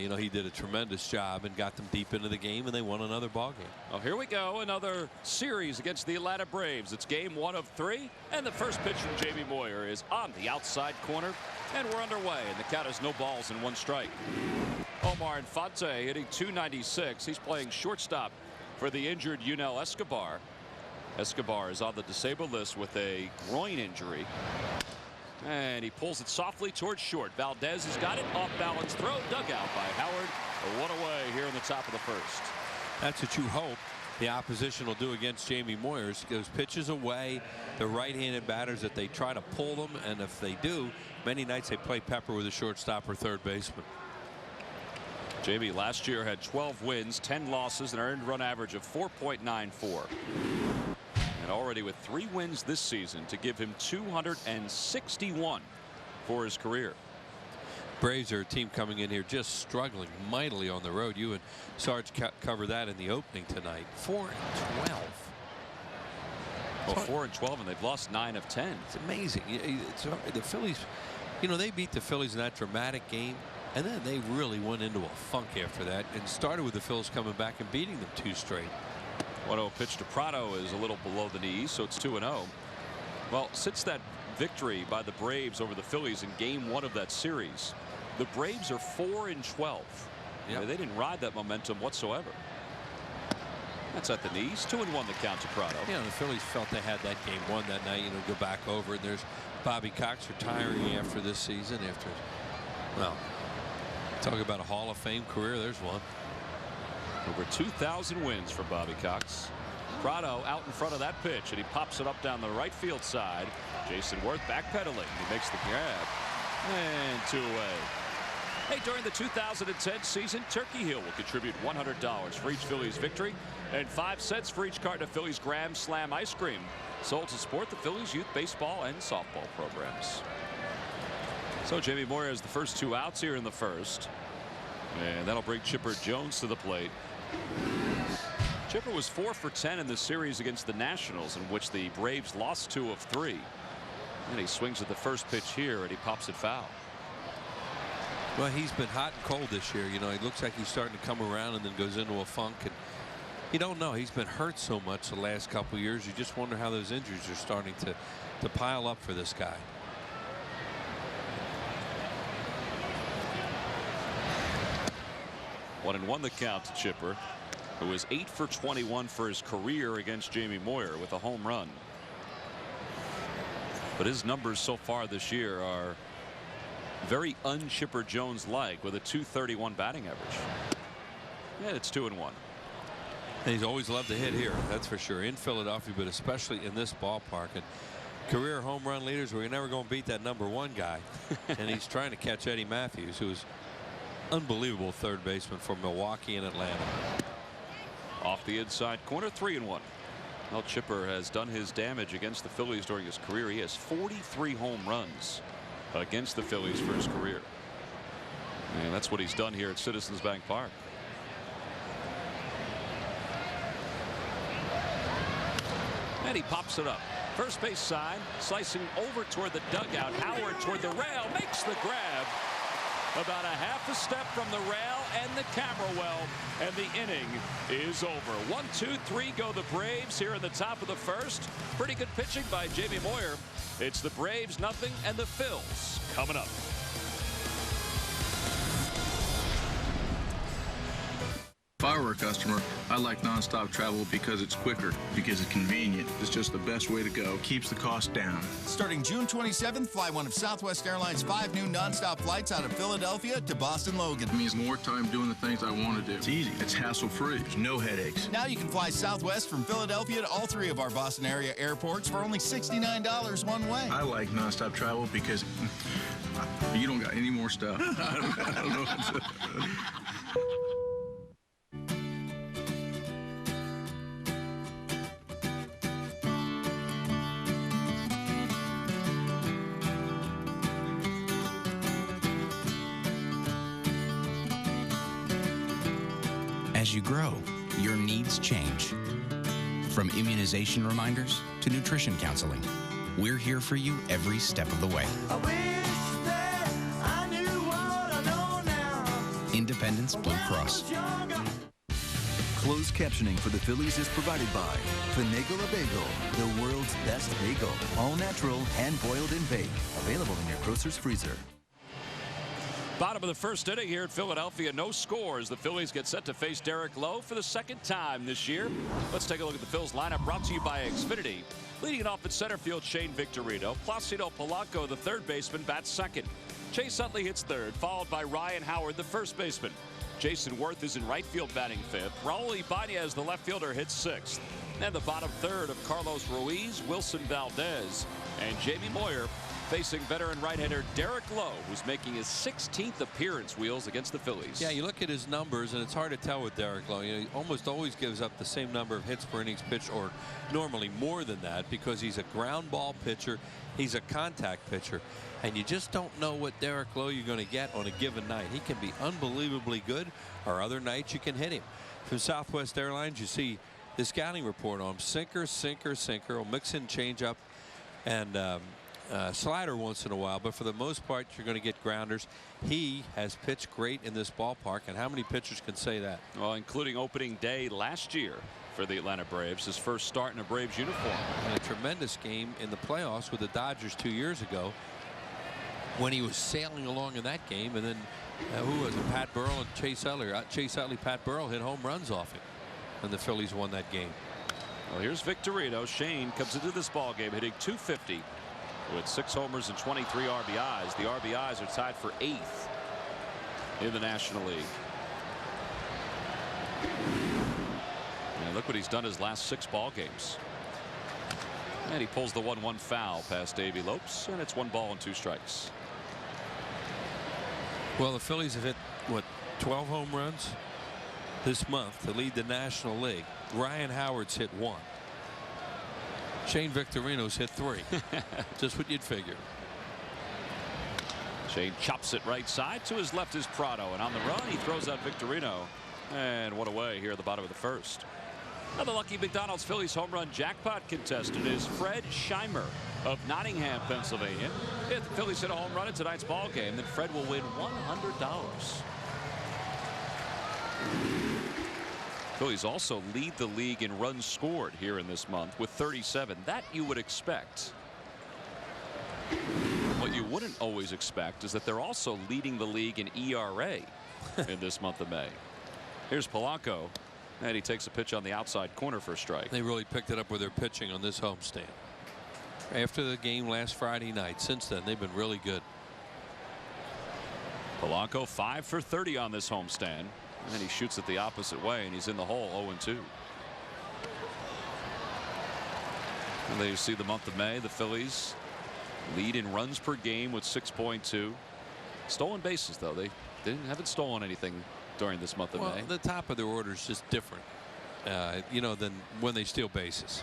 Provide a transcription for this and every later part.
you know, he did a tremendous job and got them deep into the game, and they won another ball game. Well, here we go. Another series against the Atlanta Braves. It's game 1 of 3. And the first pitch from Jamie Moyer is on the outside corner. And we're underway. And the count is no balls and 1 strike. Omar Infante hitting .296. He's playing shortstop for the injured Yunel Escobar. Escobar is on the disabled list with a groin injury. And he pulls it softly towards short. Valdez has got it. Off balance throw, dug out by Howard. A 1 away here in the top of the first. That's what you hope the opposition will do against Jamie Moyer. Those pitches away, the right-handed batters, that they try to pull them, and if they do, many nights they play Pepper with a shortstop or third baseman. Jamie last year had 12 wins, 10 losses, and an earned run average of 4.94. And already with 3 wins this season to give him 261 for his career. Braves are a team coming in here just struggling mightily on the road. You and Sarge covered that in the opening tonight. 4-12. Well, 4-12, and they've lost 9 of 10. It's amazing. The Phillies, you know, they beat the Phillies in that dramatic game, and then they really went into a funk after that and started with the Phillies coming back and beating them 2 straight. 1-0 pitch to Prado is a little below the knees, so it's 2-0. Well, since that victory by the Braves over the Phillies in game 1 of that series, the Braves are 4-12. Yep. They didn't ride that momentum whatsoever. That's at the knees. 2-1 the count to Prado. Yeah, the Phillies felt they had that game won that night. You know, go back over, and there's Bobby Cox retiring after this season. After, well, talk about a Hall of Fame career. There's one. Over 2,000 wins for Bobby Cox. Prado out in front of that pitch, and he pops it up down the right field side. Jason Worth backpedaling. He makes the grab. And 2 away. Hey, during the 2010 season, Turkey Hill will contribute $100 for each Phillies victory and 5 cents for each carton of Phillies Graham Slam ice cream, sold to support the Phillies youth baseball and softball programs. So Jamie Moyer has the first 2 outs here in the first, and that'll bring Chipper Jones to the plate. Chipper was 4 for 10 in the series against the Nationals, in which the Braves lost 2 of 3. And he swings at the first pitch here, and he pops it foul. Well, he's been hot and cold this year. You know, he looks like he's starting to come around and then goes into a funk. And you don't know. He's been hurt so much the last couple of years. You just wonder how those injuries are starting to pile up for this guy. One and one the count to Chipper, who is 8 for 21 for his career against Jamie Moyer with a home run. But his numbers so far this year are very un-Chipper Jones-like, with a .231 batting average. Yeah, it's 2 and 1. And he's always loved to hit here, that's for sure, in Philadelphia, but especially in this ballpark. And career home run leaders, we're never going to beat that #1 guy. And he's trying to catch Eddie Matthews, who is unbelievable third baseman for Milwaukee and Atlanta. Off the inside corner, 3 and 1. Well, Chipper has done his damage against the Phillies during his career. He has 43 home runs against the Phillies for his career. And that's what he's done here at Citizens Bank Park. And he pops it up. First base side, slicing over toward the dugout. Howard toward the rail, makes the grab. About a half a step from the rail and the camera well, and the inning is over. 1, 2, 3 go the Braves here in the top of the first. Pretty good pitching by Jamie Moyer. It's the Braves nothing and the Phils coming up. If I were a customer, I like nonstop travel because it's quicker, because it's convenient. It's just the best way to go. Keeps the cost down. Starting June 27th, fly one of Southwest Airlines' 5 new nonstop flights out of Philadelphia to Boston Logan. It means more time doing the things I want to do. It's easy. It's hassle-free. There's no headaches. Now you can fly Southwest from Philadelphia to all 3 of our Boston area airports for only $69 one way. I like nonstop travel because you don't got any more stuff. I don't know what to... As you grow, your needs change. From immunization reminders to nutrition counseling, we're here for you every step of the way. I wish that I knew what I know now. Independent Independence Blue Cross. Closed captioning for the Phillies is provided by Finagle a Bagel, the world's best bagel. All natural, hand-boiled and baked. Available in your grocer's freezer. Bottom of the first inning here at Philadelphia. No scores. The Phillies get set to face Derek Lowe for the second time this year. Let's take a look at the Phils lineup, brought to you by Xfinity. Leading it off at center field, Shane Victorino. Placido Polanco, the third baseman, bats second. Chase Utley hits third, followed by Ryan Howard, the first baseman. Jason Worth is in right field, batting fifth. Raul Ibanez, the left fielder, hits sixth. And the bottom third of Carlos Ruiz, Wilson Valdez, and Jamie Moyer facing veteran right-hander Derek Lowe, who's making his 16th appearance, Wheels, against the Phillies. Yeah, you look at his numbers, and it's hard to tell with Derek Lowe. You know, he almost always gives up the same number of hits per innings pitched, or normally more than that, because he's a ground ball pitcher. He's a contact pitcher. And you just don't know what Derek Lowe you're going to get on a given night. He can be unbelievably good, or other nights you can hit him. From Southwest Airlines, you see the scouting report on him. Sinker, sinker, sinker. Will mix in changeup and slider once in a while, but for the most part you're going to get grounders. He has pitched great in this ballpark, and how many pitchers can say that? Well, including opening day last year for the Atlanta Braves, his first start in a Braves uniform. And a tremendous game in the playoffs with the Dodgers 2 years ago when he was sailing along in that game, and then who was it? Pat Burrell and Chase Utley. Pat Burrell hit home runs off him, and the Phillies won that game. Well, here's Victorino. Shane comes into this ball game hitting .250 with 6 homers and 23 RBIs. The RBIs are tied for 8th in the National League. And look what he's done his last 6 ball games. And he pulls the 1-1 foul past Davey Lopes, and it's 1 ball and 2 strikes. Well, the Phillies have hit, what, 12 home runs this month to lead the National League. Ryan Howard's hit 1. Shane Victorino's hit 3. Just what you'd figure. Shane chops it right side. To his left is Prado, and on the run he throws out Victorino, and one away here at the bottom of the first. Now the Lucky McDonald's Phillies home run jackpot contestant is Fred Scheimer of Nottingham, Pennsylvania. If the Phillies hit a home run in tonight's ball game, then Fred will win $100. Phillies also lead the league in runs scored here in this month with 37. That you would expect. What you wouldn't always expect is that they're also leading the league in ERA in this month of May. Here's Polanco, and he takes a pitch on the outside corner for a strike. They really picked it up with their pitching on this homestand. After the game last Friday night, since then they've been really good. Polanco 5 for 30 on this homestand, and he shoots it the opposite way, and he's in the hole 0-2. And there you see the month of May, the Phillies lead in runs per game with 6.2. Stolen bases, though, they haven't stolen anything during this month of May. The top of their order is just different, you know, than when they steal bases.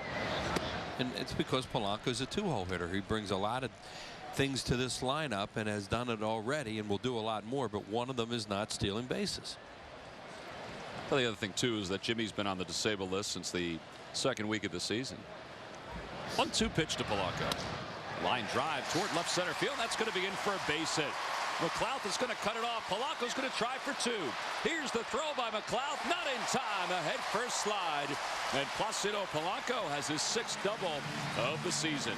And it's because Polanco's a 2-hole hitter. He brings a lot of things to this lineup and has done it already and will do a lot more, but one of them is not stealing bases. Well, the other thing too is that Jimmy's been on the disabled list since the second week of the season. 1-2 pitch to Polanco. Line drive toward left center field. That's going to be in for a base hit. McLeod is going to cut it off. Polanco's going to try for 2. Here's the throw by McLeod. Not in time. A head first slide. And Placido Polanco has his 6th double of the season.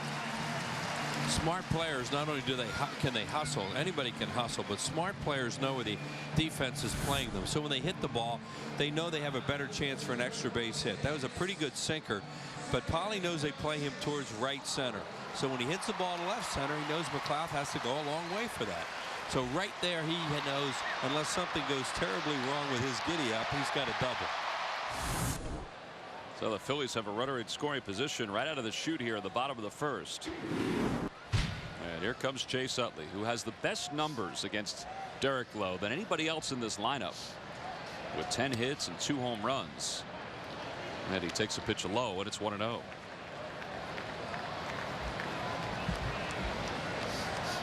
Smart players, not only can they hustle, anybody can hustle, but smart players know where the defense is playing them. So when they hit the ball, they know they have a better chance for an extra base hit. That was a pretty good sinker, but Paulie knows they play him towards right center. So when he hits the ball to left center, he knows McLeod has to go a long way for that. So right there, he knows unless something goes terribly wrong with his giddy up, he's got a double. So the Phillies have a runner in scoring position right out of the chute here at the bottom of the first. And here comes Chase Utley, who has the best numbers against Derek Lowe than anybody else in this lineup, with 10 hits and 2 home runs. And he takes a pitch low, and it's 1-0.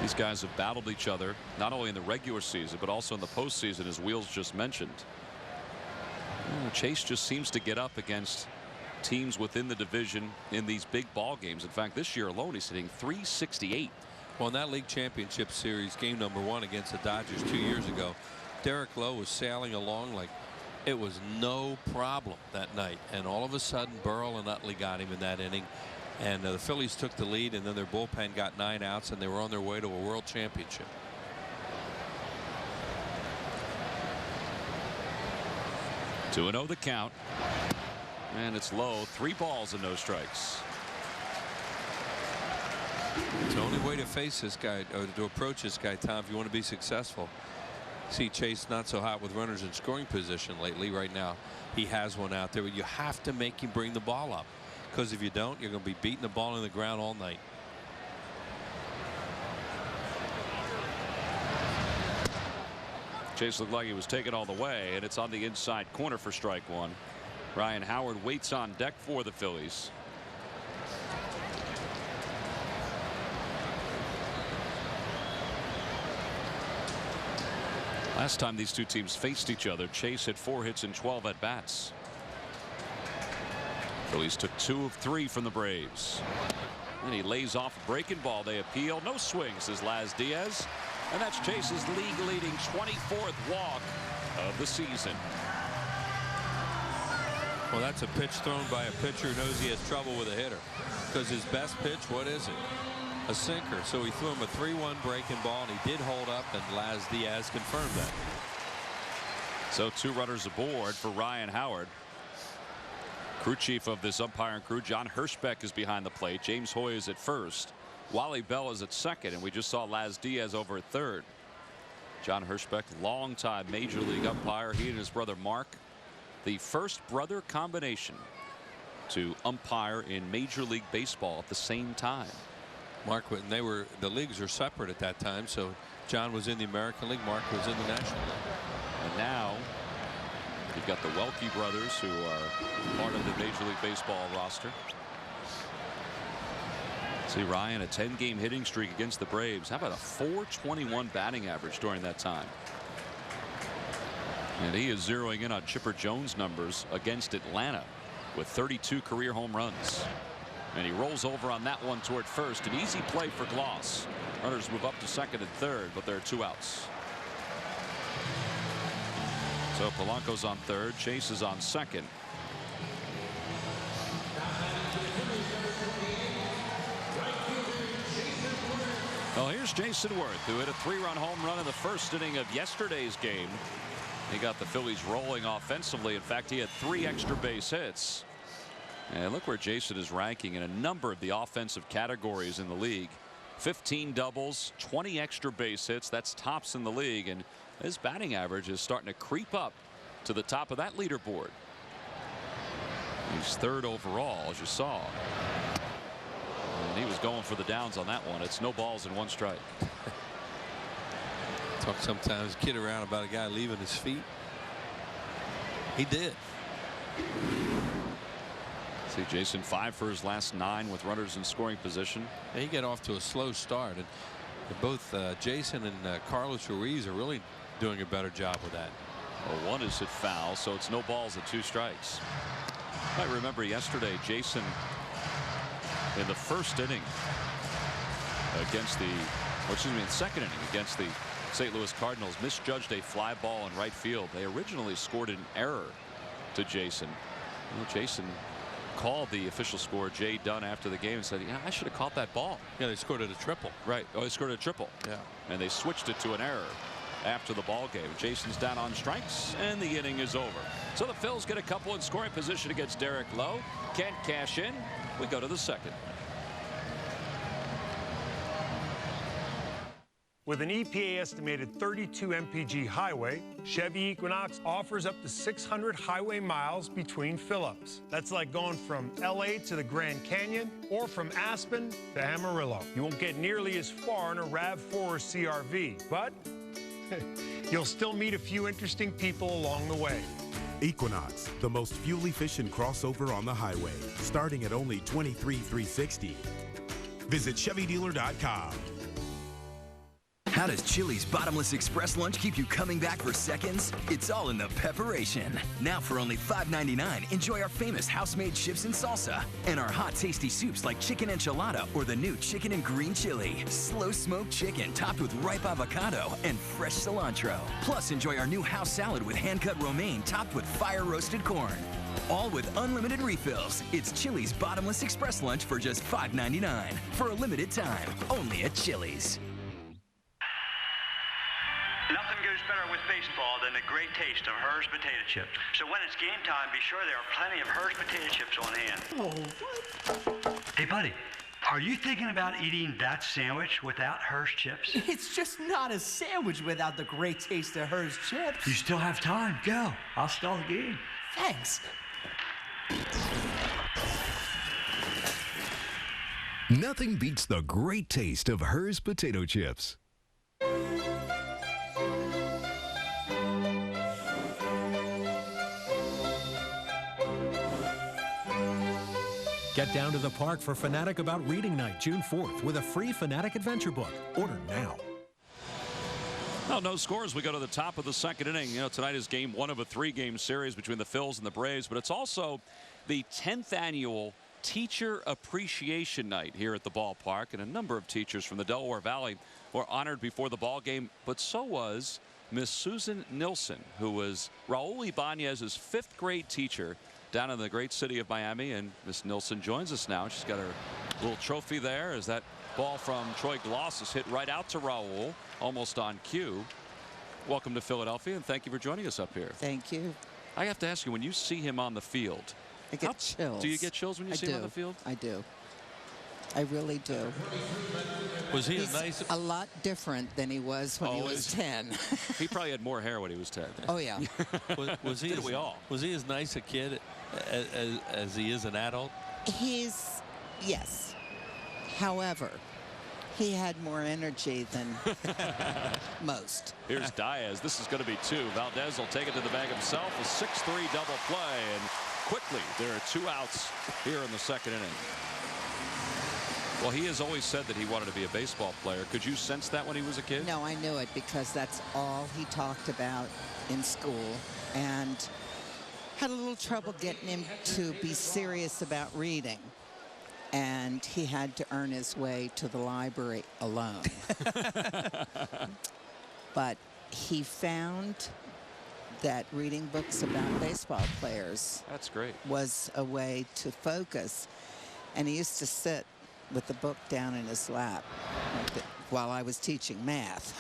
These guys have battled each other not only in the regular season but also in the postseason, as Wheels just mentioned. Chase just seems to get up against teams within the division in these big ball games. In fact, this year alone he's hitting .368. Well, in that league championship series, game number 1 against the Dodgers 2 years ago, Derek Lowe was sailing along like it was no problem that night, and all of a sudden Burrell and Utley got him in that inning, and the Phillies took the lead, and then their bullpen got 9 outs, and they were on their way to a world championship. Two and 0 the count, and it's Lowe. 3 balls and no strikes. It's the only way to face this guy, or to approach this guy, Tom, if you want to be successful. See Chase not so hot with runners in scoring position lately. Right now he has one out there, but you have to make him bring the ball up, because if you don't, you're going to be beating the ball in the ground all night. Chase looked like he was taken all the way, and it's on the inside corner for strike 1. Ryan Howard waits on deck for the Phillies. Last time these two teams faced each other, Chase had 4 hits and 12 at bats. Phillies took 2 of 3 from the Braves, and he lays off a breaking ball. They appeal. No swing, says Laz Diaz, and that's Chase's league-leading 24th walk of the season. Well, that's a pitch thrown by a pitcher who knows he has trouble with a hitter, because his best pitch, what is it? A sinker. So he threw him a 3-1 breaking ball, and he did hold up, and Laz Diaz confirmed that. So 2 runners aboard for Ryan Howard. Crew chief of this umpiring crew, John Hirschbeck, is behind the plate. James Hoy is at first. Wally Bell is at second, and we just saw Laz Diaz over at third. John Hirschbeck, longtime major league umpire. He and his brother Mark, the first brother combination to umpire in Major League Baseball at the same time. Mark, the leagues are separate at that time, so John was in the American League, Mark was in the National League. And now you've got the Welke brothers, who are part of the Major League Baseball roster. See Ryan, a 10-game hitting streak against the Braves. How about a .421 batting average during that time? And he is zeroing in on Chipper Jones numbers against Atlanta with 32 career home runs. And he rolls over on that one toward first. An easy play for Gloss. Runners move up to second and third, but there are 2 outs. So Polanco's on third. Chase is on second. Well, here's Jason Worth, who hit a 3-run home run in the first inning of yesterday's game. He got the Phillies rolling offensively. In fact, he had 3 extra base hits. And look where Jason is ranking in a number of the offensive categories in the league. 15 doubles, 20 extra base hits. That's tops in the league, and his batting average is starting to creep up to the top of that leaderboard. He's 3rd overall, as you saw. And he was going for the downs on that one. It's no balls and 1 strike. Talk sometimes kid around about a guy leaving his feet. He did. See Jason 5 for his last 9 with runners in scoring position. He got off to a slow start, and both Jason and Carlos Ruiz are really doing a better job with that. Well, 1 is hit foul, so it's no balls and 2 strikes. I remember yesterday Jason in the first inning against the, in the second inning against the St. Louis Cardinals, misjudged a fly ball in right field. They originally scored an error to Jason. Well, Jason called the official scorer Jay Dunn after the game and said, "Yeah, I should have caught that ball." Yeah, they scored it a triple. Right. Oh, they scored a triple. Yeah. And they switched it to an error after the ball game. Jason's down on strikes, and the inning is over. So the Phils get a couple in scoring position against Derek Lowe. Can't cash in. We go to the second. With an EPA estimated 32 mpg highway, Chevy Equinox offers up to 600 highway miles between fill-ups. That's like going from LA to the Grand Canyon or from Aspen to Amarillo. You won't get nearly as far in a RAV4 or CRV, but you'll still meet a few interesting people along the way. Equinox, the most fuel-efficient crossover on the highway, starting at only $23,360. Visit ChevyDealer.com. How does Chili's Bottomless Express Lunch keep you coming back for seconds? It's all in the preparation. Now for only $5.99, enjoy our famous house-made chips and salsa and our hot, tasty soups like chicken enchilada or the new chicken and green chili. Slow-smoked chicken topped with ripe avocado and fresh cilantro. Plus, enjoy our new house salad with hand-cut romaine topped with fire-roasted corn. All with unlimited refills. It's Chili's Bottomless Express Lunch for just $5.99 for a limited time, only at Chili's. Nothing goes better with baseball than the great taste of Hers potato chips. So when it's game time, be sure there are plenty of Hers potato chips on hand. Oh, what? Hey, buddy, are you thinking about eating that sandwich without Hers chips? It's just not a sandwich without the great taste of Hers chips. You still have time. Go. I'll stall the game. Thanks. Nothing beats the great taste of Hers potato chips. Get down to the park for Fanatic About Reading Night, June 4th, with a free Fanatic Adventure book. Order now. Well, no scores. We go to the top of the second inning. You know, tonight is game one of a three-game series between the Phils and the Braves, but it's also the 10th annual Teacher Appreciation Night here at the ballpark, and a number of teachers from the Delaware Valley were honored before the ball game, but so was Miss Susan Nilsson, who was Raul Ibanez's fifth grade teacher down in the great city of Miami. And Miss Nilsson joins us now. She's got her little trophy there as that ball from Troy Gloss is hit right out to Raul, almost on cue. Welcome to Philadelphia, and thank you for joining us up here. Thank you. I have to ask you, when you see him on the field, I get chills. Do you get chills when you see him on the field? I do. I really do. Was he He's a lot different than he was when he was 10. He probably had more hair when he was 10. Oh, yeah. Was he? Did we all? Was he as nice a kid as he is an adult? Yes. However, he had more energy than most. Here's Diaz. This is going to be two. Valdez will take it to the bag himself. A 6-3 double play, and quickly there are 2 outs here in the second inning. Well, he has always said that he wanted to be a baseball player. Could you sense that when he was a kid? No, I knew it because that's all he talked about in school, and had a little trouble getting him to be serious about reading. And he had to earn his way to the library alone. But he found that reading books about baseball players That's great. was a way to focus. And he used to sit with the book down in his lap while I was teaching math.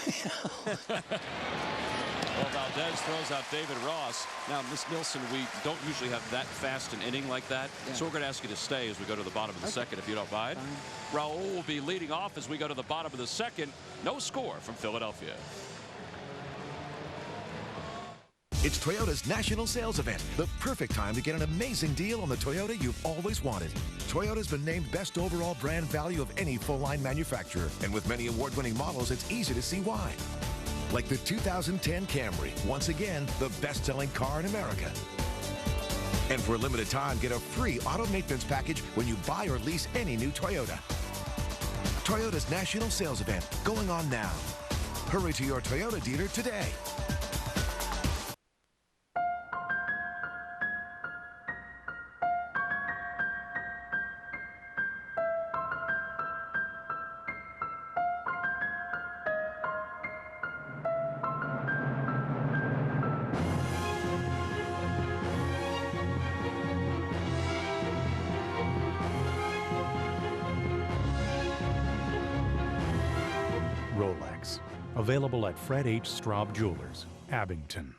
Well, Valdez throws out David Ross. Now, Miss Nilsson, we don't usually have that fast an inning like that. Yeah. So we're going to ask you to stay as we go to the bottom of the second, if you don't mind. Fine. Raul will be leading off as we go to the bottom of the second. No score from Philadelphia. It's Toyota's National Sales Event, the perfect time to get an amazing deal on the Toyota you've always wanted. Toyota's been named best overall brand value of any full-line manufacturer, and with many award-winning models, it's easy to see why. Like the 2010 Camry, once again, the best-selling car in America. And for a limited time, get a free auto maintenance package when you buy or lease any new Toyota. Toyota's National Sales Event, going on now. Hurry to your Toyota dealer today. Rolex. Available at Fred H. Straub Jewelers, Abington.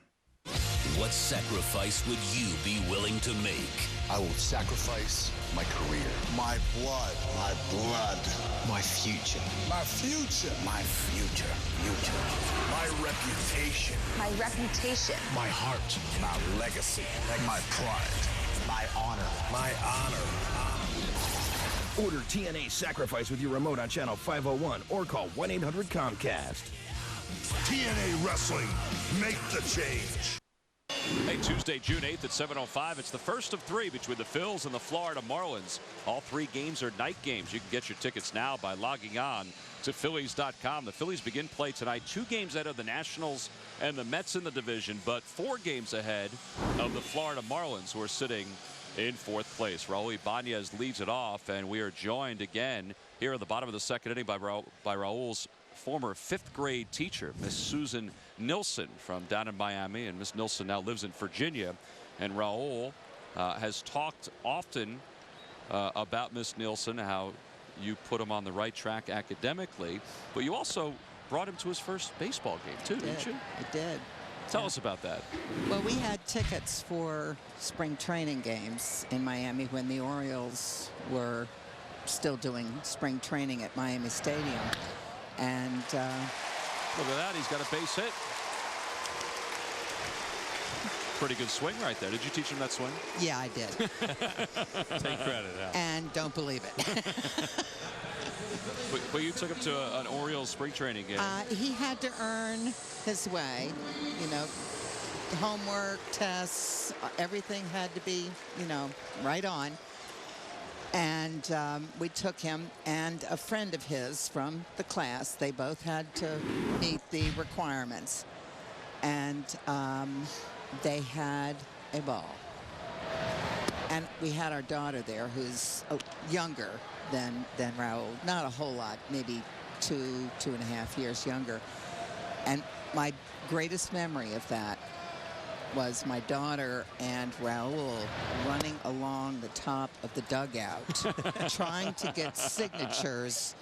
What sacrifice would you be willing to make? I will sacrifice my career. My blood. My blood. My future. My future. My future. Future. My reputation. My reputation. My heart. My legacy. My pride. My honor. My honor. Order TNA Sacrifice with your remote on channel 501 or call 1-800-COMCAST. TNA Wrestling. Make the change. Hey, Tuesday. Tuesday, June 8th at 7:05. It's the first of 3 between the Phils and the Florida Marlins. All 3 games are night games. You can get your tickets now by logging on to Phillies.com. The Phillies begin play tonight, 2 games ahead of the Nationals and the Mets in the division, but 4 games ahead of the Florida Marlins, who are sitting in 4th place. Raul Ibanez leads it off, and we are joined again here at the bottom of the 2nd inning by Raul's former 5th grade teacher, Miss Susan Nilsson, from down in Miami, and Miss Nilsson now lives in Virginia. And Raul has talked often about Miss Nilsson, how you put him on the right track academically, but you also brought him to his first baseball game too, didn't you? I did. Tell us about that. Well, we had tickets for spring training games in Miami when the Orioles were still doing spring training at Miami Stadium. And look at that. He's got a base hit. Pretty good swing right there. Did you teach him that swing? Yeah, I did. Take credit. Al. And don't believe it. But you took him to an Orioles spring training game. He had to earn his way. You know, homework, tests, everything had to be, you know, right on. And we took him and a friend of his from the class. They both had to meet the requirements. And they had a ball. And we had our daughter there, who's younger than Raul. Not a whole lot, maybe 2.5 years younger. And my greatest memory of that was my daughter and Raul running along the top of the dugout trying to get signatures.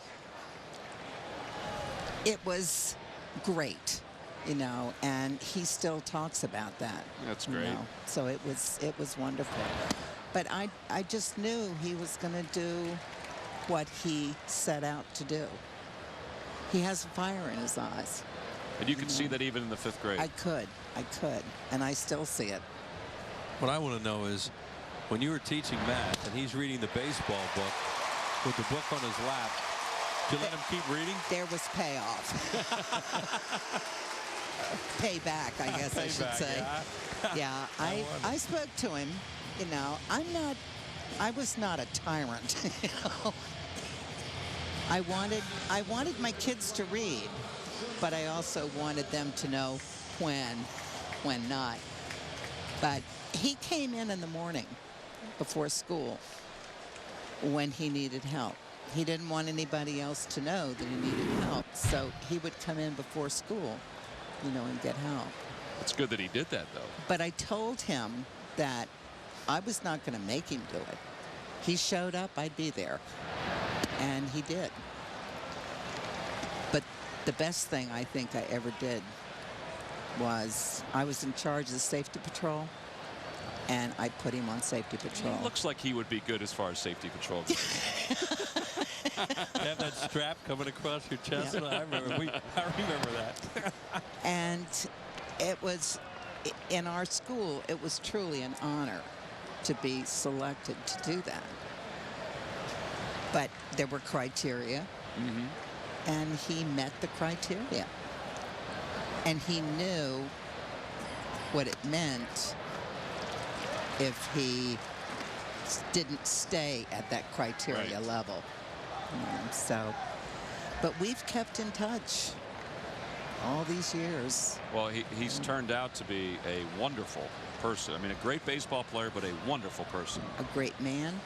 It was great, you know, and he still talks about that. That's great. You know? So it was wonderful. But I just knew he was going to do what he set out to do. He has fire in his eyes. And you could see that even in the 5th grade. I could. And I still see it. What I want to know is, when you were teaching math and he's reading the baseball book with the book on his lap, did you let him keep reading? There was payoff. Payback, I guess I should say. Yeah, I spoke to him. You know, I was not a tyrant. You know? I wanted my kids to read, but I also wanted them to know when not. But he came in the morning before school when he needed help. He didn't want anybody else to know that he needed help, so he would come in before school, you know, and get help. It's good that he did that, though. But I told him that I was not going to make him do it. He showed up, I'd be there. And he did. But the best thing I think I ever did was I was in charge of the safety patrol, and I put him on safety patrol. It looks like he would be good as far as safety patrol goes. You have that strap coming across your chest. Yeah. I remember that. And it was, in our school, it was truly an honor to be selected to do that. But there were criteria, and he met the criteria. And he knew what it meant if he didn't stay at that criteria level. So, but we've kept in touch all these years. Well, he's turned out to be a wonderful person. I mean, a great baseball player, but a wonderful person. A great man,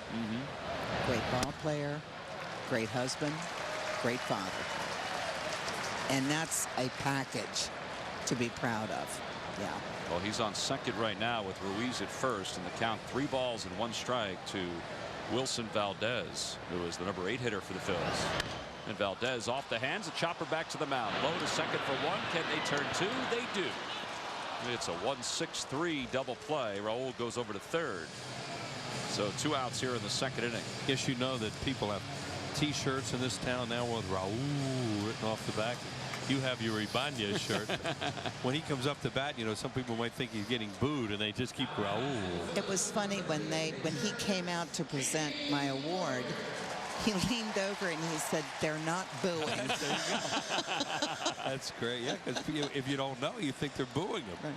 great ball player, great husband, great father. And that's a package to be proud of. Yeah. Well, he's on second right now with Ruiz at first, and the count 3 balls and 1 strike to Wilson Valdez, who is the number 8 hitter for the Phillies. And Valdez off the hands, a chopper back to the mound. Low to second for 1. Can they turn 2? They do. It's a 1-6-3 double play. Raul goes over to third. So 2 outs here in the 2nd inning. Yes, you know that people have T-shirts in this town now with Raul written off the back. You have your Ibanez shirt. When he comes up to bat, you know, some people might think he's getting booed, and they just keep Raul. It was funny when he came out to present my award. He leaned over and he said, "They're not booing." That's great. Yeah, because if you don't know, you think they're booing him. Right.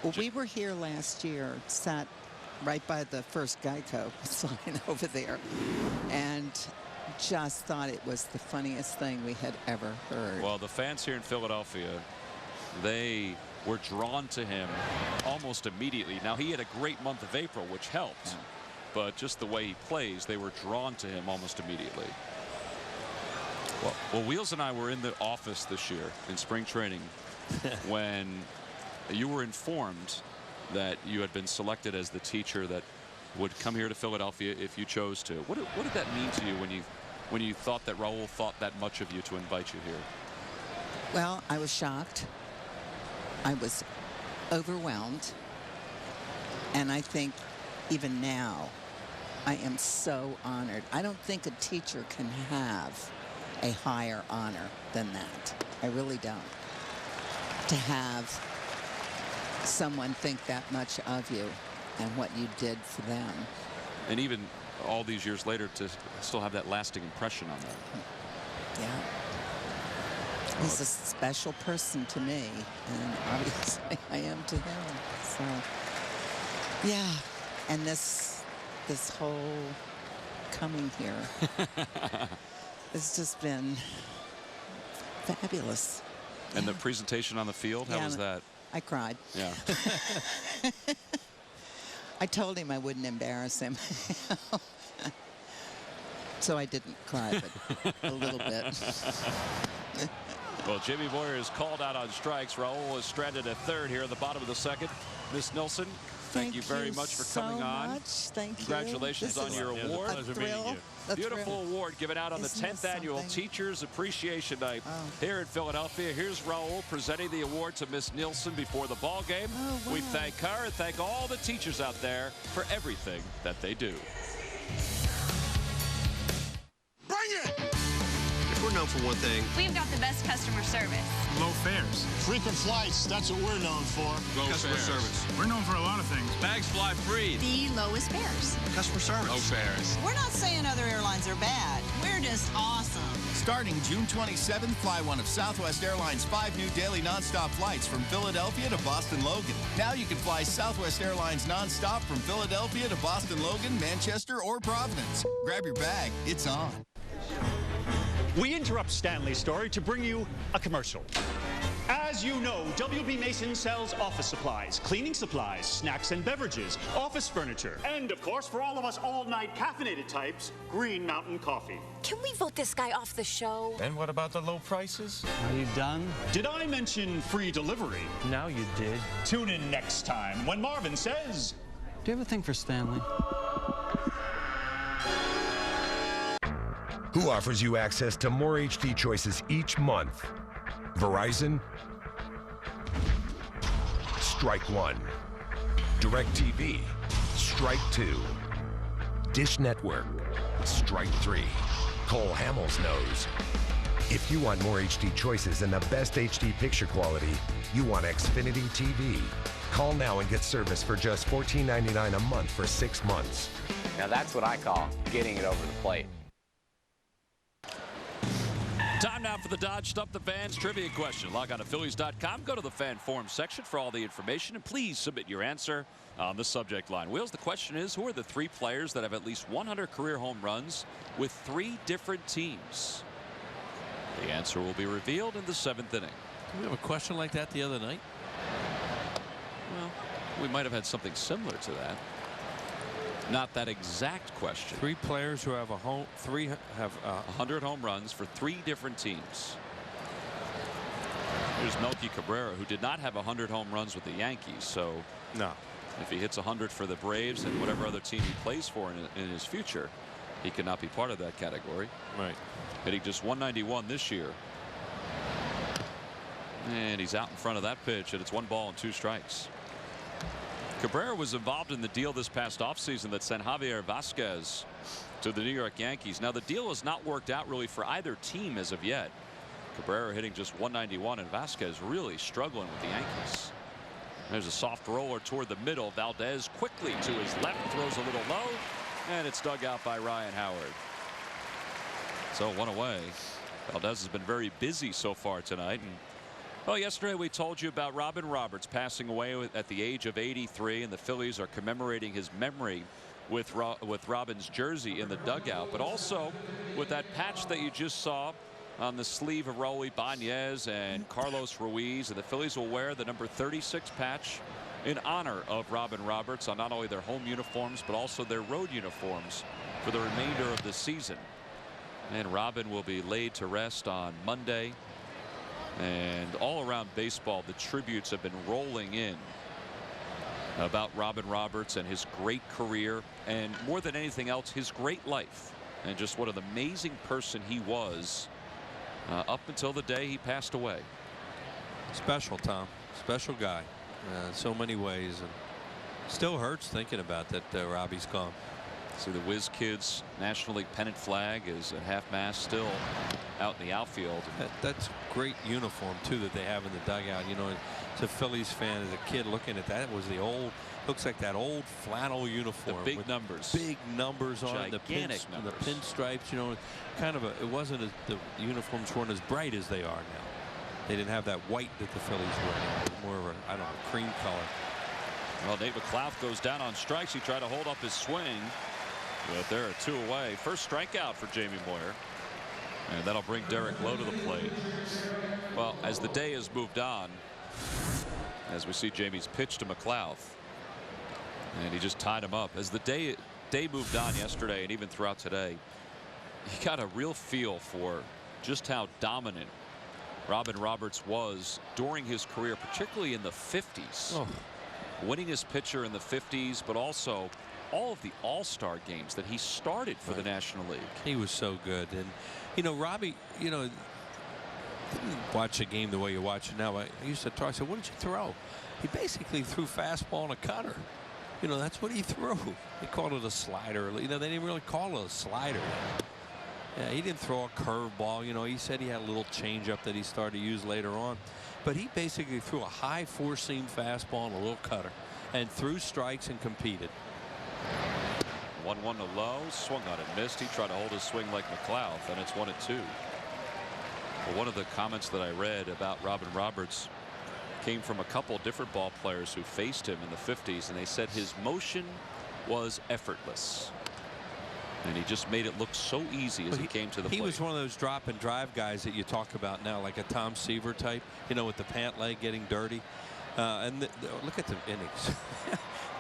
Well, we were here last year, sat right by the first Geico sign over there, and just thought it was the funniest thing we had ever heard. Well, the fans here in Philadelphia, they were drawn to him almost immediately. Now, he had a great month of April, which helped. Yeah. But just the way he plays, they were drawn to him almost immediately. Well, Wheels and I were in the office this year in spring training when you were informed that you had been selected as the teacher that would come here to Philadelphia if you chose to. What did that mean to you when you thought that Raul thought that much of you to invite you here? Well, I was shocked. I was overwhelmed. And I think even now, I am so honored. I don't think a teacher can have a higher honor than that. I really don't. To have someone think that much of you and what you did for them. And even all these years later to still have that lasting impression on them. Yeah. He's a special person to me, and obviously I am to him. So, yeah. And this whole coming here has just been fabulous. And the presentation on the field, how was that? I cried. Yeah. I told him I wouldn't embarrass him. So I didn't cry, but a little bit. Well, Jimmy Boyer is called out on strikes. Raul is stranded at third here at the bottom of the second. Miss Nilsson, thank you very much for coming on. Thank you. Congratulations on your award. A thrill. Beautiful award given out on the 10th annual Teachers Appreciation Night here in Philadelphia. Here's Raul presenting the award to Miss Nilsson before the ball game. Oh, wow. We thank her and thank all the teachers out there for everything that they do. Bring it! If we're known for one thing, we've got the best customer service. Low fares. Frequent flights, that's what we're known for. Low customer service. We're known for a lot of things. Bags fly free. The lowest fares. Customer service. Low fares. We're not saying other airlines are bad. We're just awesome. Starting June 27th, fly one of Southwest Airlines' 5 new daily nonstop flights from Philadelphia to Boston Logan. Now you can fly Southwest Airlines nonstop from Philadelphia to Boston Logan, Manchester, or Providence. Grab your bag. It's on. We interrupt Stanley's story to bring you a commercial. As you know, WB Mason sells office supplies, cleaning supplies, snacks and beverages, office furniture, and of course, for all of us all-night caffeinated types, Green Mountain Coffee. Can we vote this guy off the show? And what about the low prices? Are you done? Did I mention free delivery? Now you did. Tune in next time when Marvin says... Do you have a thing for Stanley? Who offers you access to more HD choices each month? Verizon? Strike one. DirecTV? Strike two. Dish Network? Strike three. Cole Hamels knows. If you want more HD choices and the best HD picture quality, you want Xfinity TV. Call now and get service for just $14.99 a month for 6 months. Now that's what I call getting it over the plate. Time now for the Dodge Stump the Fans trivia question. Log on to Phillies.com, go to the fan forum section for all the information, and please submit your answer on the subject line. Wheels, the question is, who are the 3 players that have at least 100 career home runs with 3 different teams? The answer will be revealed in the 7th inning. Did we have a question like that the other night? Well, we might have had something similar to that. Not that exact question. 3 players who have 100 home runs for 3 different teams. Here's Melky Cabrera, who did not have 100 home runs with the Yankees. So no, if he hits 100 for the Braves and whatever other team he plays for in his future, he cannot be part of that category. Right. Hitting just 191 this year. And he's out in front of that pitch, and it's 1 ball and 2 strikes. Cabrera was involved in the deal this past offseason that sent Javier Vazquez to the New York Yankees. Now, the deal has not worked out really for either team as of yet. Cabrera hitting just 191, and Vazquez really struggling with the Yankees. There's a soft roller toward the middle. Valdez quickly to his left, throws a little low, and it's dug out by Ryan Howard. So 1 away. Valdez has been very busy so far tonight, and Well, yesterday we told you about Robin Roberts passing away at the age of 83, and the Phillies are commemorating his memory with Robin's jersey in the dugout, but also with that patch that you just saw on the sleeve of Raul Ibanez and Carlos Ruiz. And the Phillies will wear the number 36 patch in honor of Robin Roberts on not only their home uniforms but also their road uniforms for the remainder of the season. And Robin will be laid to rest on Monday. And all around baseball, the tributes have been rolling in about Robin Roberts and his great career, and more than anything else, his great life, and just what an amazing person he was up until the day he passed away. Special, Tom. Special guy. So many ways, and still hurts thinking about that. Robbie's gone. See the Whiz Kids National League pennant flag is at half mast still out in the outfield. That's great uniform too that they have in the dugout. You know, as a Phillies fan, as a kid looking at that, it was the old, looks like that old flannel uniform. The big numbers. Big numbers on the pinstripes. You know, kind of it wasn't as, the uniforms weren't as bright as they are now. They didn't have that white that the Phillies wear now. It was more of a, I don't know, cream color. Well, Nate McLouth goes down on strikes. He tried to hold up his swing, but there are two away. First strikeout for Jamie Moyer, and that'll bring Derek Lowe to the plate. Well, as the day has moved on, as we see Jamie's pitch to McLouth, and he just tied him up. As the day moved on yesterday and even throughout today, he got a real feel for just how dominant Robin Roberts was during his career, particularly in the 50s. Oh. Winning as pitcher in the 50s, but also all of the all-star games that he started for the National League. He was so good. And you know, Robbie, you know, didn't watch a game the way you watch it now. I used to talk, I said, what did you throw? He basically threw fastball and a cutter. You know, that's what he threw. They called it a slider. You know, they didn't really call it a slider. Yeah, he didn't throw a curveball. You know, he said he had a little changeup that he started to use later on. But he basically threw a high four-seam fastball and a little cutter and threw strikes and competed. 1-1 to Lowe, swung on it, missed. He tried to hold his swing like McLouth, and it's 1-2. Well, one of the comments that I read about Robin Roberts came from a couple different ball players who faced him in the 50s, and they said his motion was effortless. And he just made it look so easy as he came to the plate. He was one of those drop and drive guys that you talk about now, like a Tom Seaver type, you know, with the pant leg getting dirty. And look at the innings.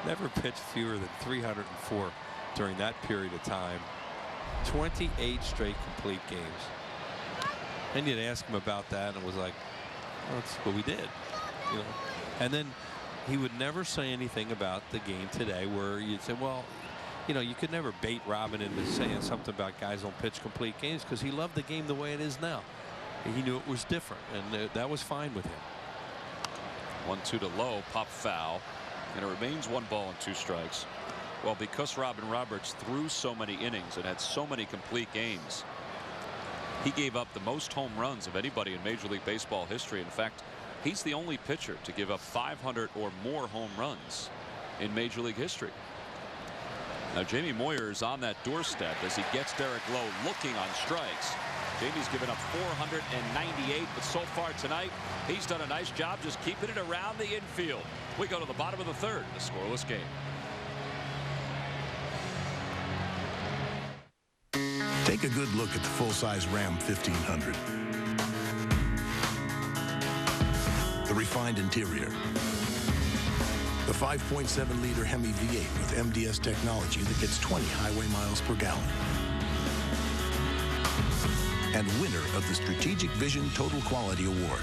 Never pitched fewer than 304 during that period of time. 28 straight complete games. And you'd ask him about that, and it was like, well, that's what we did. You know? And then he would never say anything about the game today where you'd say, well, you know, you could never bait Robin into saying something about guys don't pitch complete games, because he loved the game the way it is now. He knew it was different, and that was fine with him. 1-2 to Lowe, pop foul, and it remains 1 ball and 2 strikes. Well, because Robin Roberts threw so many innings and had so many complete games, he gave up the most home runs of anybody in Major League Baseball history. In fact, he's the only pitcher to give up 500 or more home runs in Major League history. Now Jamie Moyer is on that doorstep as he gets Derek Lowe looking on strikes. Jamie's given up 498, but so far tonight he's done a nice job just keeping it around the infield. We go to the bottom of the third, a scoreless game. Take a good look at the full-size Ram 1500. The refined interior. The 5.7-liter Hemi V8 with MDS technology that gets 20 highway miles per gallon. And winner of the Strategic Vision Total Quality Award.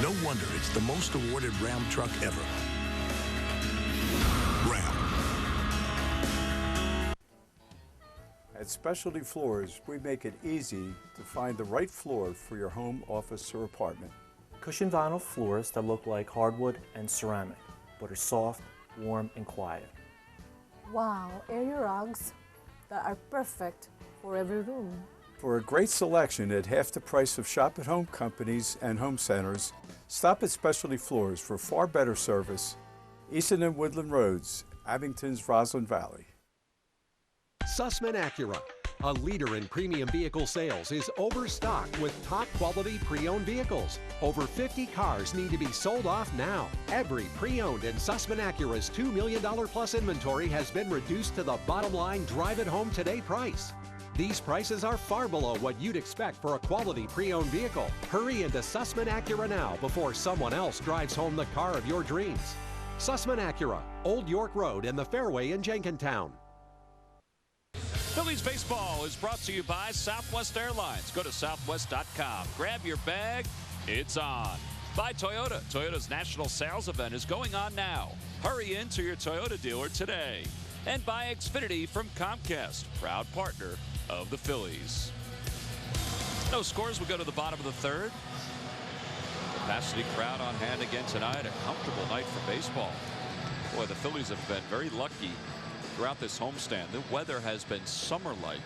No wonder it's the most awarded Ram truck ever. Ram. At Specialty Floors, we make it easy to find the right floor for your home, office, or apartment. Cushioned vinyl floors that look like hardwood and ceramic, but are soft, warm, and quiet. Wow, area rugs that are perfect for every room. For a great selection at half the price of shop-at-home companies and home centers, stop at Specialty Floors for far better service. Easton and Woodland Roads, Abington's Roslyn Valley. Sussman Acura. a leader in premium vehicle sales, is overstocked with top-quality pre-owned vehicles. Over 50 cars need to be sold off now. Every pre-owned in Sussman Acura's $2 million plus inventory has been reduced to the bottom line drive-it-home today price. These prices are far below what you'd expect for a quality pre-owned vehicle. Hurry into Sussman Acura now before someone else drives home the car of your dreams. Sussman Acura, Old York Road and the Fairway in Jenkintown. Phillies baseball is brought to you by Southwest Airlines. Go to southwest.com. Grab your bag. It's on. By Toyota. Toyota's national sales event is going on now. Hurry into your Toyota dealer today. And by Xfinity from Comcast, proud partner of the Phillies. No scores. We go to the bottom of the third. Capacity crowd on hand again tonight. A comfortable night for baseball. Boy, the Phillies have been very lucky throughout this homestand. The weather has been summer-like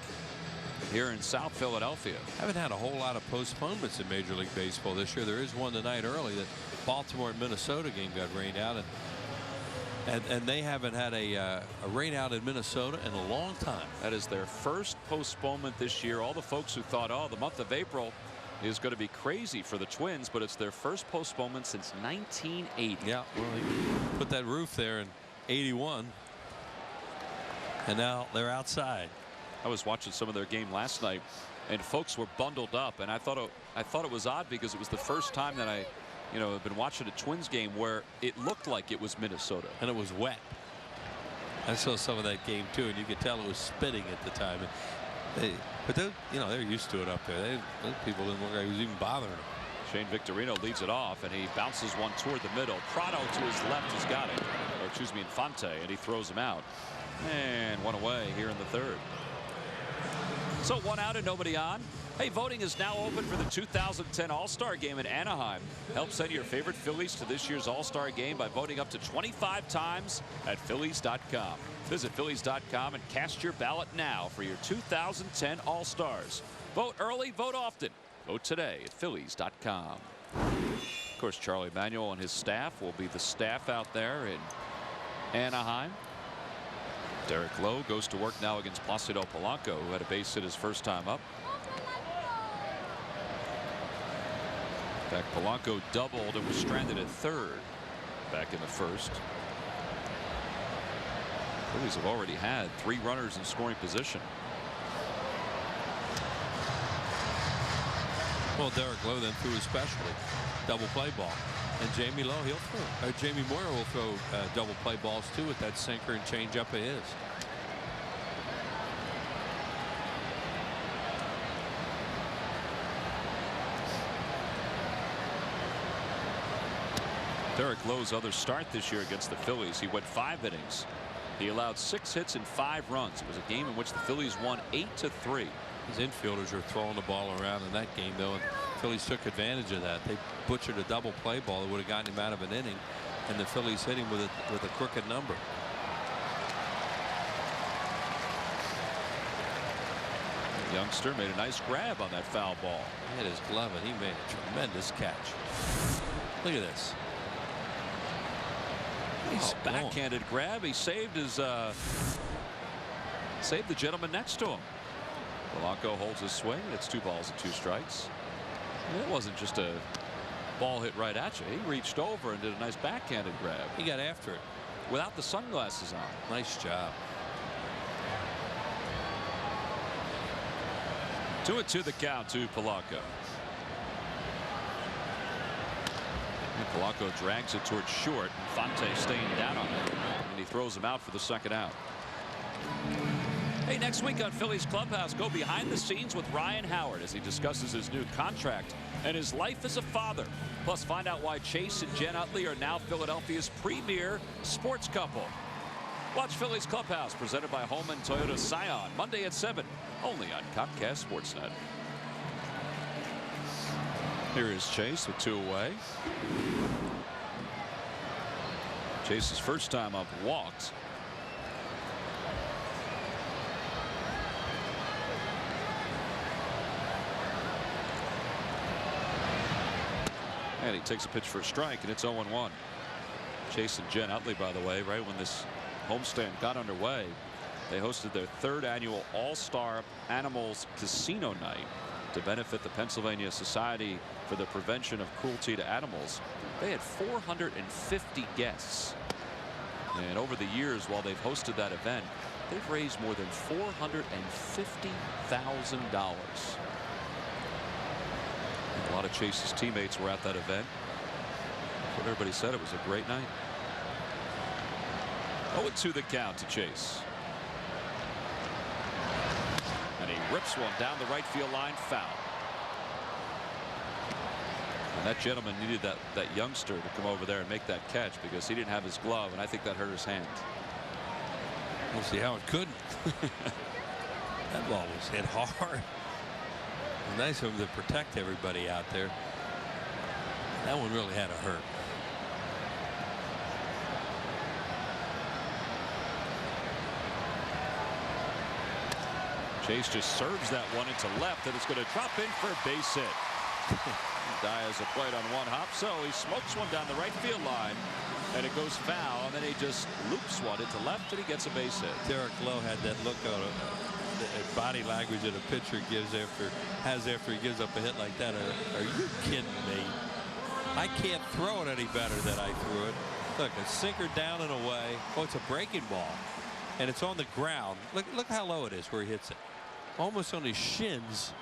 here in South Philadelphia. Haven't had a whole lot of postponements in Major League Baseball this year. There is one tonight early. That Baltimore and Minnesota game got rained out, and they haven't had a rain out in Minnesota in a long time. That is their first postponement this year. All the folks who thought, oh, the month of April is going to be crazy for the Twins, but it's their first postponement since 1980. Yeah, well, they put that roof there in '81. And now they're outside. I was watching some of their game last night, and folks were bundled up, and I thought it was odd because it was the first time that I, have been watching a Twins game where it looked like it was Minnesota, and it was wet. I saw some of that game too, and you could tell it was spitting at the time. But they're used to it up there. Those people didn't look like it was even bothering them. Shane Victorino leads it off, and he bounces one toward the middle. Prado to his left has got it, or excuse me, Infante, and he throws him out. And one away here in the third. So one out and nobody on. Hey, voting is now open for the 2010 All-Star Game in Anaheim. Help send your favorite Phillies to this year's All-Star Game by voting up to 25 times at Phillies.com. Visit Phillies.com and cast your ballot now for your 2010 All-Stars. Vote early, vote often. Vote today at Phillies.com. Of course, Charlie Manuel and his staff will be the staff out there in Anaheim. Derek Lowe goes to work now against Placido Polanco, who had a base hit his first time up. In fact, Polanco doubled and was stranded at third back in the first. Phillies have already had 3 runners in scoring position. Well, Derek Lowe then threw his specialty, double play ball. And Jamie Lowe, Jamie Moyer will throw double play balls too with that sinker and changeup of his. Derek Lowe's other start this year against the Phillies, he went 5 innings. He allowed 6 hits and 5 runs. It was a game in which the Phillies won 8-3. His infielders were throwing the ball around in that game, though, and the Phillies took advantage of that. They butchered a double play ball that would have gotten him out of an inning, and the Phillies hit him with a crooked number. The youngster made a nice grab on that foul ball. He hit his glove, and he made a tremendous catch. Look at this. Nice backhanded grab. He saved his saved the gentleman next to him. Polanco holds his swing. It's 2 balls and 2 strikes. It wasn't just a ball hit right at you. He reached over and did a nice backhanded grab. He got after it without the sunglasses on. Nice job. 2-2 the count to Polanco. And Polanco drags it towards short. Infante staying down on it, and he throws him out for the second out. Hey, next week on Phillies Clubhouse, go behind the scenes with Ryan Howard as he discusses his new contract and his life as a father. Plus, find out why Chase and Jen Utley are now Philadelphia's premier sports couple. Watch Phillies Clubhouse, presented by Holman Toyota Scion, Monday at 7, only on Comcast Sportsnet. Here is Chase with 2 away. Chase's first time up walked. And he takes a pitch for a strike, and it's 0-1. Chase and Jen Utley, by the way, right when this homestand got underway, They hosted their 3rd annual All-Star Animals Casino Night to benefit the Pennsylvania Society for the Prevention of Cruelty to Animals. They had 450 guests. And over the years, while they've hosted that event, they've raised more than $450,000. A lot of Chase's teammates were at that event. That's what everybody said. It was a great night. 0-2 the count to Chase. And he rips one down the right field line, foul. And that gentleman needed that youngster to come over there and make that catch because he didn't have his glove, and I think that hurt his hand. We'll see how it couldn't. That ball was hit hard. Nice of him to protect everybody out there. That one really had to hurt. Chase just serves that one into left, and it's going to drop in for a base hit. Diaz a plate on one hop, so he smokes one down the right field line, and it goes foul, and then he just loops one into left, and he gets a base hit. Derek Lowe had that look on body language that a pitcher has after he gives up a hit like that. Are you kidding me? I can't throw it any better than I threw it. Look, a sinker down and away. Oh, it's a breaking ball, and it's on the ground. Look how low it is where he hits it. Almost on his shins.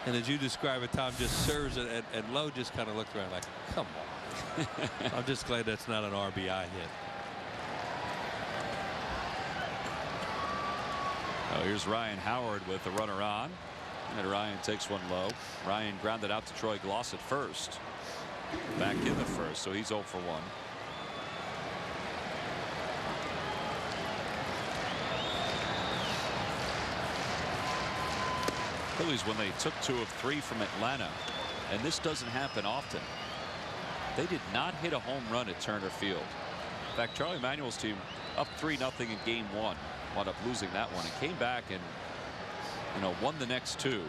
And as you describe it, Tom just serves it, and Lowe just kind of looked around like, come on. I'm just glad that's not an RBI hit. Oh, here's Ryan Howard with the runner on, and Ryan takes one low. Ryan grounded out to Troy Gloss at first. Back in the first, so he's 0 for 1. Phillies, when they took 2 of 3 from Atlanta, and this doesn't happen often, they did not hit a home run at Turner Field. In fact, Charlie Manuel's team up 3-0 in game 1, wound up losing that one, and came back and won the next 2,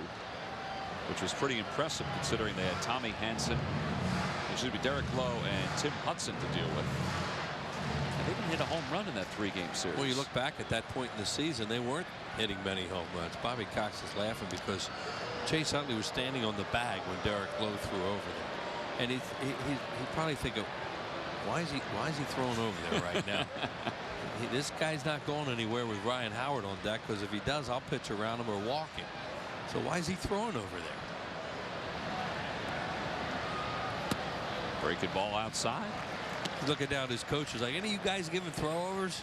which was pretty impressive considering they had Tommy Hanson, Derek Lowe, and Tim Hudson to deal with. And they didn't hit a home run in that 3-game series. Well, you look back at that point in the season, they weren't hitting many home runs. Bobby Cox is laughing because Chase Utley was standing on the bag when Derek Lowe threw over there, and he probably thinking, why is he throwing over there right now? This guy's not going anywhere with Ryan Howard on deck, because if he does, I'll pitch around him or walk him. So why is he throwing over there? Breaking ball outside. He's looking down at his coaches like, any of you guys giving throwovers?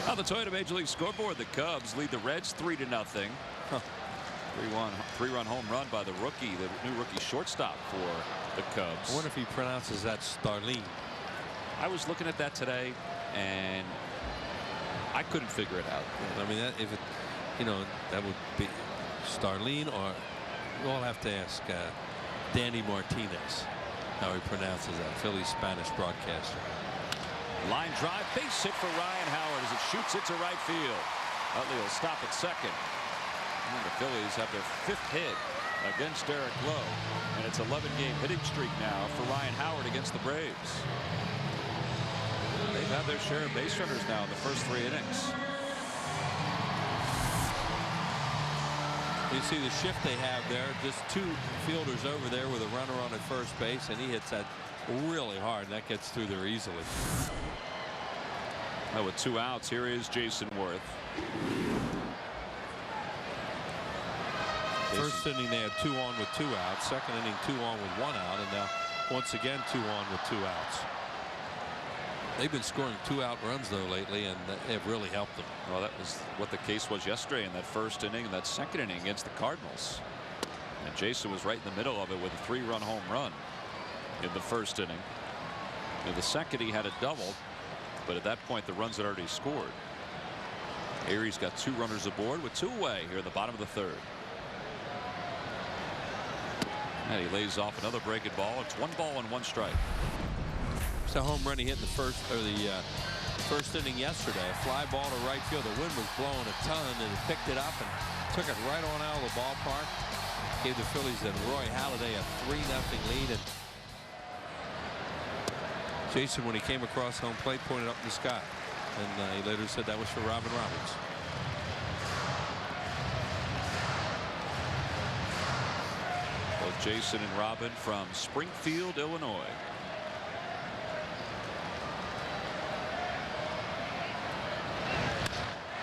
On the Toyota Major League scoreboard, the Cubs lead the Reds 3-0. 3-run home run by the new rookie shortstop for the Cubs. I wonder if he pronounces that Starlin. I was looking at that today, and I couldn't figure it out. I mean, that would be Starlin, or we'll have to ask Danny Martinez how he pronounces that. Phillies Spanish broadcaster. Line drive, base hit for Ryan Howard as it shoots into right field. Utley will stop at second. And the Phillies have their 5th hit against Derek Lowe, and it's 11-game hitting streak now for Ryan Howard against the Braves. They've had their share of base runners now in the first 3 innings. You see the shift they have there, just 2 fielders over there with a runner on at first base, and he hits that really hard, and that gets through there easily. Now with 2 outs, here is Jason Worth. First inning they had 2 on with 2 outs. Second inning 2 on with 1 out, and now once again 2 on with 2 outs. They've been scoring 2-out runs though lately, and it really helped them. Well, that was what the case was yesterday in that first inning and that second inning against the Cardinals. And Jason was right in the middle of it with a 3-run home run in the first inning. In the second, he had a double, but at that point the runs had already scored. Aries got 2 runners aboard with 2 away here in the bottom of the 3rd. And he lays off another breaking ball. It's 1 ball and 1 strike. It's a home run he hit in the first inning yesterday. A fly ball to right field. The wind was blowing a ton, and he picked it up and took it right on out of the ballpark. Gave the Phillies and Roy Halladay a 3-0 lead. And Jason, when he came across home plate, pointed up in the sky, and he later said that was for Robin Roberts. Both Jason and Robin from Springfield, Illinois.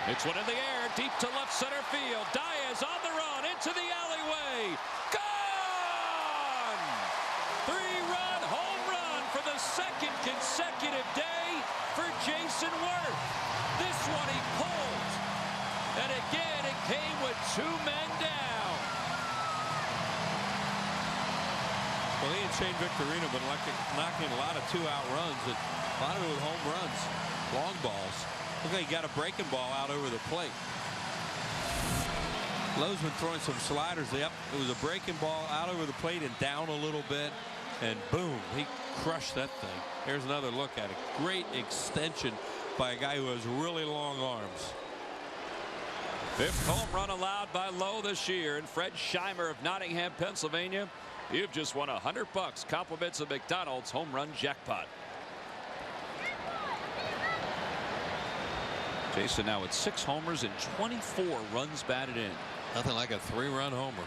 It's one in the air, deep to left center field. Diaz on the run into the alleyway. Gone! 3-run home run for the second consecutive day for Jason Worth. This one he pulled. And again, it came with 2 men down. Well, he and Shane Victorino have been knocking a lot of 2-out runs, and a lot of it with home runs, long balls. Look like he got a breaking ball out over the plate. Lowe's been throwing some sliders. It was a breaking ball out over the plate and down a little bit, and boom, he crushed that thing. Here's another look at it. Great extension by a guy who has really long arms. 5th home run allowed by Lowe this year. And Fred Scheimer of Nottingham, Pennsylvania, you've just won $100. Compliments of McDonald's home run jackpot. Jason now with 6 homers and 24 runs batted in. Nothing like a 3-run homer.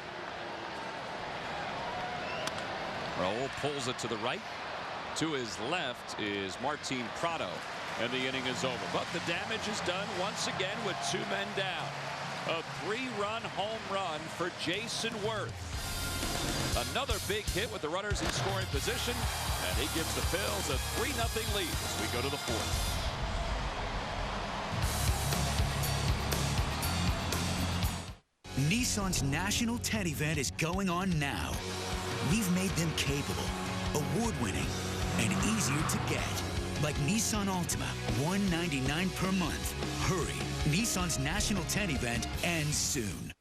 Raul pulls it to the right. To his left is Martin Prado. And the inning is over. But the damage is done once again with 2 men down. A 3-run home run for Jason Worth. Another big hit with the runners in scoring position. And he gives the Phils a 3-0 lead as we go to the 4th. Nissan's National 10 event is going on now. We've made them capable, award-winning, and easier to get. Like Nissan Altima, $199 per month. Hurry, Nissan's National 10 event ends soon.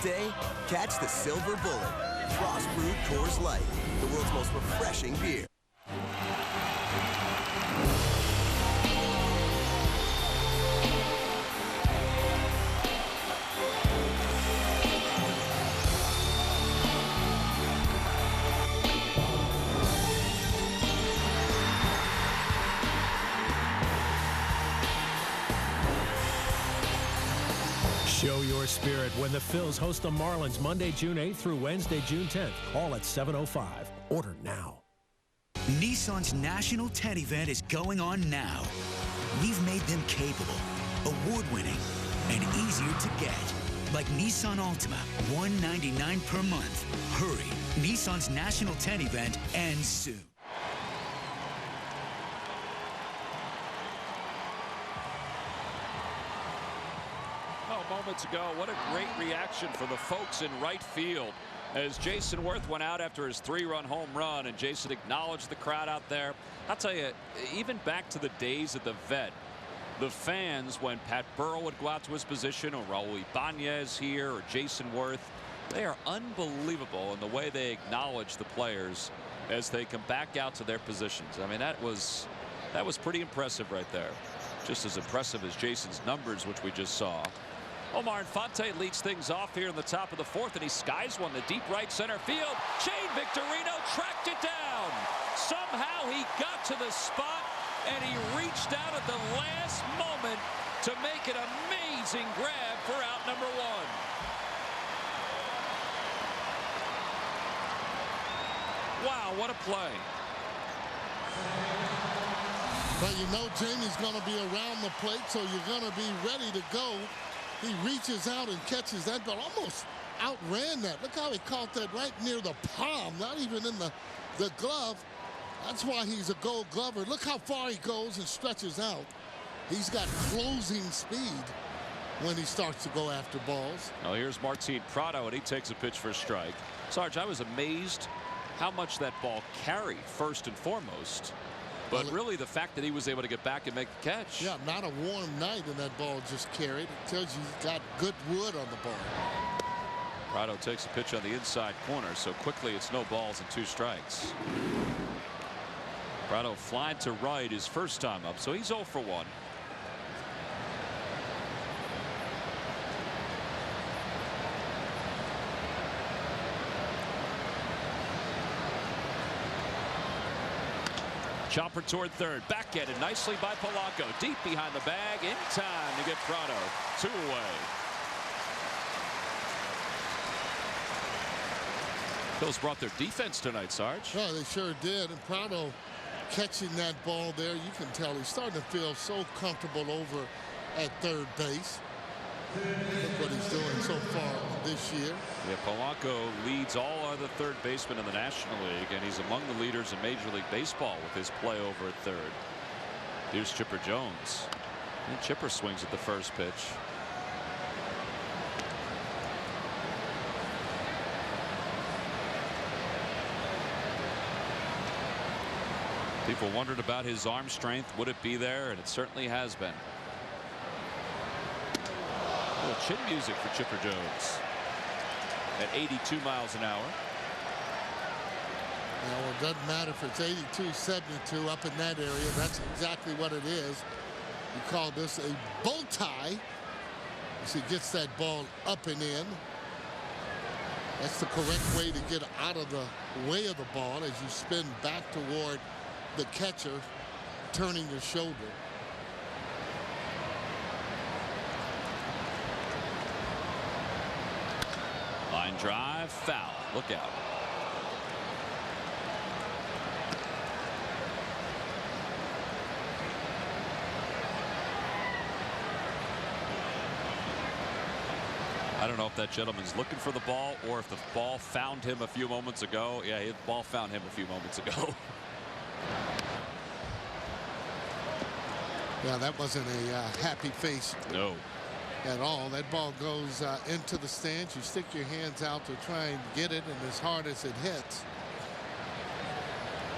Day, catch the Silver Bullet. Frost Brewed Coors Light, the world's most refreshing beer. Show your spirit when the Phils host the Marlins Monday, June 8th through Wednesday, June 10th, all at 7:05. Order now. Nissan's National 10 event is going on now. We've made them capable, award-winning, and easier to get. Like Nissan Altima, $199 per month. Hurry, Nissan's National 10 event ends soon. Moments ago, what a great reaction for the folks in right field as Jason Worth went out after his 3-run home run, and Jason acknowledged the crowd out there. I'll tell you, even back to the days of the vet, the fans, when Pat Burrell would go out to his position, or Raul Ibanez here, or Jason Worth, they are unbelievable in the way they acknowledge the players as they come back out to their positions. I mean, that was pretty impressive right there. Just as impressive as Jason's numbers, which we just saw. Omar Infante leads things off here in the top of the 4th, and he skies one to deep right center field. Shane Victorino tracked it down. Somehow he got to the spot, and he reached out at the last moment to make an amazing grab for out number 1. Wow, what a play. But you know Jamie's going to be around the plate, so you're going to be ready to go. He reaches out and catches that ball. Almost outran that. Look how he caught that right near the palm, not even in the glove. That's why he's a Gold Glover. Look how far he goes and stretches out. He's got closing speed when he starts to go after balls. Now here's Martin Prado, and he takes a pitch for a strike. Sarge, I was amazed how much that ball carried first and foremost. But really, the fact that he was able to get back and make the catch. Yeah, not a warm night, and that ball just carried. It tells you he's got good wood on the ball. Prado takes a pitch on the inside corner, so quickly it's no balls and 2 strikes. Prado flying to right his first time up, so he's 0 for 1. Chopper toward third. Backhanded nicely by Polanco. Deep behind the bag. In time to get Prado 2 away. Phillies brought their defense tonight, Sarge. Oh, they sure did. And Prado catching that ball there, you can tell he's starting to feel so comfortable over at third base. Look what he's doing so far this year. Yeah, Polanco leads all other third basemen in the National League, and he's among the leaders in Major League Baseball with his play over at third. Here's Chipper Jones. And Chipper swings at the first pitch. People wondered about his arm strength. Would it be there? And it certainly has been. A little chin music for Chipper Jones at 82 miles an hour. Well, it doesn't matter if it's 82, 72 up in that area. That's exactly what it is. We call this a bow tie as he gets that ball up and in. That's the correct way to get out of the way of the ball as you spin back toward the catcher, turning your shoulder. Line drive, foul. Look out. I don't know if that gentleman's looking for the ball or if the ball found him a few moments ago. Yeah, the ball found him a few moments ago. Yeah, that wasn't a happy face. No. At all. That ball goes into the stands. You stick your hands out to try and get it, and as hard as it hits,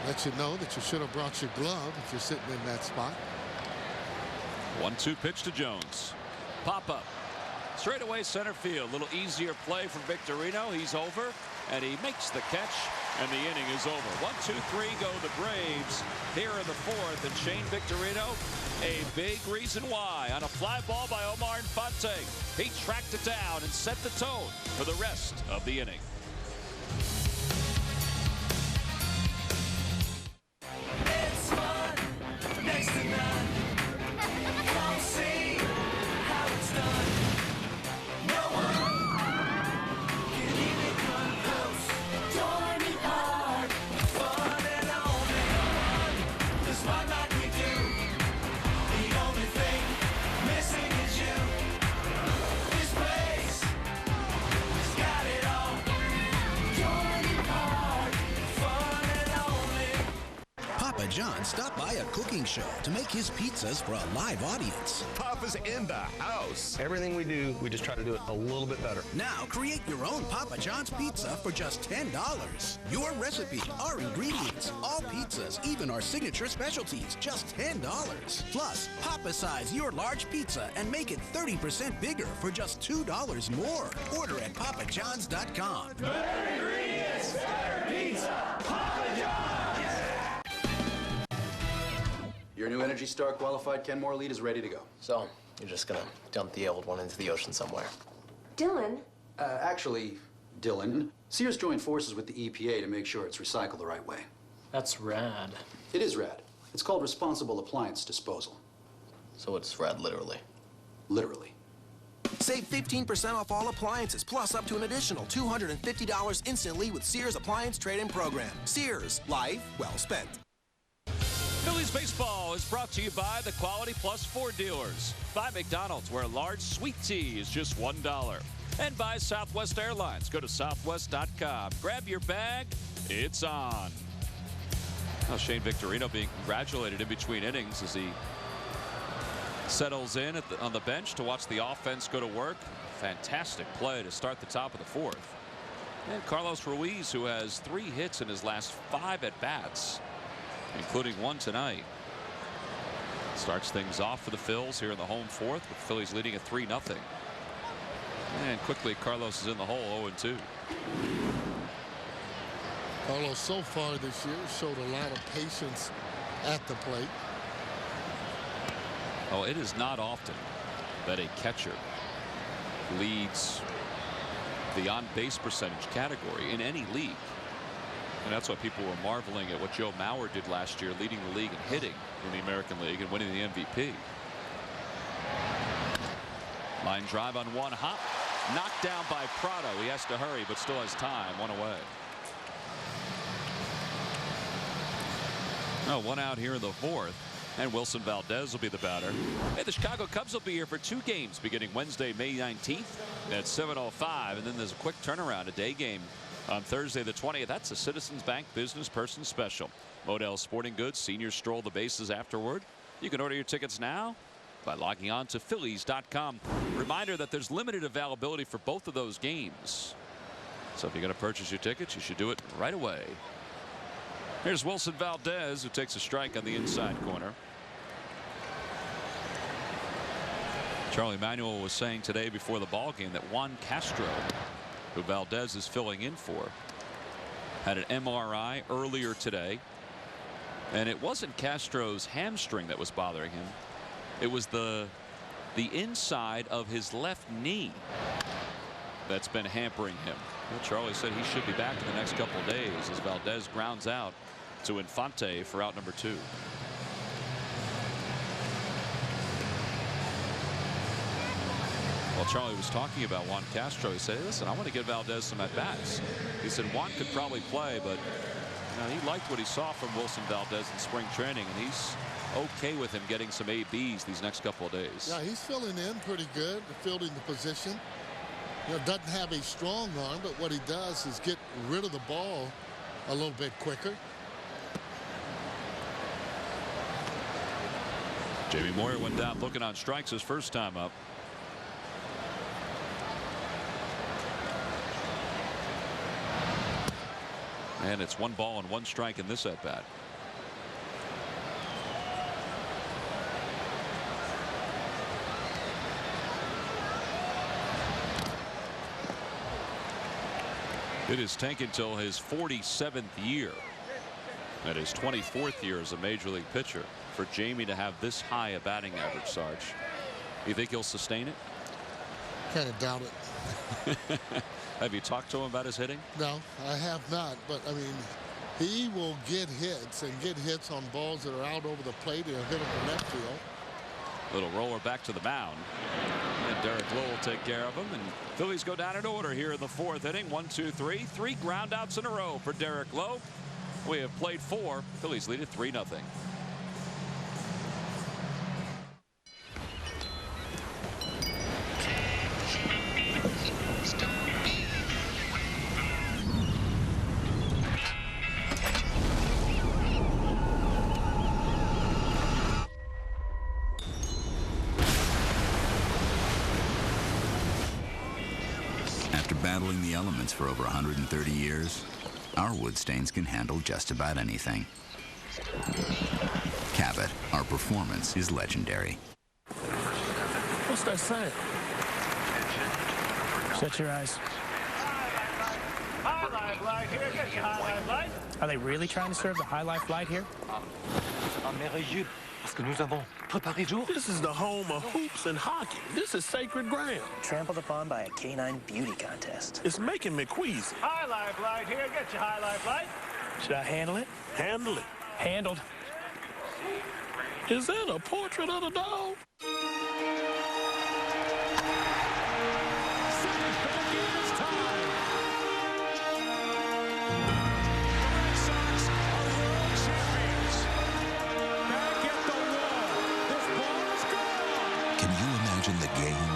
let you know that you should have brought your glove if you're sitting in that spot. 1-2 pitch to Jones. Pop up. Straight away center field. A little easier play from Victorino. He's over, and he makes the catch, and the inning is over. 1-2-3 go the Braves here in the 4th, and Shane Victorino, a big reason why. On a fly ball by Omar Infante, he tracked it down and set the tone for the rest of the inning. It's fun, next to none. Come see how it's done. No one can even come close. Join me hard, fun and only one. The spotlight we do. The only thing missing is you. This place has got it all. Join me hard, fun and only. Papa John stopped by a cooking show to make his pizzas for a live audience. Papa's in the house. Everything we do, we just try to do it a little bit better. Now create your own Papa John's pizza for just $10. Your recipe, our ingredients, all pizzas, even our signature specialties, just $10. Plus, Papa size your large pizza and make it 30% bigger for just $2 more. Order at papajohns.com. Better ingredients, better pizza, Papa John's. Your new Energy Star qualified Kenmore lead is ready to go. So, you're just gonna dump the old one into the ocean somewhere? Dylan? Actually, Dylan, Sears joined forces with the EPA to make sure it's recycled the right way. That's rad. It is rad. It's called responsible appliance disposal. So it's rad literally? Literally. Save 15% off all appliances, plus up to an additional $250 instantly with Sears Appliance Trade-In Program. Sears, life well spent. Phillies baseball is brought to you by the Quality Plus Ford dealers, by McDonald's, where a large sweet tea is just $1, and by Southwest Airlines. Go to southwest.com. Grab your bag. It's on. Well, Shane Victorino being congratulated in between innings as he settles in on the bench to watch the offense go to work. Fantastic play to start the top of the 4th. And Carlos Ruiz, who has 3 hits in his last 5 at-bats. including one tonight. Starts things off for the Phils here in the home fourth, with Phillies leading at 3-0. And quickly, Carlos is in the hole, 0-2. Carlos so far this year showed a lot of patience at the plate. Oh, it is not often that a catcher leads the on-base percentage category in any league. And that's why people were marveling at what Joe Mauer did last year, leading the league in hitting in the American League and winning the MVP. Line drive on one hop. Knocked down by Prado. He has to hurry, but still has time. One away. Oh, one out here in the fourth. And Wilson Valdez will be the batter. Hey, the Chicago Cubs will be here for 2 games beginning Wednesday, May 19th at 7:05. And then there's a quick turnaround, a day game on Thursday the 20th. That's a Citizens Bank Business Person Special. Modell Sporting Goods seniors stroll the bases afterward. You can order your tickets now by logging on to Phillies.com. Reminder that there's limited availability for both of those games. So if you're going to purchase your tickets, you should do it right away. Here's Wilson Valdez, who takes a strike on the inside corner. Charlie Manuel was saying today before the ball game that Juan Castro, who Valdez is filling in for, had an MRI earlier today. And it wasn't Castro's hamstring that was bothering him. It was the inside of his left knee that's been hampering him. Well, Charlie said he should be back in the next couple of days as Valdez grounds out to Infante for out number 2. Well, Charlie was talking about Juan Castro. He said, listen, I want to give Valdez some at-bats. He said Juan could probably play, but he liked what he saw from Wilson Valdez in spring training, and he's okay with him getting some ABs these next couple of days. Yeah, he's filling in pretty good, fielding the position. Doesn't have a strong arm, but what he does is get rid of the ball a little bit quicker. Jamie Moyer went down looking on strikes his first time up. And it's 1 ball and 1 strike in this at bat. It is Tank until his 47th year and his 24th year as a major league pitcher for Jamie to have this high a batting average, Sarge. You think he'll sustain it? Kind of doubt it. Have you talked to him about his hitting? No, I have not. But, I mean, he will get hits and get hits on balls that are out over the plate. He'll hit them to left field. Little roller back to the mound. And Derek Lowe will take care of him. And Phillies go down in order here in the 4th inning. 1, 2, 3. 3 groundouts in a row for Derek Lowe. We have played 4. Phillies lead at 3-0. After battling the elements for over 130 years, our wood stains can handle just about anything. Cabot, our performance is legendary. What's that saying? Shut your eyes. High life light here. Get your high life light. Are they really trying to serve the high life light here? This is the home of hoops and hockey. This is sacred ground. Trampled upon by a canine beauty contest. It's making me queasy. High life light here. Get your high life light. Should I handle it? Handle it. Handled. Is that a portrait of the dog? Can you imagine the game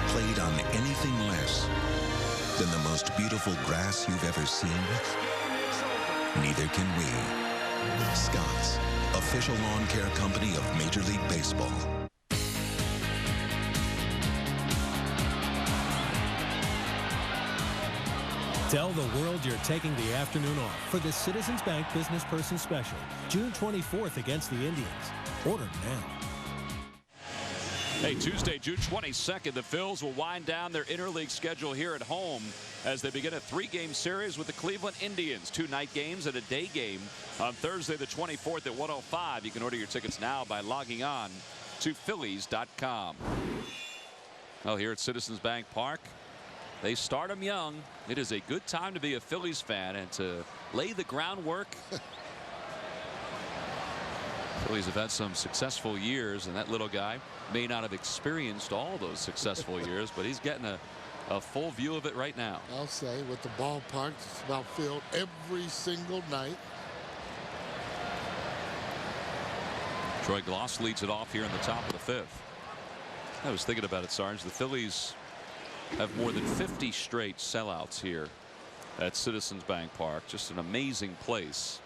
played on anything less than the most beautiful grass you've ever seen? Neither can we. Scott's, official lawn care company of Major League Baseball. Tell the world you're taking the afternoon off for the Citizens Bank Business Person Special, June 24th against the Indians. Order now. Hey, Tuesday, June 22nd, the Phils will wind down their interleague schedule here at home as they begin a 3-game series with the Cleveland Indians. 2 night games and a day game on Thursday the 24th at 1:05. You can order your tickets now by logging on to Phillies.com. Well, here at Citizens Bank Park, they start them young. It is a good time to be a Phillies fan and to lay the groundwork. Phillies have had some successful years, and that little guy may not have experienced all those successful years, but he's getting a full view of it right now. I'll say with the ballpark, it's about filled every single night. Troy Gloss leads it off here in the top of the 5th. I was thinking about it, Sarge. The Phillies have more than 50 straight sellouts here at Citizens Bank Park. Just an amazing place.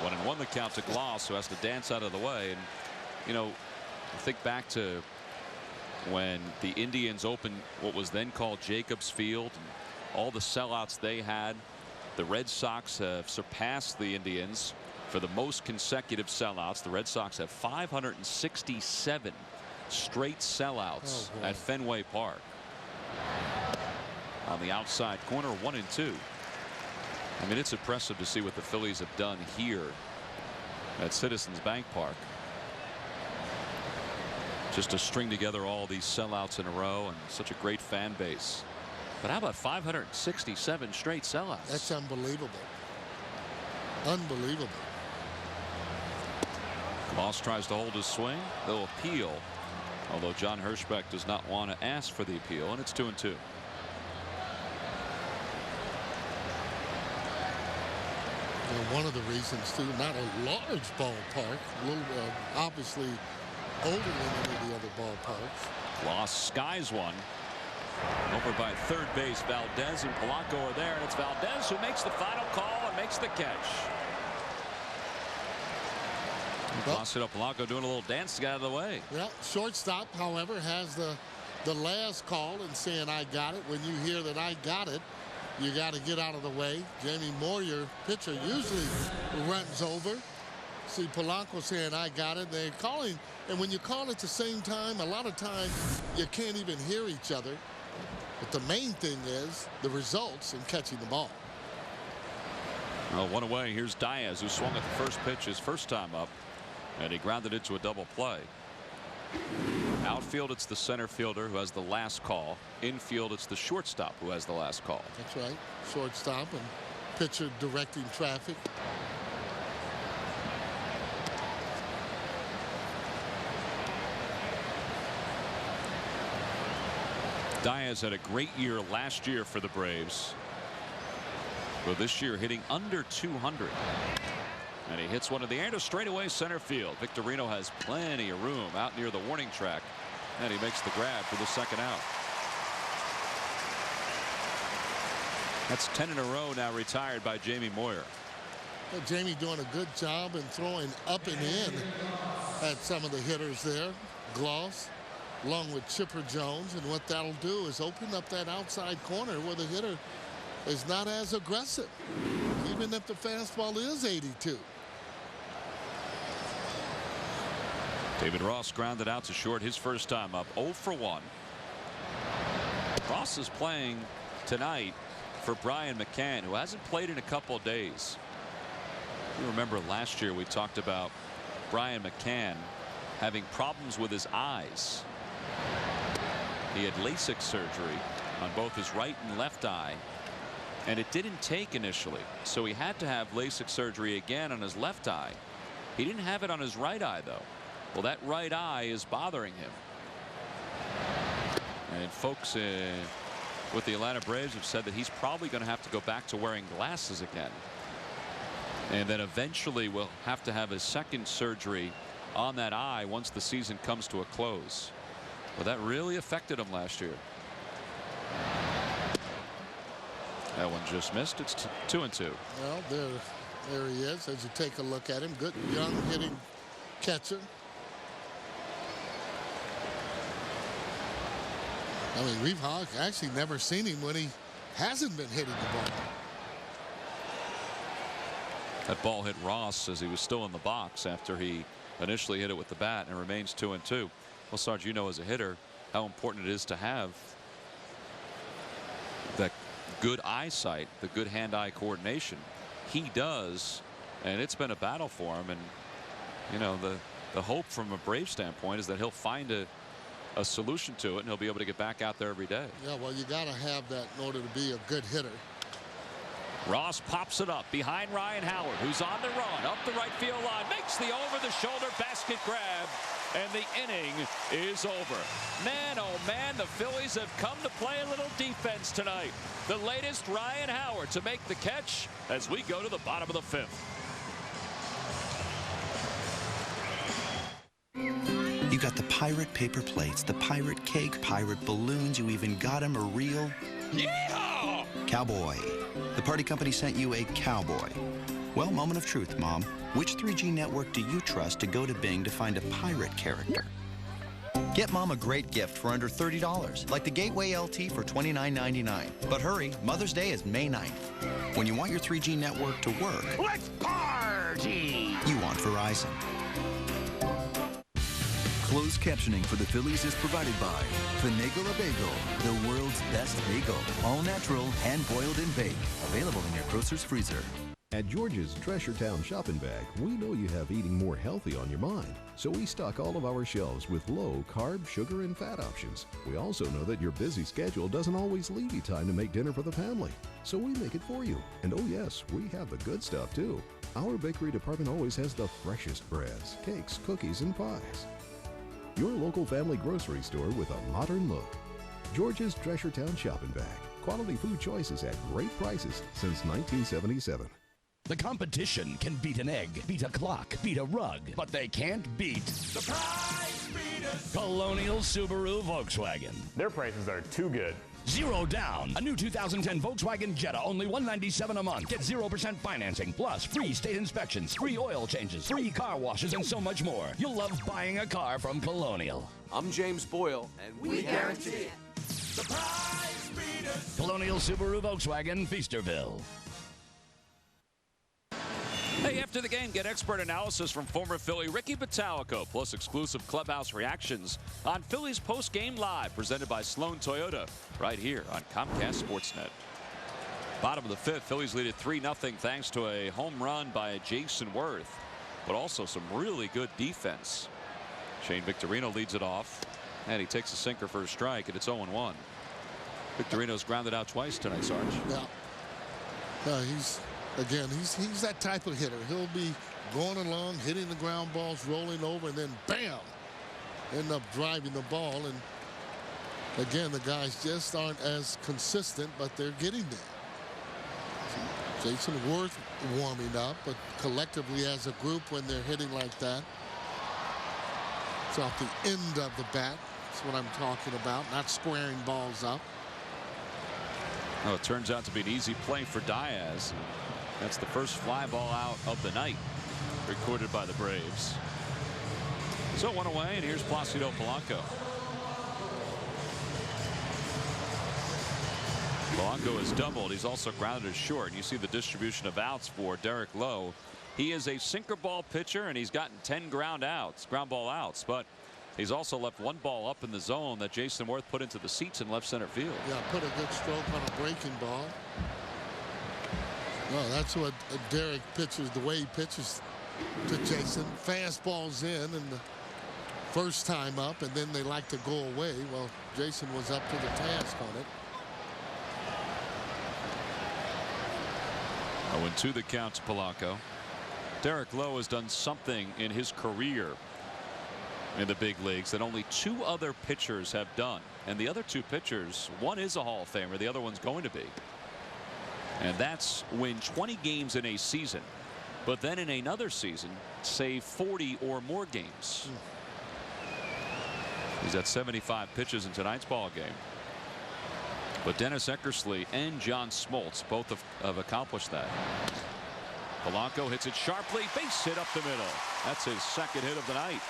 One and one the count to Gloss, who has to dance out of the way. And you know, think back to when the Indians opened what was then called Jacobs Field, and all the sellouts they had. The Red Sox have surpassed the Indians for the most consecutive sellouts. The Red Sox have 567 straight sellouts at Fenway Park. On the outside corner, 1 and 2. I mean, it's impressive to see what the Phillies have done here at Citizens Bank Park. Just to string together all these sellouts in a row, and such a great fan base. But how about 567 straight sellouts? That's unbelievable. Unbelievable. Moss tries to hold his swing. They'll appeal, although John Hirschbeck does not want to ask for the appeal, and it's 2 and 2. One of the reasons, too, not a large ballpark, a little obviously older than any of the other ballparks. Lost skies one. Over by third base, Valdez and Polanco are there, and it's Valdez who makes the final call and makes the catch. Placido Polanco doing a little dance to get out of the way. Yeah, shortstop, however, has the last call and saying, I got it. When you hear that I got it, you got to get out of the way. Jamie Moore, your pitcher, usually runs over. See Polanco saying, I got it. They're calling, and when you call at the same time, a lot of times you can't even hear each other. But the main thing is the results in catching the ball. Well, 1 away. Here's Diaz, who swung at the first pitch his first time up, and he grounded it to a double play. Outfield, it's the center fielder who has the last call. Infield, it's the shortstop who has the last call. That's right. Shortstop and pitcher directing traffic. Diaz had a great year last year for the Braves. But this year hitting under 200. And he hits one in the air to straightaway center field. Victorino has plenty of room out near the warning track. And he makes the grab for the second out. That's 10 in a row now retired by Jamie Moyer. Well, Jamie doing a good job in throwing up and in at some of the hitters there. Gloss, along with Chipper Jones. And what that'll do is open up that outside corner where the hitter is not as aggressive, even if the fastball is 82. David Ross grounded out to short his first time up, 0 for 1. Ross is playing tonight for Brian McCann, who hasn't played in a couple of days. You remember last year we talked about Brian McCann having problems with his eyes. He had LASIK surgery on both his right and left eye, and it didn't take initially, so he had to have LASIK surgery again on his left eye. He didn't have it on his right eye, though. Well, that right eye is bothering him. And folks with the Atlanta Braves have said that he's probably going to have to go back to wearing glasses again. And then eventually will have to have his second surgery on that eye once the season comes to a close. Well, that really affected him last year. That one just missed. It's 2 and 2. Well, there he is as you take a look at him. Good young hitting catcher. I mean, we've actually never seen him when he hasn't been hitting the ball. That ball hit Ross as he was still in the box after he initially hit it with the bat, and remains 2-2. Well, Sarge, you know as a hitter how important it is to have that good eyesight, the good hand-eye coordination. He does, and it's been a battle for him. And you know, the hope from a Brave standpoint is that he'll find a solution to it, and he'll be able to get back out there every day. Yeah, well, you got to have that in order to be a good hitter. Ross pops it up behind Ryan Howard, who's on the run up the right field line, makes the over-the-shoulder basket grab, and the inning is over. Man, oh man, the Phillies have come to play a little defense tonight. The latest, Ryan Howard to make the catch as we go to the bottom of the fifth. You got the pirate paper plates, the pirate cake, pirate balloons. You even got him a real cowboy. The party company sent you a cowboy. Well, moment of truth, Mom. Which 3G network do you trust to go to Bing to find a pirate character? Get Mom a great gift for under $30, like the Gateway LT for $29.99. But hurry, Mother's Day is May 9th. When you want your 3G network to work, Let's party! you want Verizon. Closed captioning for the Phillies is provided by Finagle a Bagel, the world's best bagel. All natural, hand-boiled and baked. Available in your grocer's freezer. At George's Treasure Town Shopping Bag, we know you have eating more healthy on your mind. So we stock all of our shelves with low carb, sugar, and fat options. We also know that your busy schedule doesn't always leave you time to make dinner for the family. So we make it for you. And oh yes, we have the good stuff too. Our bakery department always has the freshest breads, cakes, cookies, and pies. Your local family grocery store with a modern look. George's Treasure Town Shopping Bag. Quality food choices at great prices since 1977. The competition can beat an egg, beat a clock, beat a rug, but they can't beat Surprise Beaters! Colonial Subaru Volkswagen. Their prices are too good. Zero down. A new 2010 Volkswagen Jetta, only $197 a month. Get 0% financing, plus free state inspections, free oil changes, free car washes, and so much more. You'll love buying a car from Colonial. I'm James Boyle, and we guarantee it. Surprise Beaters! Colonial Subaru Volkswagen, Feasterville. Hey, after the game, get expert analysis from former Philly Ricky Bottalico, plus exclusive clubhouse reactions on Phillies Post-Game Live, presented by Sloan Toyota, right here on Comcast Sportsnet. Bottom of the fifth, Phillies lead at 3-0 thanks to a home run by Jason Worth, but also some really good defense. Shane Victorino leads it off, and he takes a sinker for a strike, and it's 0-1. Victorino's grounded out twice tonight, Sarge. Yeah. He's that type of hitter. He'll be going along, hitting the ground balls, rolling over, and then bam, end up driving the ball. And again, the guys just aren't as consistent, but they're getting there. Jason Worth warming up, but collectively as a group, when they're hitting like that, it's off the end of the bat. That's what I'm talking about, not squaring balls up. Oh, it turns out to be an easy play for Diaz. That's the first fly ball out of the night, recorded by the Braves. So one away, and here's Placido Polanco. Polanco has doubled. He's also grounded as short. And you see the distribution of outs for Derek Lowe. He is a sinker ball pitcher, and he's gotten 10 ground ball outs. But he's also left one ball up in the zone that Jason Worth put into the seats in left center field. Yeah, put a good stroke on a breaking ball. Well, that's what Derek pitches, the way he pitches to Jason. Fastballs in and the first time up, and then they like to go away. Well, Jason was up to the task on it. 0-2 the count to Polanco. Derek Lowe has done something in his career in the big leagues that only 2 other pitchers have done. And the other 2 pitchers, one is a Hall of Famer, the other one's going to be. And that's win 20 games in a season, but then in another season, save 40 or more games. He's at 75 pitches in tonight's ball game. But Dennis Eckersley and John Smoltz both have accomplished that. Polanco hits it sharply, base hit up the middle. That's his second hit of the night.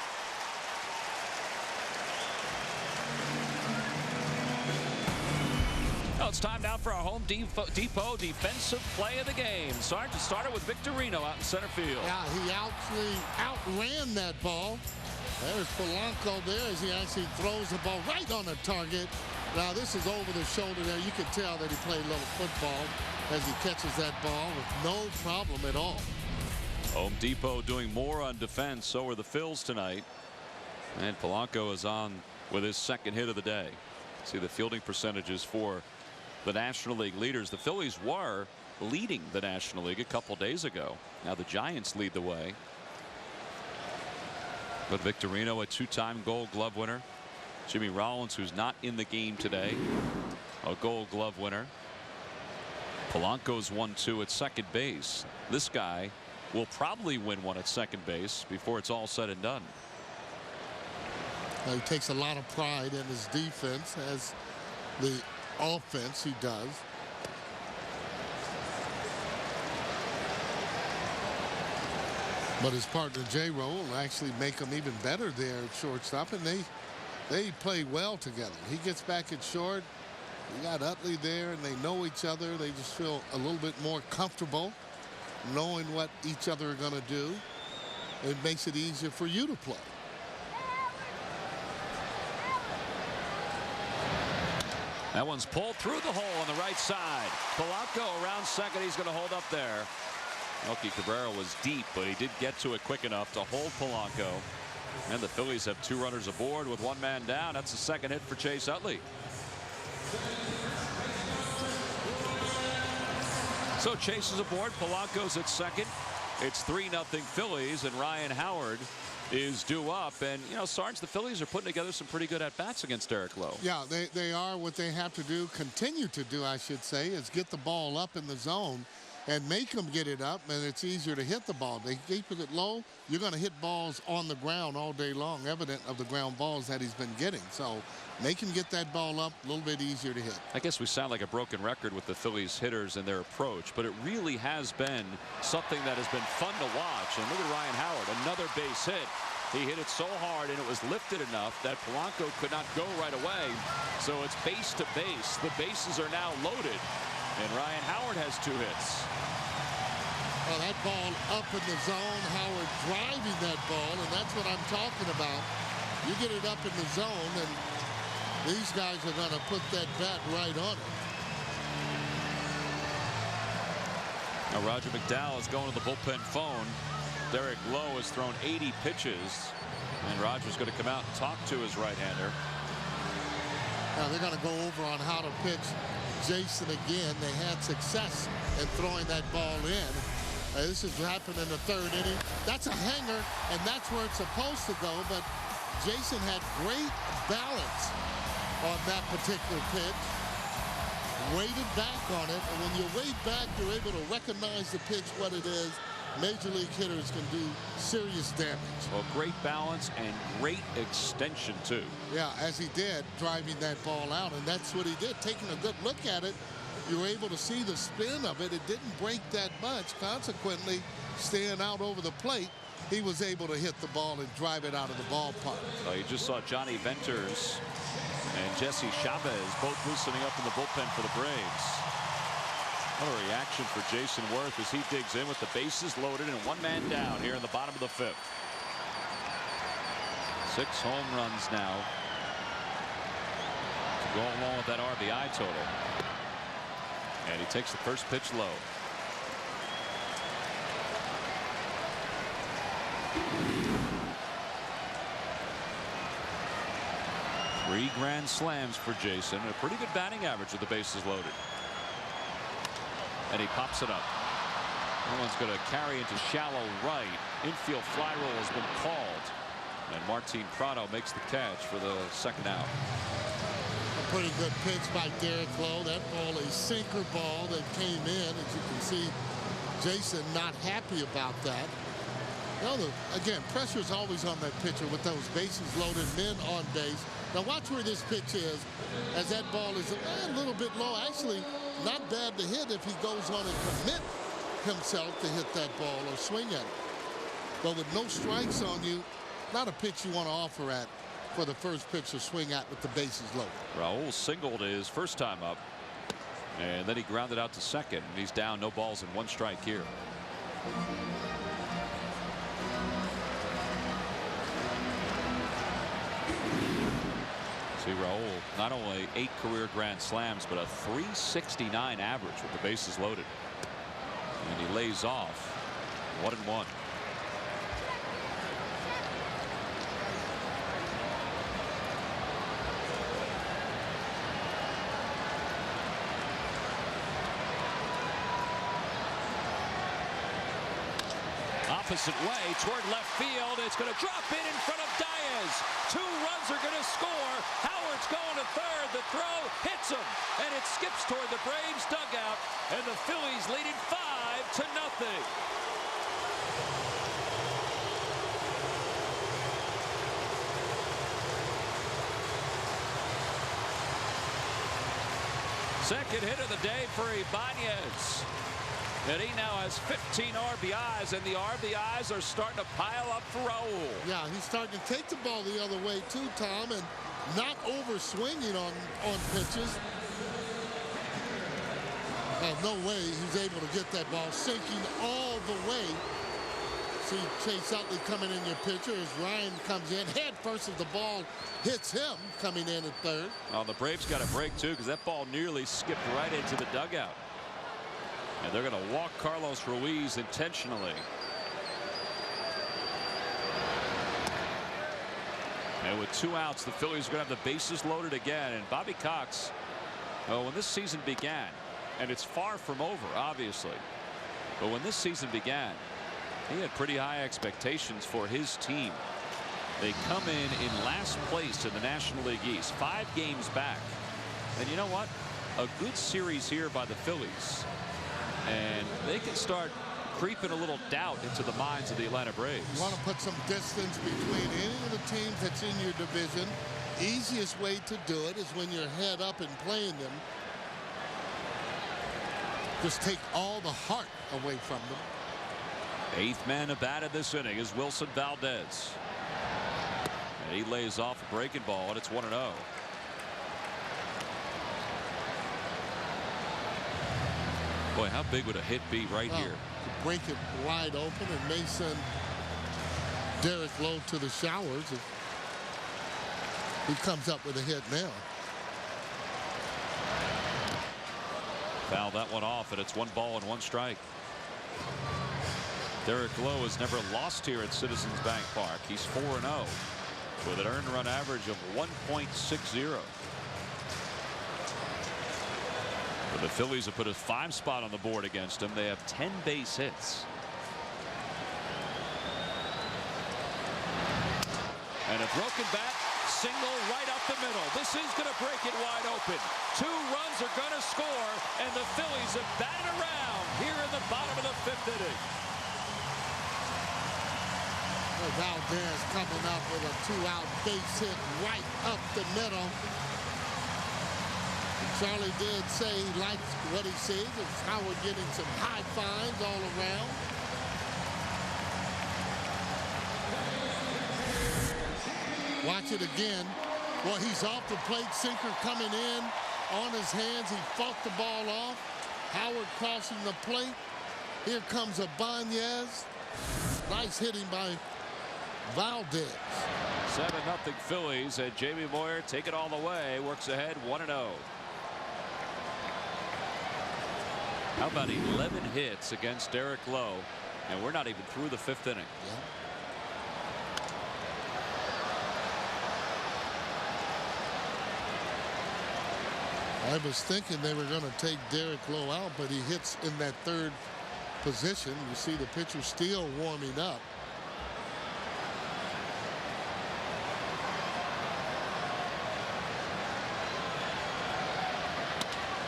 Well, it's time now for our Home Depot defensive play of the game. Sarge started with Victorino out in center field. Yeah, he actually outran that ball. There's Polanco there as he actually throws the ball right on the target. Now, this is over the shoulder there. You can tell that he played a little football as he catches that ball with no problem at all. Home Depot doing more on defense. So are the Phils tonight. And Polanco is on with his second hit of the day. See the fielding percentages for the National League leaders. The Phillies were leading the National League a couple days ago. Now the Giants lead the way. But Victorino, a two-time Gold Glove winner. Jimmy Rollins, who's not in the game today, a Gold Glove winner. Polanco's won 2 at second base. This guy will probably win 1 at second base before it's all said and done. He takes a lot of pride in his defense, as the offense he does. But his partner J-Ro will actually make him even better there at shortstop, and they play well together. He gets back at short. You got Utley there, and they know each other. They just feel a little bit more comfortable knowing what each other are going to do. It makes it easier for you to play. That one's pulled through the hole on the right side. Polanco around second. He's going to hold up there. Melky Cabrera was deep, but he did get to it quick enough to hold Polanco. And the Phillies have 2 runners aboard with 1 man down. That's the second hit for Chase Utley. So Chase is aboard. Polanco's at second. It's 3-0 Phillies, and Ryan Howard is due up. And, you know, Sarge, the Phillies are putting together some pretty good at-bats against Eric Lowe. Yeah, they are. What they have to do, continue to do, I should say, is get the ball up in the zone and make them get it up, and it's easier to hit the ball. They keep it low, you're going to hit balls on the ground all day long, evident of the ground balls that he's been getting. So make him get that ball up, a little bit easier to hit. I guess we sound like a broken record with the Phillies hitters and their approach, but it really has been something that has been fun to watch. And look at Ryan Howard, another base hit. He hit it so hard, and it was lifted enough that Polanco could not go right away. So it's base to base. The bases are now loaded, and Ryan Howard has 2 hits. Well, that ball up in the zone, Howard driving that ball, and that's what I'm talking about. You get it up in the zone, and these guys are going to put that bat right on it. Now Roger McDowell is going to the bullpen phone. Derek Lowe has thrown 80 pitches, and Roger's going to come out and talk to his right-hander. Now they're going to go over on how to pitch Jason again. They had success in throwing that ball in. This has happened in the 3rd inning. That's a hanger, and that's where it's supposed to go, but Jason had great balance on that particular pitch. Weighted back on it, and when you weight back, you're able to recognize the pitch, what it is. Major league hitters can do serious damage. Well, great balance and great extension, too. Yeah, as he did, driving that ball out, and that's what he did. Taking a good look at it, you were able to see the spin of it. It didn't break that much. Consequently, staying out over the plate, he was able to hit the ball and drive it out of the ballpark. So you just saw Johnny Venters and Jesse Chavez both loosening up in the bullpen for the Braves. What a reaction for Jason Worth as he digs in with the bases loaded and 1 man down here in the bottom of the 5th. 6 home runs now to go along with that RBI total. And he takes the first pitch low. Three grand slams for Jason. A pretty good batting average with the bases loaded. And he pops it up. That one's going to carry into shallow right. Infield fly roll has been called. And Martin Prado makes the catch for the second out. A pretty good pitch by Derek Lowe. That ball, a sinker ball that came in. As you can see, Jason not happy about that. Now, again, pressure is always on that pitcher with those bases loaded, men on base. Now watch where this pitch is as that ball is a little bit low. Actually, not bad to hit if he goes on and commit himself to hit that ball or swing at it. But with no strikes on you, not a pitch you want to offer at for the first pitch to swing at with the bases loaded. Raul singled his first time up. And then he grounded out to second, and he's down, no balls and 1 strike here. See, Raul, not only 8 career grand slams, but a .369 average with the bases loaded. And he lays off 1-1. Opposite way toward left field. It's going to drop in front of Diaz. 2 runs are going to score. Howard's going to third. The throw hits him, and it skips toward the Braves dugout, and the Phillies leading 5-0. Second hit of the day for Ibanez. And he now has 15 RBIs, and the RBIs are starting to pile up for Raul. Yeah, he's starting to take the ball the other way too, Tom, and not over swinging on pitches. No way he's able to get that ball sinking all the way. See Chase Utley coming in, your pitcher, as Ryan comes in head first as the ball hits him coming in at third. Oh, the Braves got a break too, because that ball nearly skipped right into the dugout. And they're going to walk Carlos Ruiz intentionally. And with 2 outs, the Phillies are going to have the bases loaded again. And Bobby Cox, when this season began, and it's far from over, obviously, but when this season began, he had pretty high expectations for his team. They come in last place in the National League East, 5 games back. And you know what? A good series here by the Phillies. And they can start creeping a little doubt into the minds of the Atlanta Braves. You want to put some distance between any of the teams that's in your division. Easiest way to do it is when you're head up and playing them. Just take all the heart away from them. 8th man abatted this inning is Wilson Valdez. And he lays off a breaking ball, and it's 1-0. Boy, how big would a hit be right here? To break it wide open and may send Derek Lowe to the showers if he comes up with a hit now. Foul that one off, and it's 1 ball and 1 strike. Derek Lowe has never lost here at Citizens Bank Park. He's 4-0 with an earned run average of 1.60. But the Phillies have put a 5 spot on the board against him. They have 10 base hits. And a broken bat, single right up the middle. This is going to break it wide open. 2 runs are going to score, and the Phillies have batted around here in the bottom of the 5th inning. Valdez coming up with a 2-out base hit right up the middle. Charlie did say he likes what he sees. It's Howard getting some high fives all around. Watch it again. Well, he's off the plate. Sinker coming in on his hands. He fought the ball off. Howard crossing the plate. Here comes Ibanez. Nice hitting by Valdez. 7-0 Phillies, and Jamie Moyer take it all the way. Works ahead 1-0. How about 11 hits against Derek Lowe, and we're not even through the 5th inning. I was thinking they were going to take Derek Lowe out, but he hits in that 3rd position. You see the pitcher still warming up.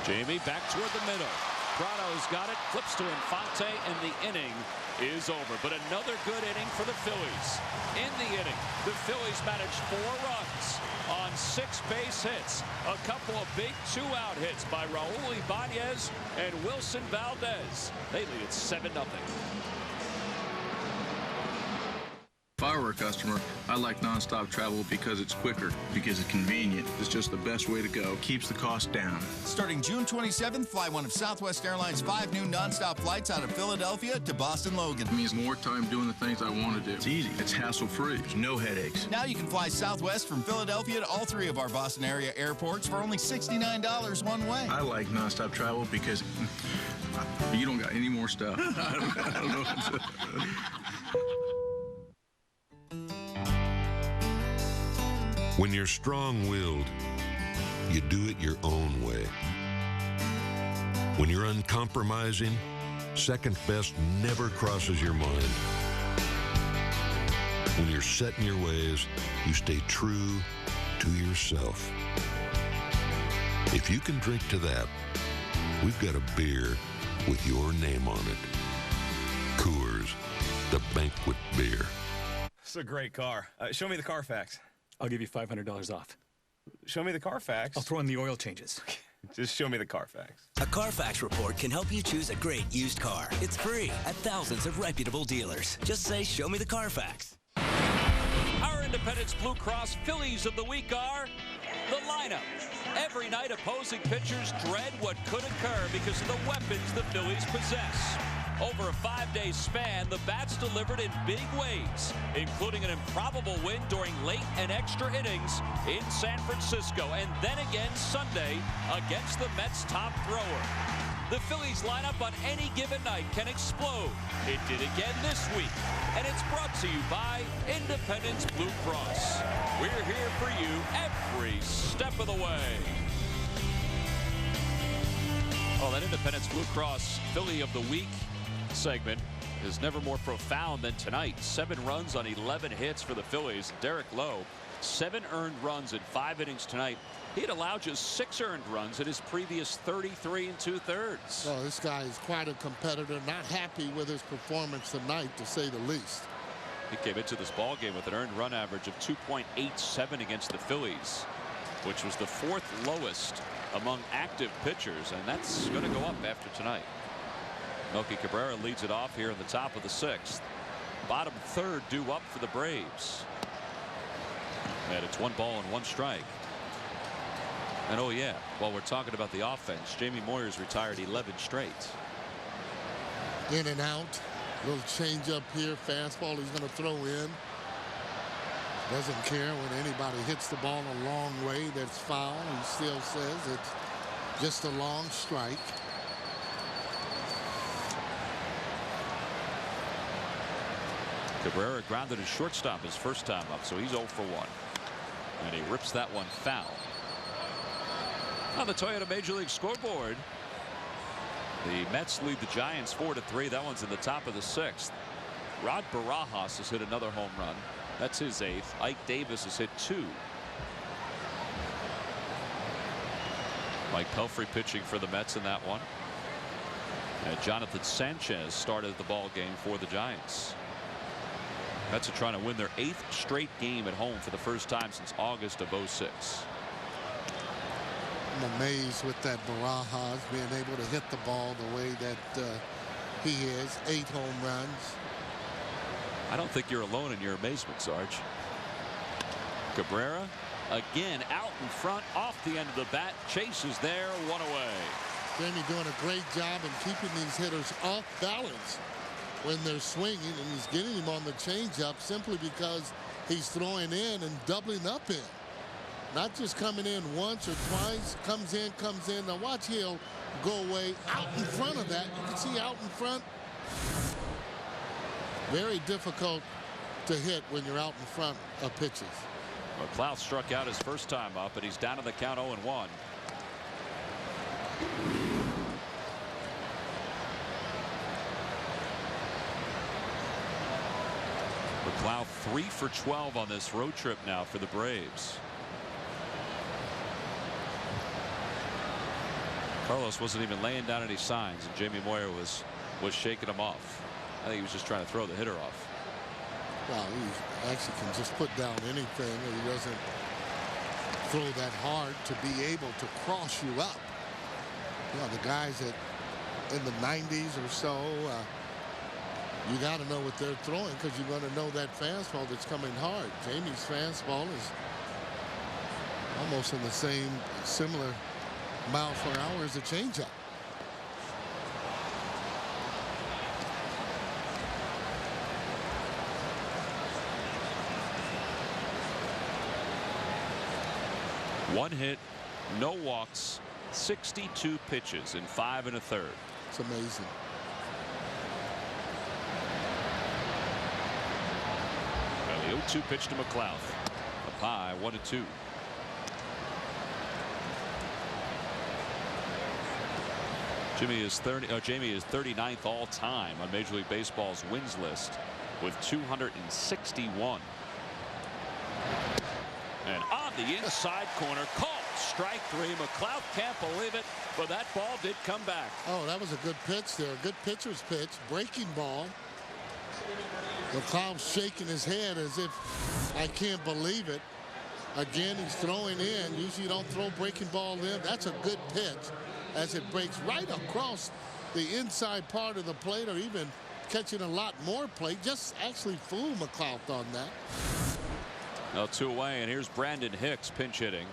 Jamie back toward the middle. Prado's got it, flips to Infante, and the inning is over. But another good inning for the Phillies. In the inning, the Phillies managed 4 runs on 6 base hits. A couple of big 2-out hits by Raul Ibanez and Wilson Valdez. They lead it 7-0. we're a customer, I like nonstop travel because it's quicker, because it's convenient. It's just the best way to go. Keeps the cost down. Starting June 27th, fly one of Southwest Airlines' 5 new nonstop flights out of Philadelphia to Boston Logan. It means more time doing the things I want to do. It's easy. It's hassle-free. There's no headaches. Now you can fly Southwest from Philadelphia to all 3 of our Boston area airports for only $69 one way. I like nonstop travel because you don't got any more stuff. I don't know what to... When you're strong-willed, you do it your own way. When you're uncompromising, second best never crosses your mind. When you're set in your ways, you stay true to yourself. If you can drink to that, we've got a beer with your name on it. Coors, the banquet beer. It's a great car. Show me the Carfax. I'll give you $500 off. Show me the Carfax. I'll throw in the oil changes. Just show me the Carfax. A Carfax report can help you choose a great used car. It's free at thousands of reputable dealers. Just say, show me the Carfax. Our Independence Blue Cross Phillies of the week are the lineup. Every night, opposing pitchers dread what could occur because of the weapons the Phillies possess. Over a 5-day span, the bats delivered in big ways, including an improbable win during late and extra innings in San Francisco, and then again Sunday against the Mets' top thrower. The Phillies lineup on any given night can explode. It did again this week, and it's brought to you by Independence Blue Cross. We're here for you every step of the way. Well, that Independence Blue Cross Philly of the Week segment is never more profound than tonight. 7 runs on 11 hits for the Phillies. Derek Lowe, 7 earned runs in 5 innings tonight. He had allowed just 6 earned runs in his previous 33 2/3. Well, this guy is quite a competitor. Not happy with his performance tonight, to say the least. He came into this ball game with an earned run average of 2.87 against the Phillies, which was the 4th lowest among active pitchers, and that's going to go up after tonight. Melky Cabrera leads it off here in the top of the 6th. Bottom 3rd due up for the Braves. And it's 1 ball and 1 strike. And oh yeah, while we're talking about the offense, Jamie Moyer's retired 11 straight. In and out. Little change up here. Fastball he's going to throw in. Doesn't care when anybody hits the ball a long way that's foul. He still says it's just a long strike. Cabrera grounded his shortstop his first time up, so he's 0 for 1. And he rips that one foul. On the Toyota Major League scoreboard, the Mets lead the Giants 4-3. That one's in the top of the 6th. Rod Barajas has hit another home run. That's his 8th. Ike Davis has hit 2. Mike Pelfrey pitching for the Mets in that one. And Jonathan Sanchez started the ball game for the Giants. Mets are trying to win their 8th straight game at home for the first time since August of 06. I'm amazed with that Barajas being able to hit the ball the way that he is. 8 home runs. I don't think you're alone in your amazement, Sarge. Cabrera again out in front, off the end of the bat, chases there, 1 away. Jamie doing a great job in keeping these hitters off balance when they're swinging, and he's getting him on the changeup simply because he's throwing in and doubling up in. Not just coming in once or twice, comes in. Now watch, he'll go away out in front of that. You can see out in front. Very difficult to hit when you're out in front of pitches. Well, Klaus struck out his first time up, and he's down to the count 0-1. McLeod 3 for 12 on this road trip now for the Braves. Carlos wasn't even laying down any signs, and Jamie Moyer was shaking him off. I think he was just trying to throw the hitter off. Well, he actually can just put down anything. He doesn't throw that hard to be able to cross you up. You know, the guys that in the 90s or so You got to know what they're throwing because you're going to know that fastball that's coming hard. Jamie's fastball is almost in the same similar mile per hour as a changeup. One hit, no walks, 62 pitches in 5 1/3. It's amazing. Well, the 0-2 pitch to McLeod. Up high, 1-2. Jamie is 39th all time on Major League Baseball's wins list with 261. And on the inside corner, called strike 3. McLeod can't believe it, but that ball did come back. Oh, that was a good pitch there. Good pitcher's pitch. Breaking ball. McLeod shaking his head as if I can't believe it. Again, he's throwing in. Usually you don't throw breaking ball in. That's a good pitch as it breaks right across the inside part of the plate, or even catching a lot more plate. Just actually fooled McLeod on that. Now 2 away, and here's Brandon Hicks pinch hitting.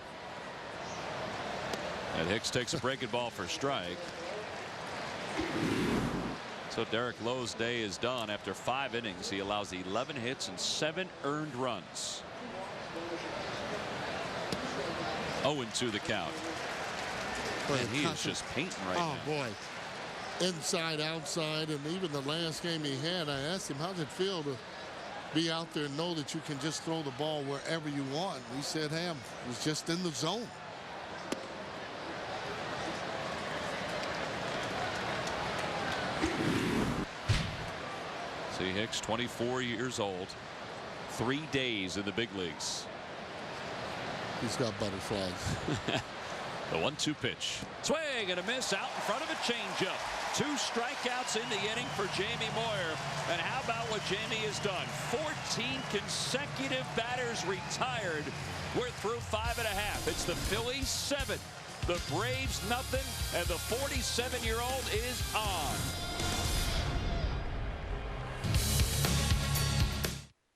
And Hicks takes a breaking ball for strike. So Derek Lowe's day is done. After 5 innings, he allows 11 hits and 7 earned runs. 0-2 the count. And he is just painting right now. Oh, boy. Inside, outside, and even the last game he had, I asked him, how does it feel to be out there and know that you can just throw the ball wherever you want? He said, hey, I was just in the zone. See Hicks, 24 years old, 3 days in the big leagues. He's got butterflies. The 1-2 pitch. Swing and a miss out in front of a changeup. 2 strikeouts in the inning for Jamie Moyer. And how about what Jamie has done? 14 consecutive batters retired. We're through 5 1/2. It's the Phillies 7, the Braves nothing, and the 47-year-old is on.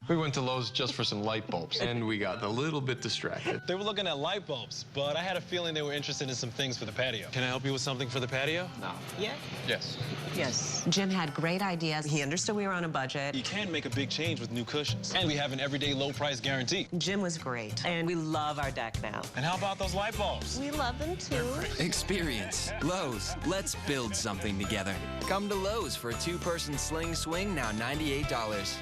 We went to Lowe's just for some light bulbs, and we got a little bit distracted. They were looking at light bulbs, but I had a feeling they were interested in some things for the patio. Can I help you with something for the patio? No. Yeah? Yes. Yes. Jim had great ideas. He understood we were on a budget. You can make a big change with new cushions. And we have an everyday low price guarantee. Jim was great. And we love our deck now. And how about those light bulbs? We love them too. Experience. Lowe's. Let's build something together. Come to Lowe's for a 2-person sling swing, now $98.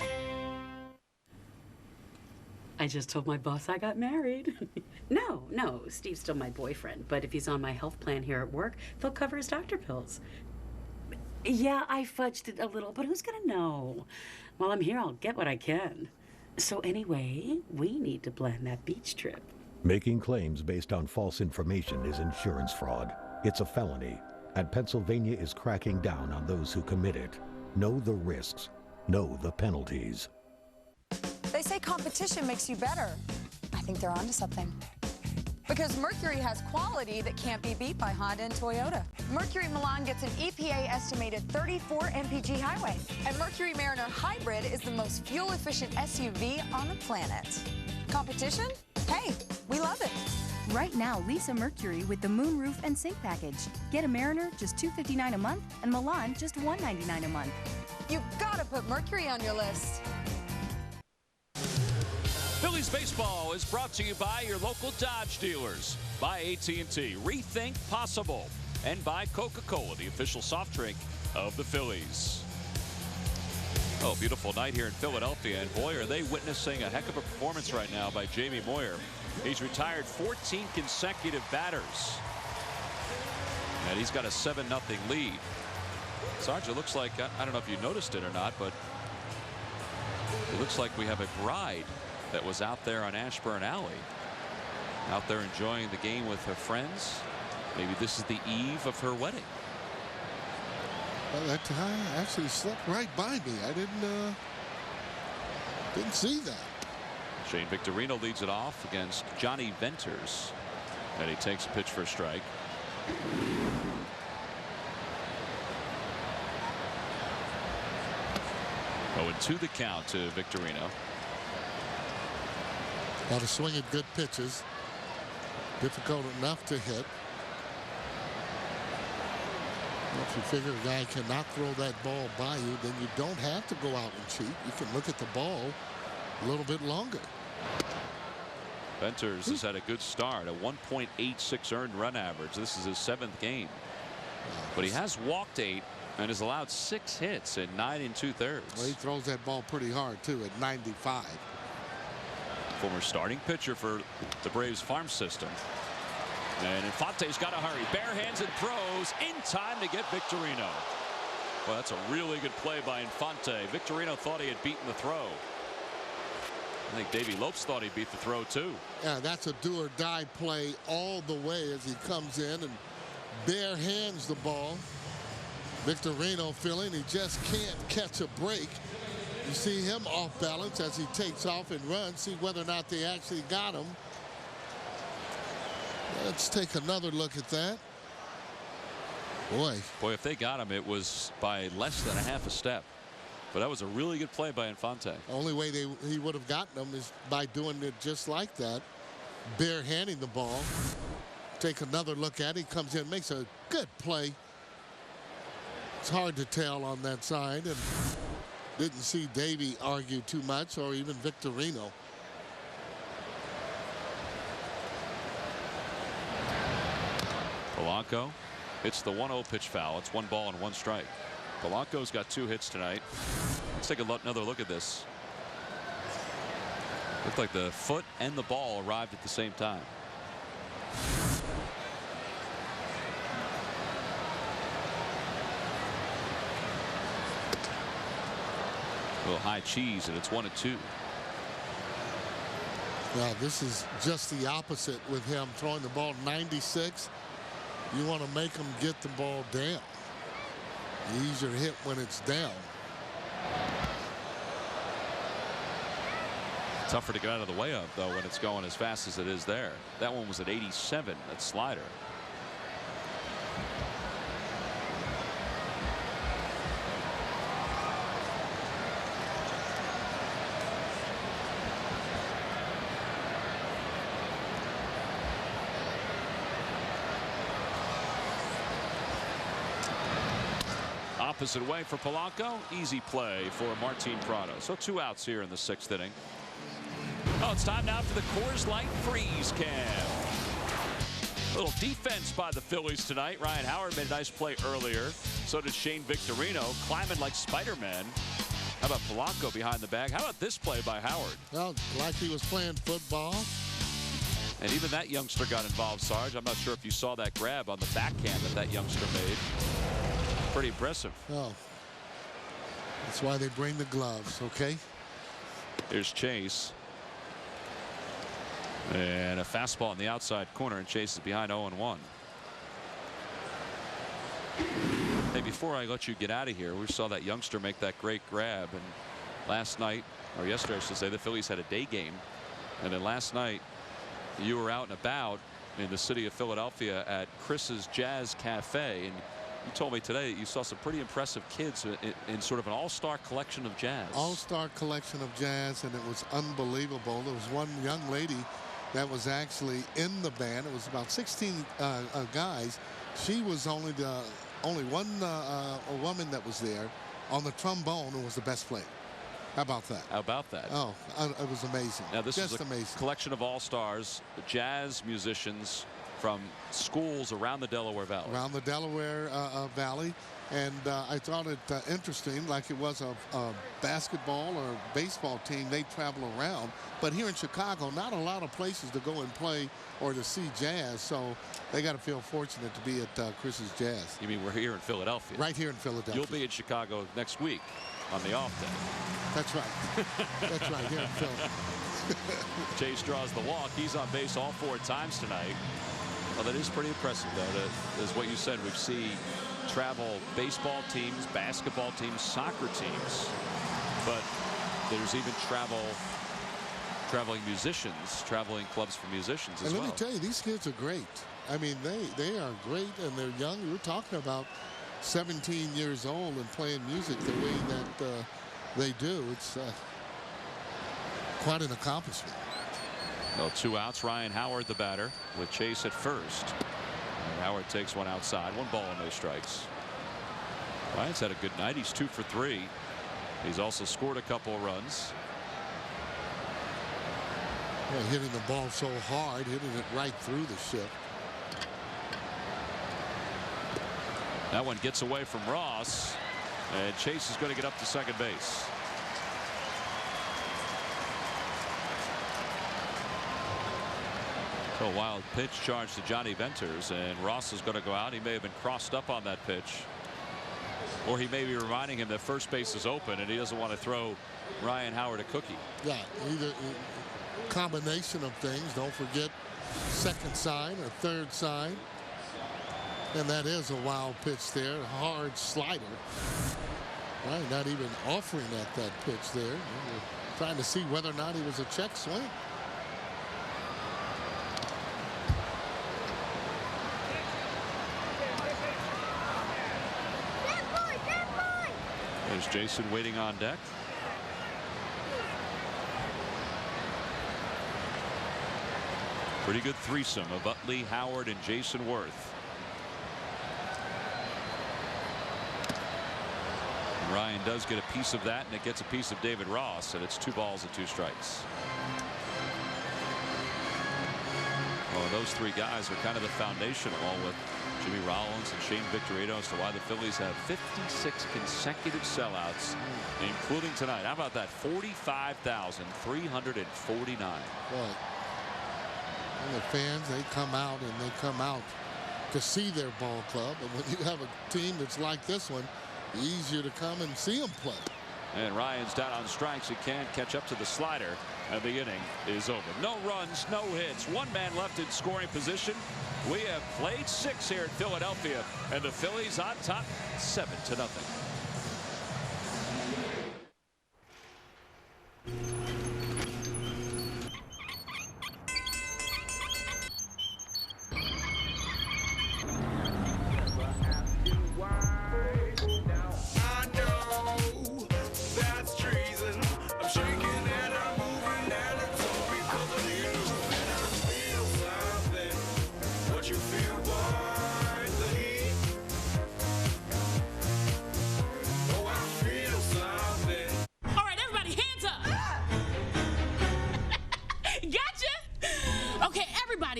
I just told my boss I got married. No, Steve's still my boyfriend, but if he's on my health plan here at work, they'll cover his doctor pills. Yeah, I fudged it a little, but who's gonna know? While I'm here, I'll get what I can. So anyway, we need to plan that beach trip. Making claims based on false information is insurance fraud. It's a felony, and Pennsylvania is cracking down on those who commit it. Know the risks. Know the penalties. They say competition makes you better. I think they're onto something. Because Mercury has quality that can't be beat by Honda and Toyota. Mercury Milan gets an EPA estimated 34 mpg highway. And Mercury Mariner Hybrid is the most fuel-efficient SUV on the planet. Competition? Hey, we love it. Right now, lease a Mercury with the moonroof and sink package. Get a Mariner just $259 a month and Milan just $199 a month. You've got to put Mercury on your list. Phillies baseball is brought to you by your local Dodge dealers, by AT&T, Rethink Possible, and by Coca-Cola, the official soft drink of the Phillies. Oh, beautiful night here in Philadelphia, and boy, are they witnessing a heck of a performance right now by Jamie Moyer. He's retired 14 consecutive batters, and he's got a 7-0 lead. Sarge, it looks like, I don't know if you noticed it or not, but it looks like we have a bride that was out there on Ashburn Alley, out there enjoying the game with her friends. Maybe this is the eve of her wedding. Well, that time actually slipped right by me. I didn't see that. Shane Victorino leads it off against Johnny Venters, and he takes a pitch for a strike. 0-2 the count to Victorino. Got to swing at good pitches. Difficult enough to hit. If you figure a guy cannot throw that ball by you, then you don't have to go out and cheat. You can look at the ball a little bit longer. Venters has had a good start, a 1.86 earned run average. This is his 7th game. But he has walked 8 and has allowed 6 hits in 9 2/3. Well, he throws that ball pretty hard, too, at 95. Former starting pitcher for the Braves farm system. And Infante's got to hurry. Bare hands and throws in time to get Victorino. Well, that's a really good play by Infante. Victorino thought he had beaten the throw. I think Davey Lopes thought he beat the throw, too. Yeah, that's a do-or-die play all the way as he comes in and bare hands the ball. Victorino feeling he just can't catch a break. You see him off balance as he takes off and runs. See whether or not they actually got him. Let's take another look at that. Boy, if they got him, it was by less than a half a step. But that was a really good play by Infante. The only way he would have gotten him is by doing it just like that. Bare-handing the ball. Take another look at it. He comes in, makes a good play. It's hard to tell on that side. And didn't see Davey argue too much, or even Victorino. Polanco hits the 1-0 pitch foul. It's 1 ball and 1 strike. Polanco's got 2 hits tonight. Let's take another look at this. Looked like the foot and the ball arrived at the same time. A little high cheese, and it's 1-2. Now, this is just the opposite with him throwing the ball 96. You want to make him get the ball down. Easier hit when it's down. Tougher to get out of the way of, though, when it's going as fast as it is there. That one was at 87, that slider. Opposite way for Polanco. Easy play for Martin Prado. So 2 outs here in the 6th inning. Oh, it's time now for the Coors Light Freeze Cam. A little defense by the Phillies tonight. Ryan Howard made a nice play earlier. So did Shane Victorino, climbing like Spider-Man. How about Polanco behind the bag? How about this play by Howard? Well, like he was playing football. And even that youngster got involved, Sarge. I'm not sure if you saw that grab on the backhand that youngster made. Pretty impressive. Oh, that's why they bring the gloves, okay? Here's Chase. And a fastball in the outside corner, and Chase is behind 0-1. Hey, before I let you get out of here, we saw that youngster make that great grab. And last night, or yesterday, I should say, the Phillies had a day game. And then last night, you were out and about in the city of Philadelphia at Chris's Jazz Cafe. And you told me today that you saw some pretty impressive kids in sort of an all-star collection of jazz. All-star collection of jazz, and it was unbelievable. There was one young lady that was actually in the band. It was about 16 guys. She was only one a woman that was there on the trombone who was the best player. How about that? How about that? Oh, it was amazing. Now this Just is a amazing. collection of all-stars, jazz musicians from schools around the Delaware Valley. Around the Delaware Valley. And I thought it interesting, like it was a basketball or baseball team. They travel around. But here in Chicago, not a lot of places to go and play or to see jazz. So they got to feel fortunate to be at Chris's Jazz. You mean we're here in Philadelphia? Right here in Philadelphia. You'll be in Chicago next week on the off day. That's right. That's right, here in Philadelphia. Chase draws the walk. He's on base all 4 times tonight. Well, that is pretty impressive, though. That is what you said. We've seen travel baseball teams, basketball teams, soccer teams, but there's even traveling musicians, traveling clubs for musicians as well. And let me tell you, these kids are great. I mean, they are great, and they're young. We're talking about 17 years old and playing music the way that they do. It's quite an accomplishment. No, 2 outs. Ryan Howard, the batter, with Chase at first. And Howard takes one outside. 1 ball and no strikes. Ryan's had a good night. He's 2 for 3. He's also scored a couple of runs. Yeah, hitting the ball so hard, hitting it right through the shift. That one gets away from Ross, and Chase is going to get up to second base. So a wild pitch charge to Johnny Venters, and Ross is going to go out. He may have been crossed up on that pitch, or he may be reminding him that first base is open and he doesn't want to throw Ryan Howard a cookie. Yeah, either combination of things. Don't forget second sign or third sign. And that is a wild pitch there, a hard slider. Right, not even offering that pitch there. We're trying to see whether or not he was a check swing. There's Jason waiting on deck. Pretty good threesome of Utley, Howard, and Jason Worth. And Ryan does get a piece of that, and it gets a piece of David Ross, and it's 2 balls and 2 strikes. Oh, those 3 guys are kind of the foundation, along with Jimmy Rollins and Shane Victorino, as to why the Phillies have 56 consecutive sellouts, including tonight. How about that? 45,349. Right. And the fans, they come out to see their ball club. And when you have a team that's like this one, easier to come and see them play. And Ryan's down on strikes. He can't catch up to the slider, and the inning is over. No runs, no hits. 1 man left in scoring position. We have played 6 here in Philadelphia, and the Phillies on top 7-0.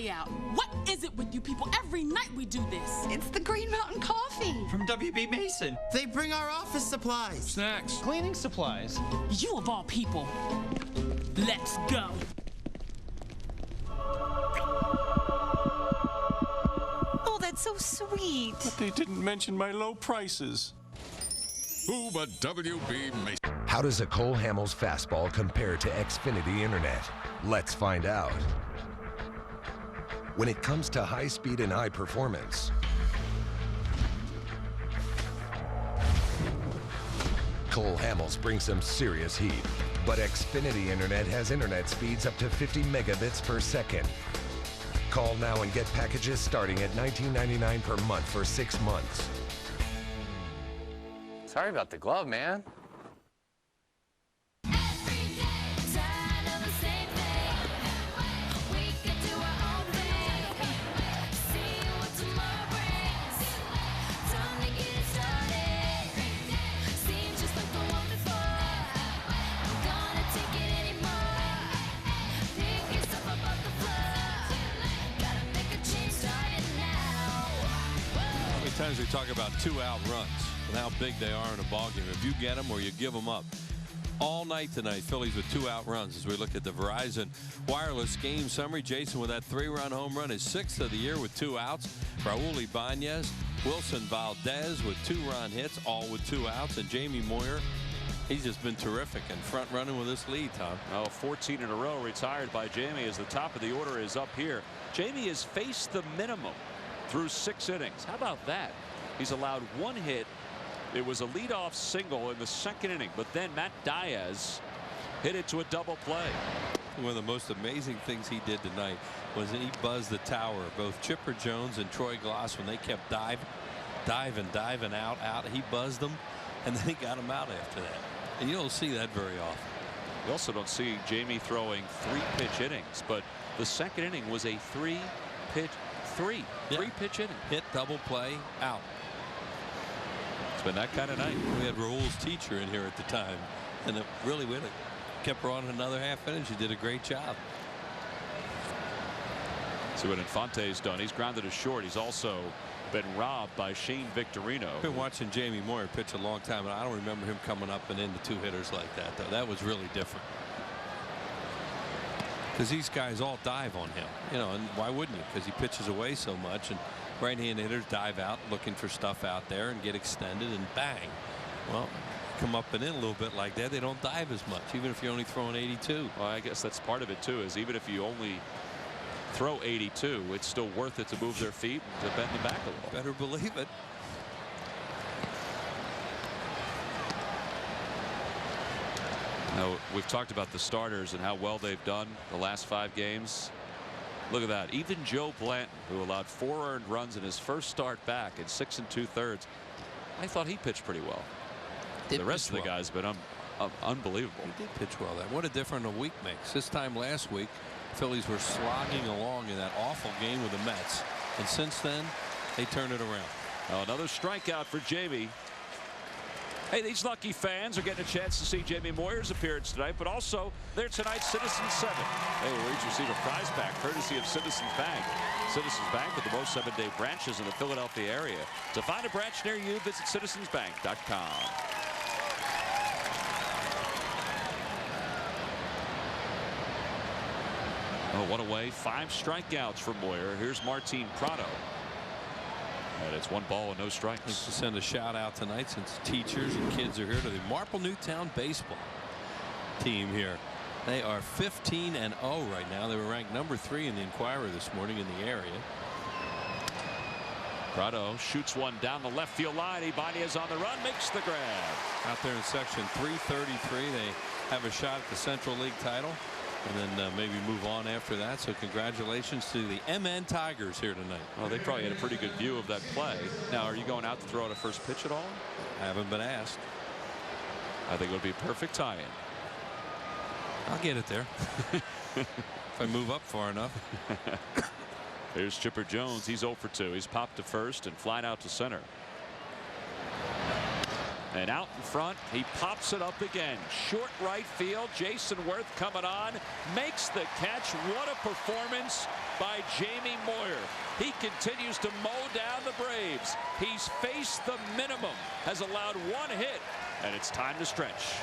Out. What is it with you people? Every night we do this. It's the Green Mountain Coffee. From WB Mason. They bring our office supplies. Snacks. Cleaning supplies. You of all people. Let's go. Oh, that's so sweet. But they didn't mention my low prices. Who but WB Mason? How does a Cole Hamels fastball compare to Xfinity Internet? Let's find out. When it comes to high speed and high performance, Cole Hamels brings some serious heat. But Xfinity Internet has internet speeds up to 50 megabits per second. Call now and get packages starting at $19.99 per month for 6 months. Sorry about the glove, man. Times we talk about 2-out runs and how big they are in a ballgame. If you get them or you give them up. All night tonight, Phillies with 2-out runs as we look at the Verizon Wireless game summary. Jason with that 3-run home run, his 6th of the year with 2 outs. Raul Ibanez, Wilson Valdez with 2-run hits, all with 2 outs. And Jamie Moyer, he's just been terrific and front running with this lead, Tom. Oh, 14 in a row retired by Jamie as the top of the order is up here. Jamie has faced the minimum through 6 innings. How about that? He's allowed 1 hit. It was a leadoff single in the 2nd inning, but then Matt Diaz hit it to a double play. One of the most amazing things he did tonight was he buzzed the tower. Both Chipper Jones and Troy Glass, when they kept diving out. He buzzed them, and then he got them out after that. And you don't see that very often. You also don't see Jamie throwing 3-pitch innings, but the second inning was a three-pitch inning. Hit, double play, out. It's been that kind of night. We had Raul's teacher in here at the time, and it really kept her on another half inning. She did a great job. See what Infante's done. He's grounded to short. He's also been robbed by Shane Victorino. I've been watching Jamie Moyer pitch a long time, and I don't remember him coming up and into 2 hitters like that, though. That was really different. Because these guys all dive on him, and why wouldn't you? Because he pitches away so much, and right-hand hitters dive out looking for stuff out there and get extended, and bang. Well, come up and in a little bit like that, they don't dive as much, even if you're only throwing 82. Well, I guess that's part of it too, is even if you only throw 82, it's still worth it to move their feet and to bend them back a little. Better believe it. Now, we've talked about the starters and how well they've done the last 5 games. Look at that. Even Joe Blanton, who allowed 4 earned runs in his first start back in 6 2/3, I thought he pitched pretty well. The rest of the guys have been unbelievable. He did pitch well. What a difference a week makes. This time last week, Phillies were slogging along in that awful game with the Mets, and since then they turned it around. Now another strikeout for Jamie. Hey, these lucky fans are getting a chance to see Jamie Moyer's appearance tonight, but also they're tonight's Citizens 7. They will each receive a prize pack courtesy of Citizens Bank. Citizens Bank with the most 7-day branches in the Philadelphia area. To find a branch near you, visit citizensbank.com. Oh, what a way. 5 strikeouts for Moyer. Here's Martin Prado. And it's 1 ball and no strikes. I'd like to send a shout out tonight, since teachers and kids are here, to the Marple Newtown baseball team here. They are 15-0 right now. They were ranked number 3 in the Inquirer this morning in the area. Prado shoots one down the left field line. Ibanez on the run, makes the grab. Out there in section 333, they have a shot at the Central League title, and then maybe move on after that. So congratulations to the MN Tigers here tonight. Well, they probably had a pretty good view of that play. Now, are you going out to throw out a first pitch at all? I haven't been asked. I think it would be a perfect tie-in. I'll get it there. If I move up far enough. Here's Chipper Jones. He's 0 for 2. He's popped to first and flying out to center. And out in front, he pops it up again. Short right field. Jason Worth coming on, makes the catch. What a performance by Jamie Moyer. He continues to mow down the Braves. He's faced the minimum, has allowed 1 hit, and it's time to stretch.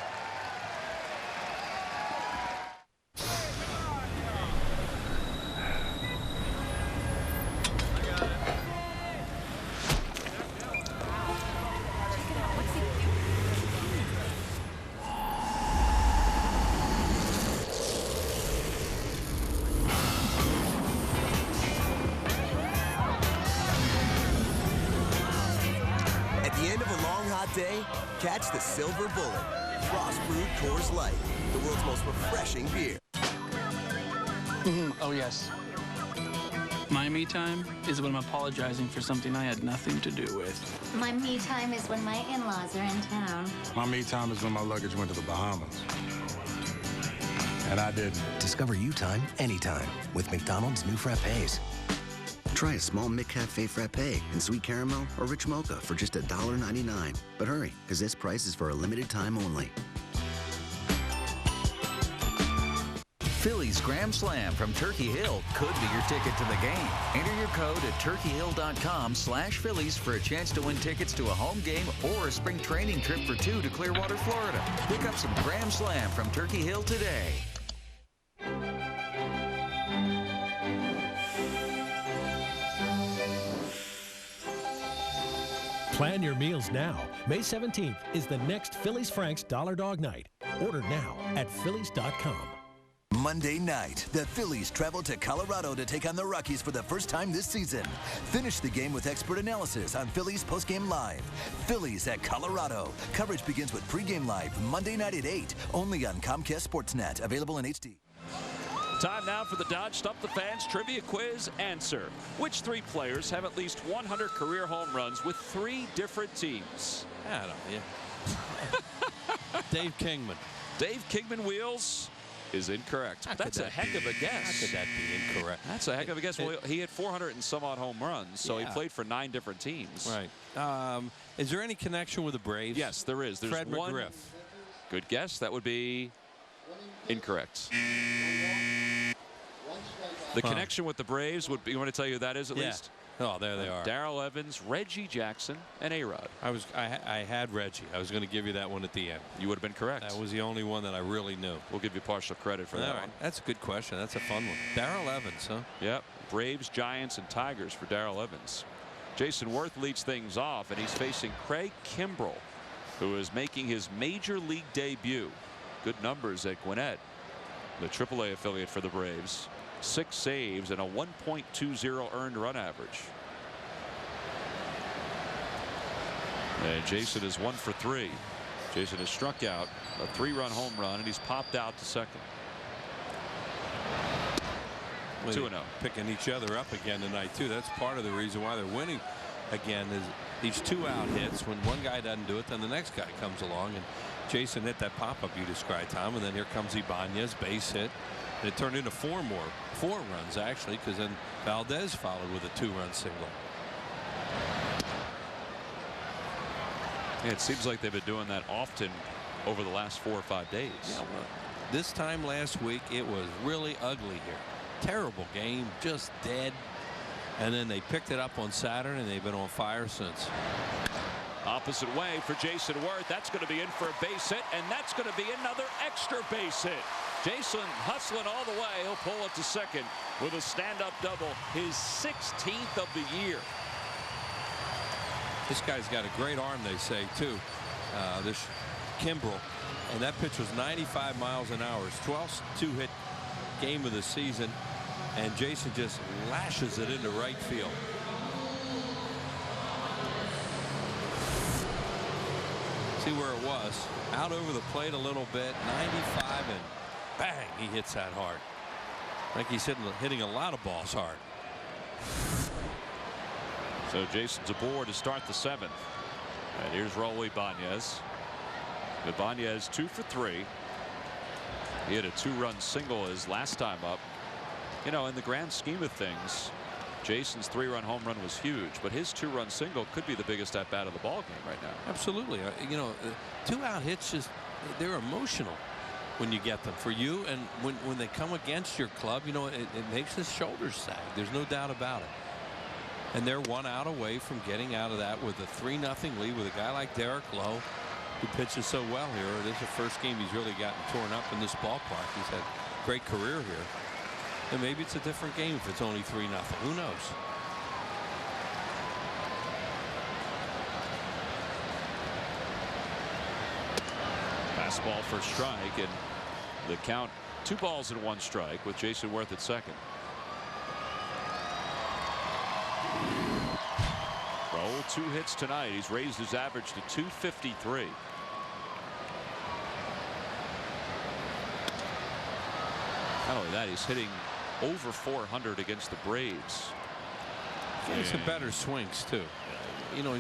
Day, catch the Silver Bullet. Frost brewed Coors Light, the world's most refreshing beer. Oh, yes. My me time is when I'm apologizing for something I had nothing to do with. My me time is when my in-laws are in town. My me time is when my luggage went to the Bahamas. And I didn't. Discover you time anytime with McDonald's new frappes. Try a small McCafe frappe in sweet caramel or rich mocha for just $1.99. But hurry, because this price is for a limited time only. Phillies Grand Slam from Turkey Hill could be your ticket to the game. Enter your code at turkeyhill.com/Phillies for a chance to win tickets to a home game or a spring training trip for 2 to Clearwater, Florida. Pick up some Grand Slam from Turkey Hill today. Plan your meals now. May 17th is the next Phillies Franks Dollar Dog Night. Order now at Phillies.com. Monday night, the Phillies travel to Colorado to take on the Rockies for the first time this season. Finish the game with expert analysis on Phillies Postgame Live. Phillies at Colorado. Coverage begins with Pregame Live Monday night at 8, only on Comcast Sportsnet. Available in HD. Time now for the Dodge Stump the Fans Trivia Quiz Answer. Which 3 players have at least 100 career home runs with 3 different teams? I don't know. Dave Kingman. Dave Kingman wheels is incorrect. That's a heck of a guess. How could that be incorrect? That's a heck of a guess. Well, he had 400 and some odd home runs, so he played for 9 different teams. Right. Is there any connection with the Braves? Yes, there is. There's Fred one. McGriff. Good guess. That would be incorrect. The connection with the Braves would be. You want to tell you who that is at least? Oh, there they are. Darrell Evans, Reggie Jackson, and A-Rod. I had Reggie. I was going to give you that one at the end. You would have been correct. That was the only one that I really knew. We'll give you partial credit for that one. That's a good question. That's a fun one. Darrell Evans, huh? Yep. Braves, Giants, and Tigers for Darrell Evans. Jason Worth leads things off, and he's facing Craig Kimbrell, who is making his major league debut. Good numbers at Gwinnett, the AAA affiliate for the Braves. 6 saves and a 1.20 earned run average. And Jason is 1 for 3. Jason has struck out a 3-run home run, and he's popped out to second. 2-0. Picking each other up again tonight too. That's part of the reason why they're winning again, is these 2-out hits. When one guy doesn't do it, then the next guy comes along, and Jason hit that pop-up you described, Tom, and then here comes Ibanez, base hit. And it turned into 4 runs actually, because then Valdez followed with a 2-run single. Yeah, it seems like they've been doing that often over the last 4 or 5 days. Yeah, well, this time last week it was really ugly here. Terrible game, just dead. And then they picked it up on Saturday, and they've been on fire since. Opposite way for Jason Worth. That's going to be in for a base hit, and that's going to be another extra base hit. Jason hustling all the way. He'll pull it to second with a stand-up double, his 16th of the year. This guy's got a great arm, they say, too. This Kimbrell, and that pitch was 95 miles an hour. His 12th 2-hit game of the season, and Jason just lashes it into right field. See where it was. Out over the plate a little bit, 95, and bang, he hits that hard. Like he's hitting a lot of balls hard. So Jason's aboard to start the 7th. And here's Raul Ibanez. Ibanez 2 for 3. He had a 2-run single his last time up. You know, in the grand scheme of things, Jason's 3-run home run was huge, but his 2-run single could be the biggest at bat of the ball game right now. Absolutely. You know, 2-out hits, they're emotional when you get them for you, and when they come against your club, you know, it makes his shoulders sag. There's no doubt about it. And they're 1 out away from getting out of that with a 3-0 lead with a guy like Derek Lowe, who pitches so well here. It is the first game he's really gotten torn up in this ballpark. He's had a great career here. And maybe it's a different game if it's only 3-0. Who knows? Fastball for strike, and the count 2 balls and 1 strike with Jason Worth at second. Raul 2 hits tonight. He's raised his average to 253. Not only that, he's hitting over 400 against the Braves. He's some better swings too. You know,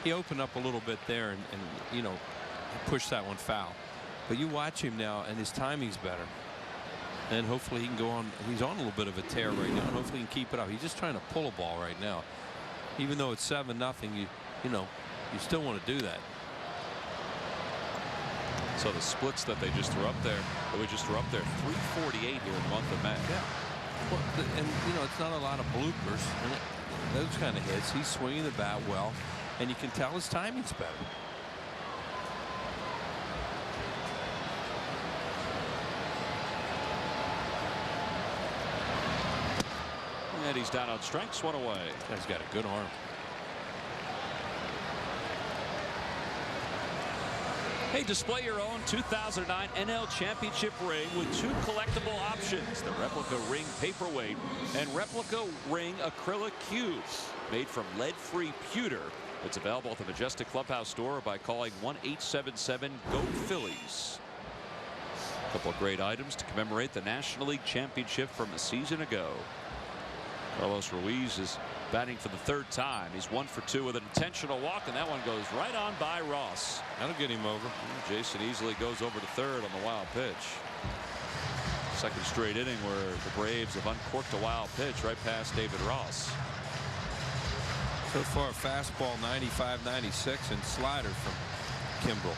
he opened up a little bit there and you know, pushed that one foul. But you watch him now, and his timing's better. And hopefully he can go on. He's on a little bit of a tear right now, and hopefully he can keep it up. He's just trying to pull a ball right now. Even though it's 7-0, you know, you still want to do that. So the splits that they just threw up there, 348 here in the month of May. Yeah. Well, and you know, it's not a lot of bloopers and those kind of hits. He's swinging the bat well, and you can tell his timing's better. And he's down on strikes, 1 away. He's got a good arm. Hey, display your own 2009 NL Championship ring with 2 collectible options: the replica ring paperweight and replica ring acrylic cube made from lead-free pewter. It's available at the Majestic Clubhouse store or by calling 1-877-GO-PHILLIES. A couple of great items to commemorate the National League Championship from a season ago. Carlos Ruiz is batting for the third time. He's 1 for 2 with an intentional walk, and that one goes right on by Ross. That'll get him over. Jason easily goes over to third on the wild pitch. Second straight inning where the Braves have uncorked a wild pitch right past David Ross. So far, fastball 95, 96, and slider from Kimbrel.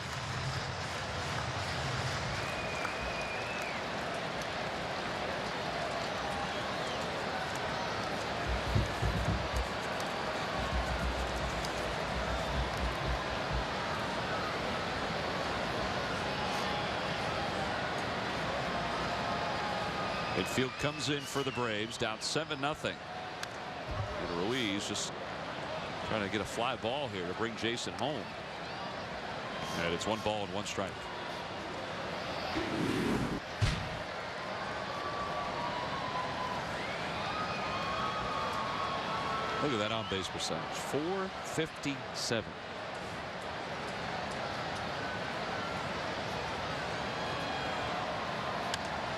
Midfield comes in for the Braves, down 7-0. And Ruiz just trying to get a fly ball here to bring Jason home. And it's 1 ball and 1 strike. Look at that on base percentage, .457.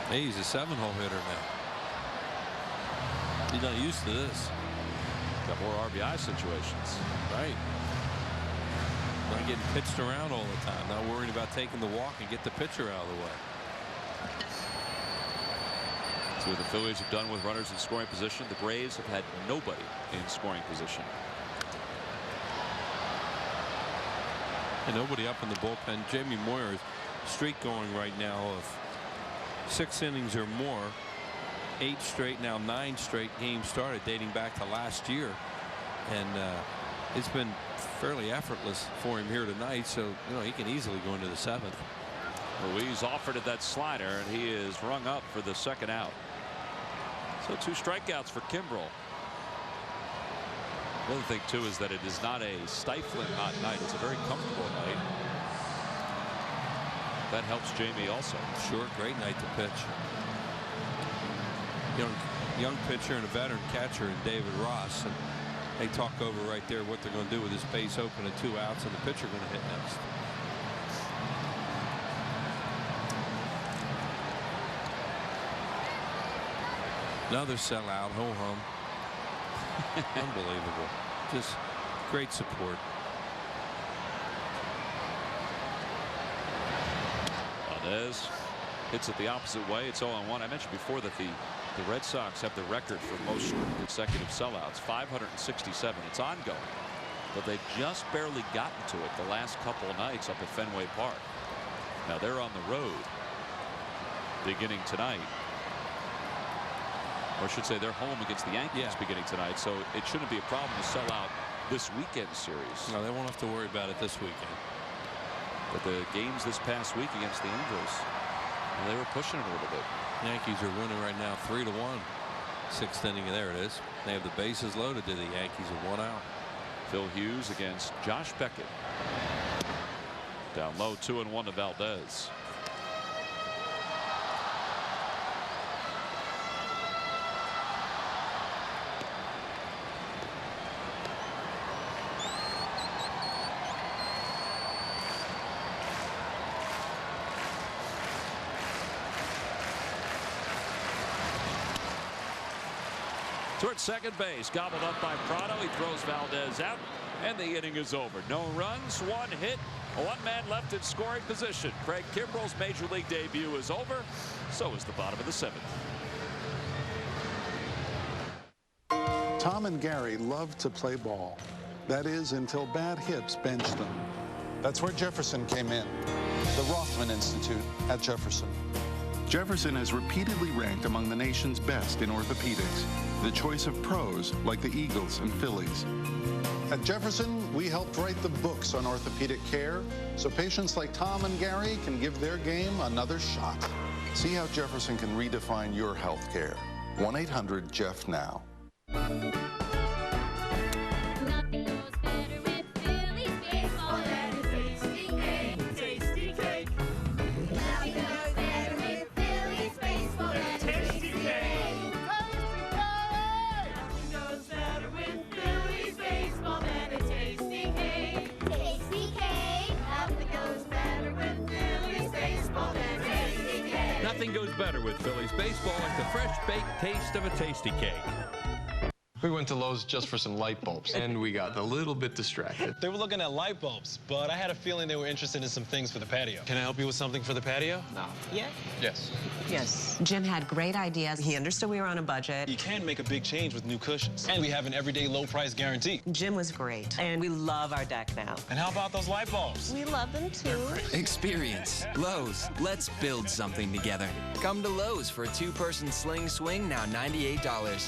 Hey, he's a 7-hole hitter now. He's not used to this. Got more RBI situations. Right. Not getting pitched around all the time. Not worrying about taking the walk and get the pitcher out of the way. That's what the Phillies have done with runners in scoring position. The Braves have had nobody in scoring position. And nobody up in the bullpen. Jamie Moyer's streak going right now of 6 innings or more. 8 straight, now 9 straight games started dating back to last year. And it's been fairly effortless for him here tonight. So, you know, he can easily go into the 7th. Ruiz offered at that slider, and he is rung up for the 2nd out. So 2 strikeouts for Kimbrel. The other thing, too, is that it is not a stifling hot night. It's a very comfortable night. That helps Jamie also. Sure, great night to pitch. Young pitcher and a veteran catcher in David Ross. And they talk over right there what they're going to do with this base open at 2 outs and the pitcher going to hit next. Another sellout, ho-hum. Unbelievable. Just great support. Valdez hits it the opposite way. It's 0-1. I mentioned before that the Red Sox have the record for most consecutive sellouts, 567. It's ongoing, but they've just barely gotten to it the last couple of nights up at Fenway Park. Now they're on the road beginning tonight. Or I should say they're home against the Yankees beginning tonight, so it shouldn't be a problem to sell out this weekend series. No, they won't have to worry about it this weekend. But the games this past week against the Angels, well, they were pushing it a little bit. Yankees are winning right now 3-1. 6th inning, there it is. They have the bases loaded to the Yankees with 1 out. Phil Hughes against Josh Beckett. Down low, 2-1 to Valdez. Toward second base, gobbled up by Prado. He throws Valdez out, and the inning is over. No runs, 1 hit, 1 man left in scoring position. Craig Kimbrel's major league debut is over. So is the bottom of the 7th. Tom and Gary loved to play ball. That is, until bad hips benched them. That's where Jefferson came in. The Rothman Institute at Jefferson. Jefferson is repeatedly ranked among the nation's best in orthopedics. The choice of pros like the Eagles and Phillies. At Jefferson, we helped write the books on orthopedic care so patients like Tom and Gary can give their game another shot. See how Jefferson can redefine your health care. 1-800-JEFF-NOW. Nothing goes better with Phillies baseball like the fresh baked taste of a tasty cake. We went to Lowe's just for some light bulbs. And we got a little bit distracted. They were looking at light bulbs, but I had a feeling they were interested in some things for the patio. Can I help you with something for the patio? No. Yeah? Yes. Yes. Jim had great ideas. He understood we were on a budget. You can make a big change with new cushions. And we have an everyday low price guarantee. Jim was great. And we love our deck now. And how about those light bulbs? We love them too. Experience. Lowe's. Let's build something together. Come to Lowe's for a two-person sling swing, now $98.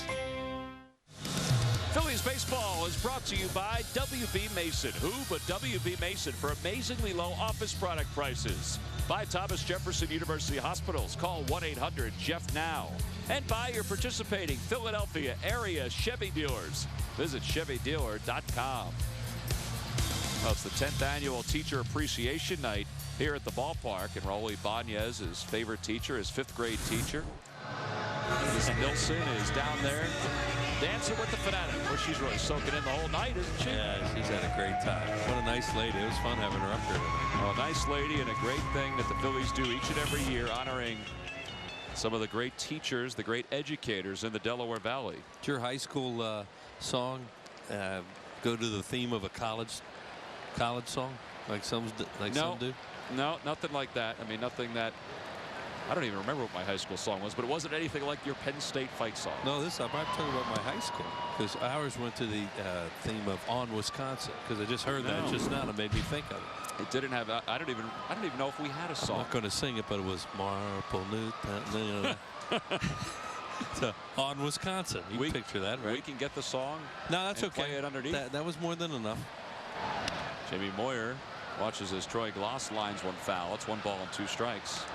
Phillies baseball is brought to you by W.B. Mason. Who but W.B. Mason for amazingly low office product prices. By Thomas Jefferson University Hospitals. Call 1-800-JEFF-NOW. And by your participating Philadelphia area Chevy dealers. Visit ChevyDealer.com. Well, it's the 10th annual Teacher Appreciation Night here at the ballpark. And Raul Ibanez, his favorite teacher, his 5th grade teacher. Miss Nilsson is down there dancing with the fanatic. Well, she's really soaking in the whole night, isn't she? Yeah, she's had a great time. What a nice lady. It was fun having her up here tonight. Well, a nice lady and a great thing that the Phillies do each and every year, honoring some of the great teachers, the great educators in the Delaware Valley. Did your high school song go to the theme of a college song like some do? No, nothing like that. I mean, nothing that. I don't even remember what my high school song was, but it wasn't anything like your Penn State fight song. No, I'm talking about my high school, because ours went to the theme of "On Wisconsin," because I just heard that just now and it made me think of it. It didn't have. I don't even know if we had a song. I'm not going to sing it, but it was Marple Newton. So, "On Wisconsin." You can picture that, right? We can get the song. No, that's okay. Play it underneath. That was more than enough. Jamie Moyer watches as Troy Gloss lines one foul. It's 1 ball and 2 strikes.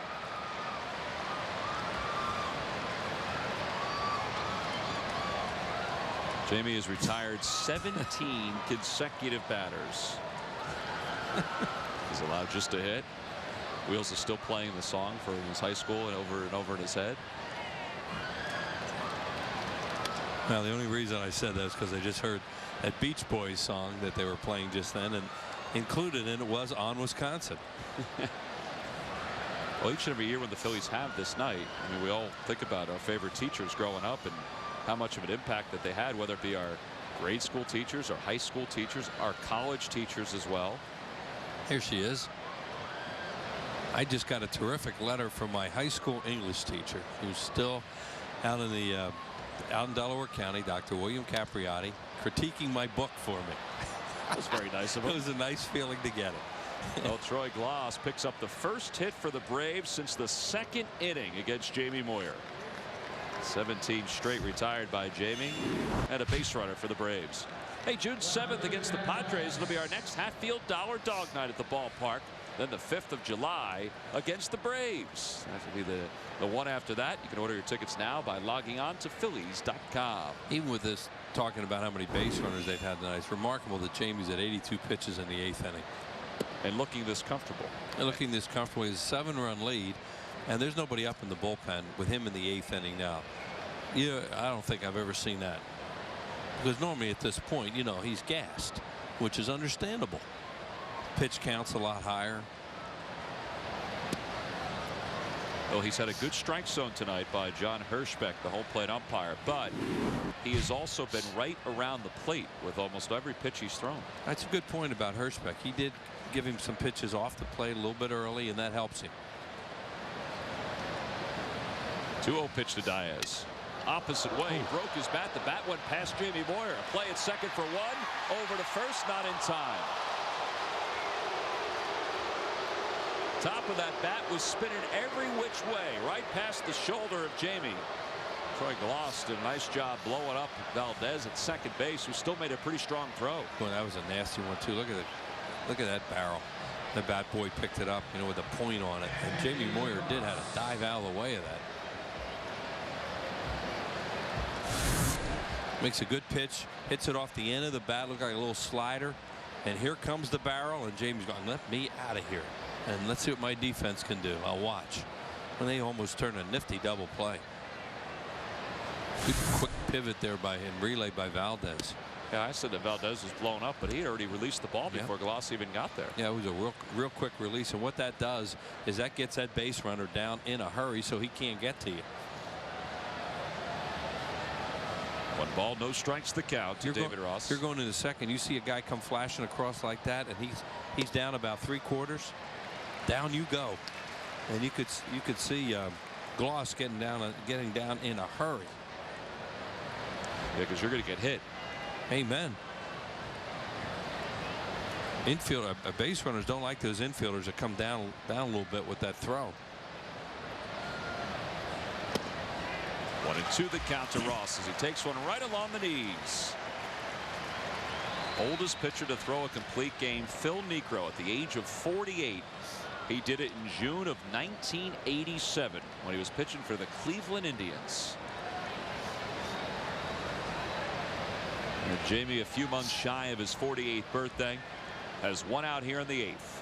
Jamie has retired 17 consecutive batters. He's allowed just a hit. Wheels is still playing the song from his high school and over in his head. Now, the only reason I said that is because I just heard that Beach Boys song that they were playing just then, and included in it was "On Wisconsin." Well, each and every year when the Phillies have this night, I mean, we all think about our favorite teachers growing up and how much of an impact that they had, whether it be our grade school teachers, our high school teachers, our college teachers as well. Here she is. I just got a terrific letter from my high school English teacher, who's still out in Delaware County, Dr. William Capriotti, critiquing my book for me. That was very nice of him. It was a nice feeling to get it. Well, Troy Gloss picks up the first hit for the Braves since the 2nd inning against Jamie Moyer. 17 straight retired by Jamie, and a base runner for the Braves. Hey, June 7th against the Padres. It'll be our next Hatfield Dollar Dog Night at the ballpark. Then the 5th of July against the Braves. That will be the one after that. You can order your tickets now by logging on to Phillies.com. Even with this, talking about how many base runners they've had tonight, it's remarkable that Jamie's at 82 pitches in the 8th inning. And looking this comfortable. And looking this comfortable. He has a 7-run lead. And there's nobody up in the bullpen with him in the 8th inning now. Yeah, I don't think I've ever seen that. Because normally at this point, you know, he's gassed, which is understandable. Pitch count's a lot higher. Well, he's had a good strike zone tonight by John Hirschbeck, the home plate umpire, but he has also been right around the plate with almost every pitch he's thrown. That's a good point about Hirschbeck. He did give him some pitches off the plate a little bit early, and that helps him. 2-0 pitch to Diaz. Opposite way, broke his bat. The bat went past Jamie Moyer. A play at second for 1. Over to first, not in time. Top of that bat was spinning every which way, right past the shoulder of Jamie. Troy Gloss did a nice job blowing up Valdez at second base, who still made a pretty strong throw. Well, that was a nasty one too. Look at it. Look at that barrel. The bat boy picked it up, you know, with a point on it. And Jamie Moyer did have to dive out of the way of that. Makes a good pitch, hits it off the end of the bat, look like a little slider, and here comes the barrel, and Jamie's going, let me out of here, and let's see what my defense can do. I'll watch. And they almost turned a nifty double play. Good quick pivot there and relay by Valdez. Yeah, I said that Valdez was blown up, but he had already released the ball before Gloss even got there. Yeah, it was a real quick release, and what that does is that gets that base runner down in a hurry so he can't get to you. 1 ball, no strikes the count to David Ross. You're going in the second. You see a guy come flashing across like that, and he's down about 3/4. Down you go, and you could see Gloss getting down in a hurry. Yeah, because you're going to get hit. Amen. Infield base runners don't like those infielders that come down a little bit with that throw. 1-2 the count to Ross as he takes one right along the knees. Oldest pitcher to throw a complete game, Phil Niekro, at the age of 48. He did it in June of 1987 when he was pitching for the Cleveland Indians. And Jamie, a few months shy of his 48th birthday, has 1 out here in the 8th.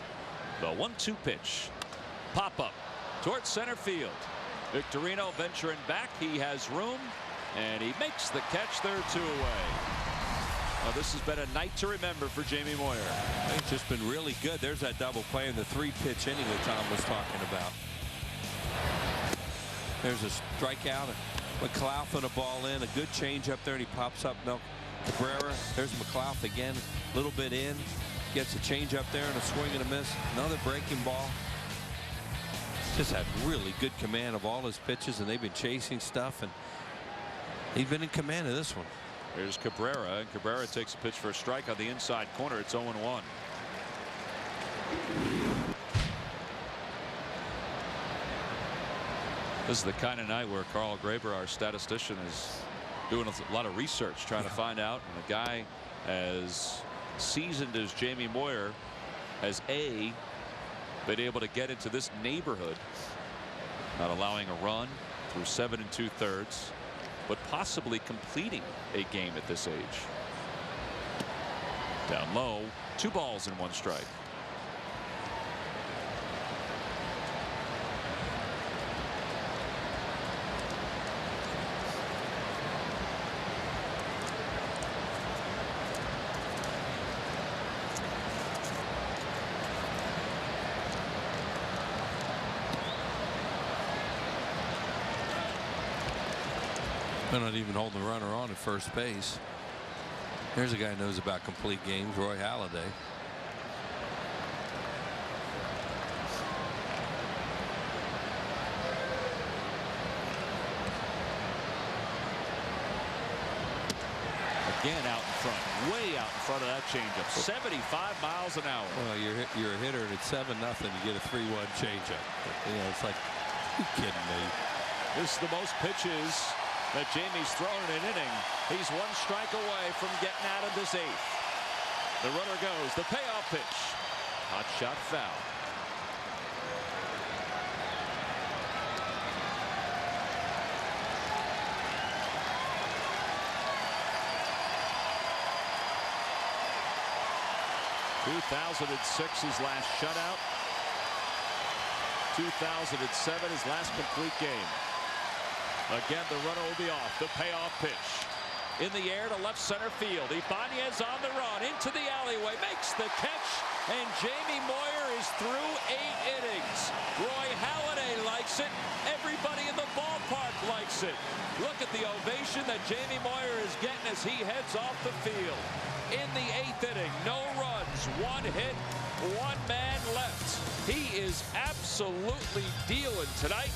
The 1-2 pitch. Pop up towards center field. Victorino venturing back. He has room, and he makes the catch there, 2 away. Well, this has been a night to remember for Jamie Moyer. It's just been really good. There's that double play in the 3-pitch inning that Tom was talking about. There's a strikeout. McLeod on a ball in. A good change up there, and he pops up. No, Cabrera. There's McLeod again. A little bit in. Gets a change up there and a swing and a miss. Another breaking ball. Just had really good command of all his pitches, and they've been chasing stuff, and he's been in command of this one. Here's Cabrera, and Cabrera takes a pitch for a strike on the inside corner. It's 0-1. This is the kind of night where Carl Graber, our statistician, is doing a lot of research trying to find out. And a guy as seasoned as Jamie Moyer has been able to get into this neighborhood, not allowing a run through 7 2/3, but possibly completing a game at this age. Down low, 2 balls and 1 strike. They're not even holding the runner on at first base. Here's a guy who knows about complete games, Roy Halladay. Again out in front, way out in front of that changeup. 75 miles an hour. Well, you're a hitter, and it's 7-0. You get a 3-1 changeup. You know, it's like, you kidding me? This is the most pitches that Jamie's thrown in an inning. He's 1 strike away from getting out of this 8th. The runner goes. The payoff pitch. Hot shot foul. ...2006 his last shutout. 2007 his last complete game. Again, the runner will be off. The payoff pitch. In the air to left center field. Ibanez on the run. Into the alleyway. Makes the catch. And Jamie Moyer is through 8 innings. Roy Halladay likes it. Everybody in the ballpark likes it. Look at the ovation that Jamie Moyer is getting as he heads off the field. In the 8th inning, no runs, 1 hit, 1 man left. He is absolutely dealing tonight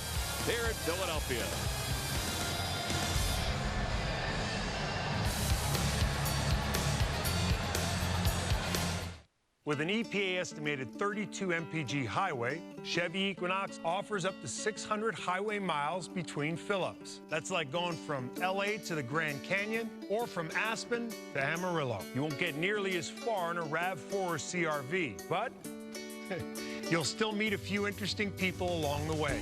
here in Philadelphia. With an EPA-estimated 32 mpg highway, Chevy Equinox offers up to 600 highway miles between fill-ups. That's like going from LA to the Grand Canyon or from Aspen to Amarillo. You won't get nearly as far in a RAV4 CRV, but you'll still meet a few interesting people along the way.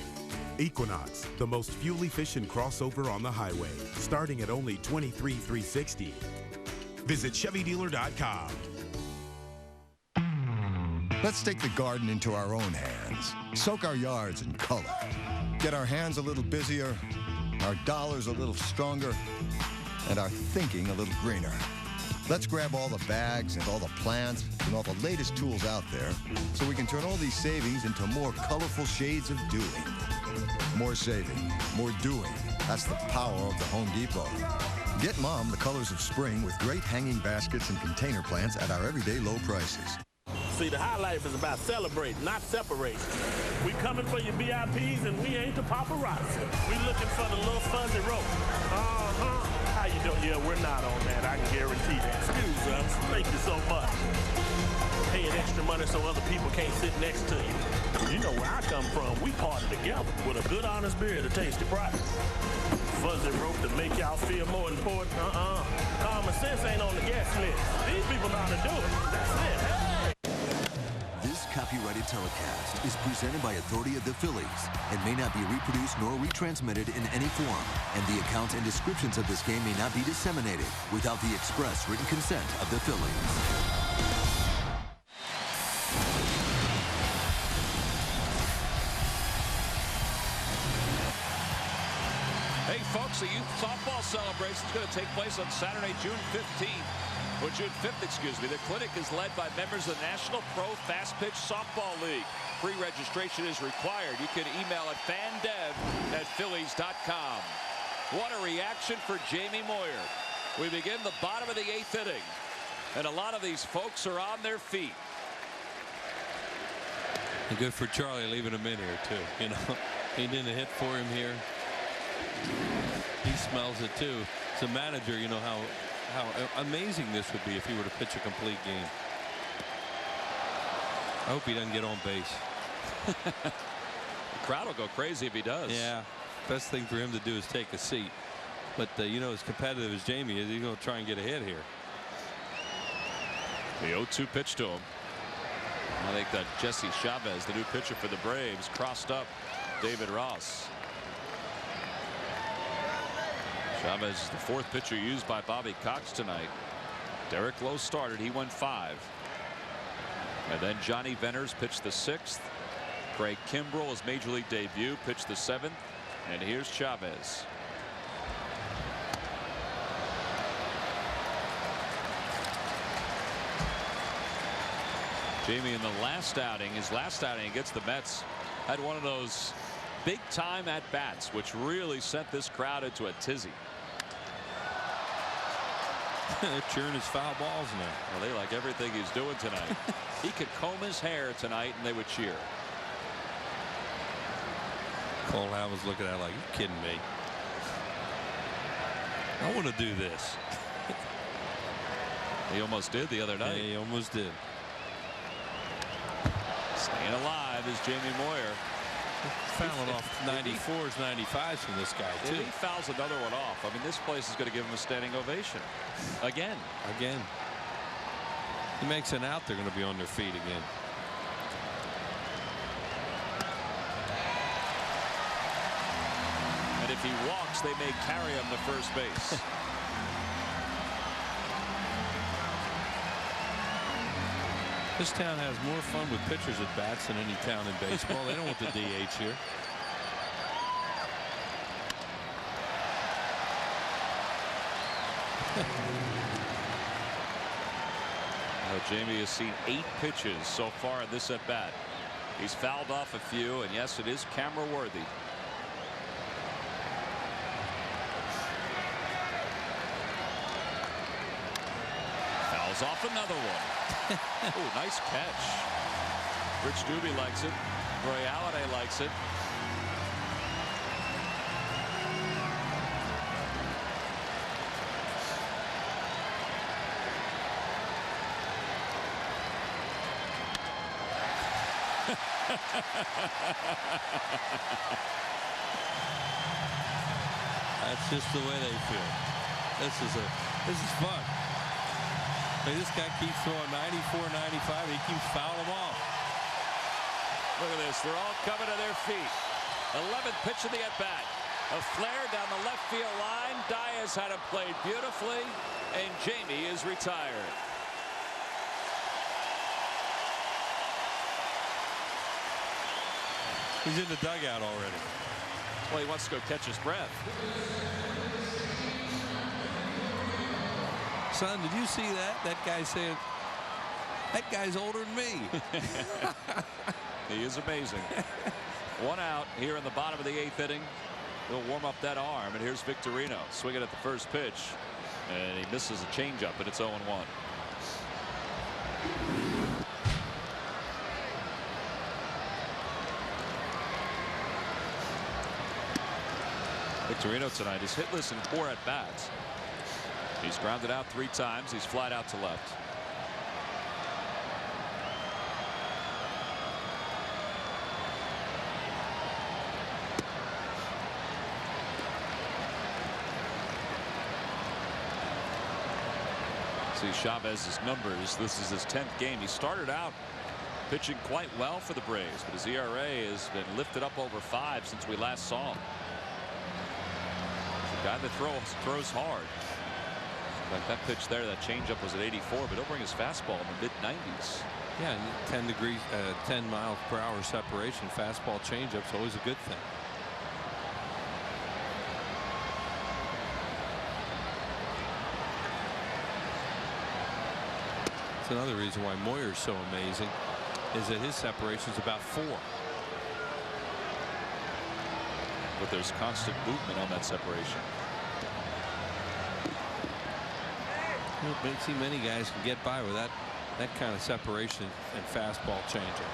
Equinox, the most fuel-efficient crossover on the highway, starting at only $23,360. Visit ChevyDealer.com. Let's take the garden into our own hands. Soak our yards in color. Get our hands a little busier, our dollars a little stronger, and our thinking a little greener. Let's grab all the bags and all the plants and all the latest tools out there so we can turn all these savings into more colorful shades of doing. More saving, more doing, That's the power of the Home Depot. Get Mom the colors of spring with great hanging baskets and container plants at our everyday low prices. See, the high life is about celebrating, not separating. We coming for your VIPs, and we ain't the paparazzi. We looking for the little fuzzy rope. How you doing? Yeah, we're not on that. I can guarantee that. Excuse us. Thank you so much. Paying extra money so other people can't sit next to you. You know where I come from. We party together with a good, honest beer at a tasty price. Fuzzy rope to make y'all feel more important. Common sense ain't on the guest list. These people know how to do it. That's it. Hey! This copyrighted telecast is presented by authority of the Phillies and may not be reproduced nor retransmitted in any form, and the accounts and descriptions of this game may not be disseminated without the express written consent of the Phillies. Hey folks, the youth softball celebration is going to take place on Saturday, June 15th. Or June 5th, excuse me. The clinic is led by members of the National Pro Fast Pitch Softball League. Pre-registration is required. You can email at fandev@phillies.com. What a reaction for Jamie Moyer. We begin the bottom of the 8th inning, and a lot of these folks are on their feet. And good for Charlie leaving him in here too. You know, he didn't hit for him here. He smells it too. As a manager, you know how amazing this would be if he were to pitch a complete game. I hope he doesn't get on base. The crowd will go crazy if he does. Yeah, best thing for him to do is take a seat. But you know, as competitive as Jamie is, he's going to try and get a hit here. The 0-2 pitch to him. I think that Jesse Chavez, the new pitcher for the Braves, crossed up David Ross. Chavez is the 4th pitcher used by Bobby Cox tonight. Derek Lowe started. He went 5. And then Johnny Venners pitched the 6th. Craig Kimbrell, his major league debut, pitched the 7th. And here's Chavez. Jamie in the last outing, his last outing against the Mets, had one of those big time at bats which really sent this crowd into a tizzy. They're cheering his foul balls now. Well, they like everything he's doing tonight. He could comb his hair tonight and they would cheer. Cole Hamels looking at it like, you're kidding me. I want to do this. He almost did the other night. Yeah, he almost did. Staying alive is Jamie Moyer. Fouling off 94s, 95s from this guy too. If he fouls another one off, I mean, this place is going to give him a standing ovation again. He makes an out, they're going to be on their feet again. And if he walks, they may carry him to first base. This town has more fun with pitchers at bats than any town in baseball. They don't want the DH here. Jamie has seen 8 pitches so far in this at bat. He's fouled off a few, and yes, it is camera worthy. Fouls off another one. Oh, nice catch. Rich Doobie likes it. Roy Halladay likes it. That's just the way they feel. This is fun. I mean, this guy keeps throwing 94, 95. He keeps fouling them off. Look at this. They're all coming to their feet. 11th pitch of the at-bat. A flare down the left field line. Diaz had him played beautifully, and Jamie is retired. He's in the dugout already. Well, he wants to go catch his breath. Son, did you see that? That guy saying, that guy's older than me. He is amazing. 1 out here in the bottom of the 8th inning. He'll warm up that arm, and here's Victorino swinging at the first pitch, and he misses a changeup, and it's 0-1. Victorino tonight is hitless in 4 at-bats. He's grounded out 3 times. He's flied out to left. See Chavez's numbers. This is his 10th game. He started out pitching quite well for the Braves, but his ERA has been lifted up over 5 since we last saw him. He's a guy that throws hard. Like that pitch there, that changeup was at 84, but he'll bring his fastball in the mid-90s. Yeah, 10 miles per hour separation. Fastball changeup's always a good thing. Another reason why Moyer's so amazing is that his separation is about 4. But there's constant movement on that separation. You don't see many guys can get by with that kind of separation and fastball changer.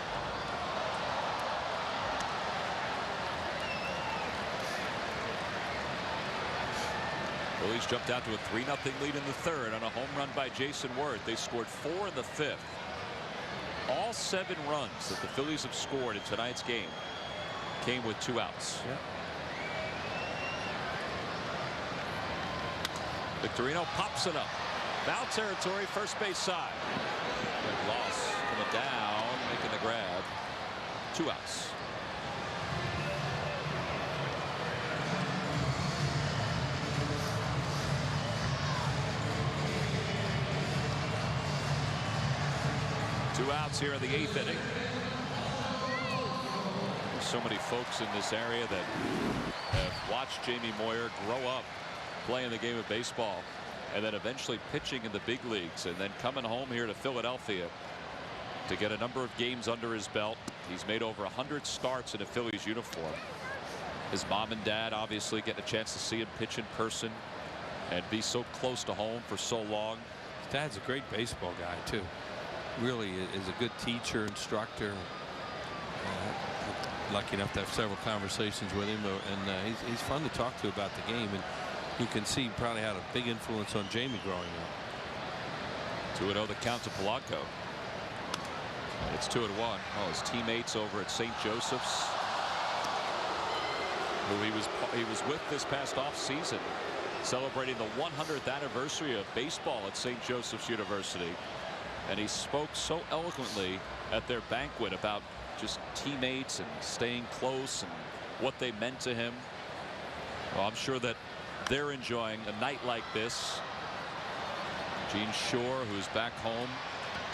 Phillies jumped out to a 3-0 lead in the 3rd on a home run by Jason Worth. They scored 4 in the 5th. All 7 runs that the Phillies have scored in tonight's game came with 2 outs. Yep. Victorino pops it up. Foul territory, first base side. Good loss coming down, making the grab. 2 outs. Two outs here in the 8th inning. There's so many folks in this area that have watched Jamie Moyer grow up playing the game of baseball and then eventually pitching in the big leagues and then coming home here to Philadelphia to get a number of games under his belt. He's made over 100 starts in a Phillies uniform. His mom and dad obviously getting a chance to see him pitch in person and be so close to home for so long. His dad's a great baseball guy too. Really is a good teacher, instructor. Lucky enough to have several conversations with him, and he's fun to talk to about the game, and you can see he probably had a big influence on Jamie growing up. 2-0 the count to Polanco. It's 2-1. Oh, his teammates over at St. Joseph's, who he was with this past off season, celebrating the 100th anniversary of baseball at St. Joseph's University. And he spoke so eloquently at their banquet about just teammates and staying close and what they meant to him. Well, I'm sure that they're enjoying a night like this. Jean Shore, who's back home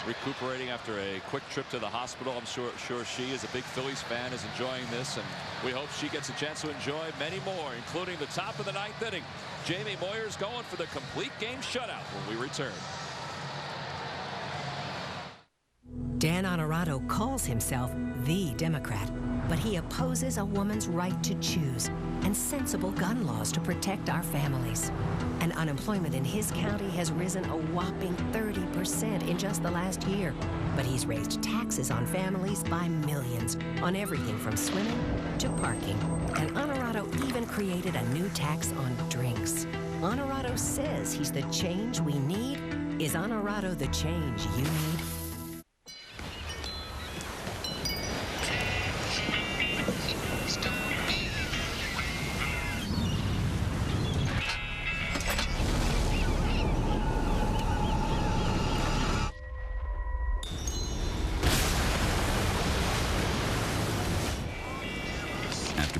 recuperating after a quick trip to the hospital. I'm sure she, as a big Phillies fan, is enjoying this, and we hope she gets a chance to enjoy many more, including the top of the 9th inning. Jamie Moyer's going for the complete game shutout when we return. Dan Honorado calls himself the Democrat, but he opposes a woman's right to choose and sensible gun laws to protect our families. And unemployment in his county has risen a whopping 30% in just the last year. But he's raised taxes on families by millions, on everything from swimming to parking. And Honorado even created a new tax on drinks. Honorado says he's the change we need. Is Honorado the change you need?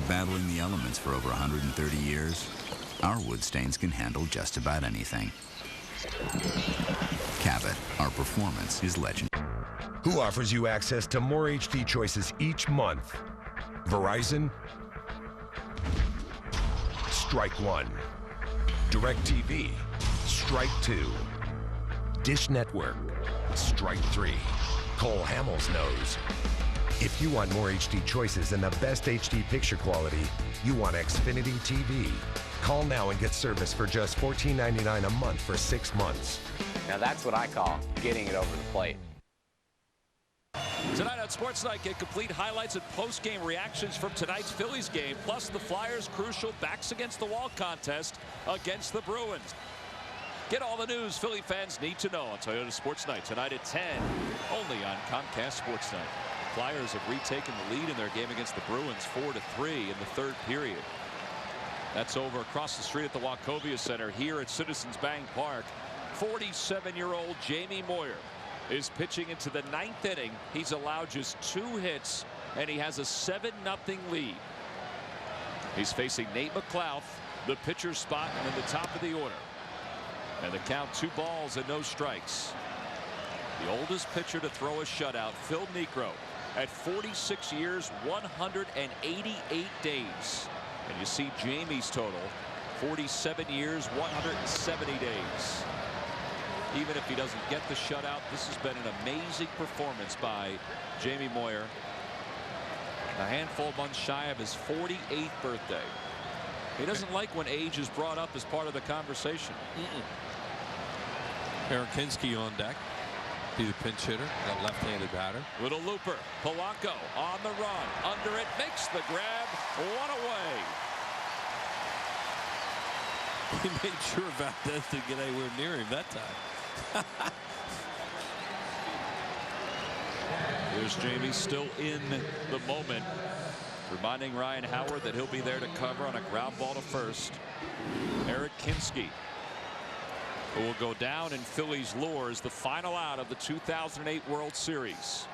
Battling the elements for over 130 years, our wood stains can handle just about anything. Cabot, our performance is legendary. Who offers you access to more HD choices each month? Verizon? Strike one. DirecTV? Strike two. Dish Network? Strike three. Cole Hamels knows. If you want more HD choices and the best HD picture quality, you want Xfinity TV. Call now and get service for just $14.99 a month for 6 months. Now that's what I call getting it over the plate. Tonight on Sports Night, get complete highlights and post-game reactions from tonight's Phillies game, plus the Flyers' crucial backs-against-the-wall contest against the Bruins. Get all the news Philly fans need to know on Toyota Sports Night tonight at 10, only on Comcast Sports Night. The Flyers have retaken the lead in their game against the Bruins 4-3 in the third period. That's over across the street at the Wachovia Center here at Citizens Bank Park. 47-year-old Jamie Moyer is pitching into the 9th inning. He's allowed just 2 hits, and he has a 7-0 lead. He's facing Nate McLouth, the pitcher's spot in the top of the order. And the count 2 balls and no strikes. The oldest pitcher to throw a shutout, Phil Niekro, at 46 years, 188 days. And you see Jamie's total, 47 years, 170 days. Even if he doesn't get the shutout, this has been an amazing performance by Jamie Moyer. A handful of months shy of his 48th birthday. He doesn't like when age is brought up as part of the conversation. Aaron Kinski on deck. Be the pinch hitter, that left-handed batter. Little looper. Polanco on the run. Under it, makes the grab. 1 away. He made sure Valdez didn't get anywhere near him that time. Here's Jamie still in the moment, reminding Ryan Howard that he'll be there to cover on a ground ball to first. Eric Kinski, who will go down in Phillies lore as the final out of the 2008 World Series.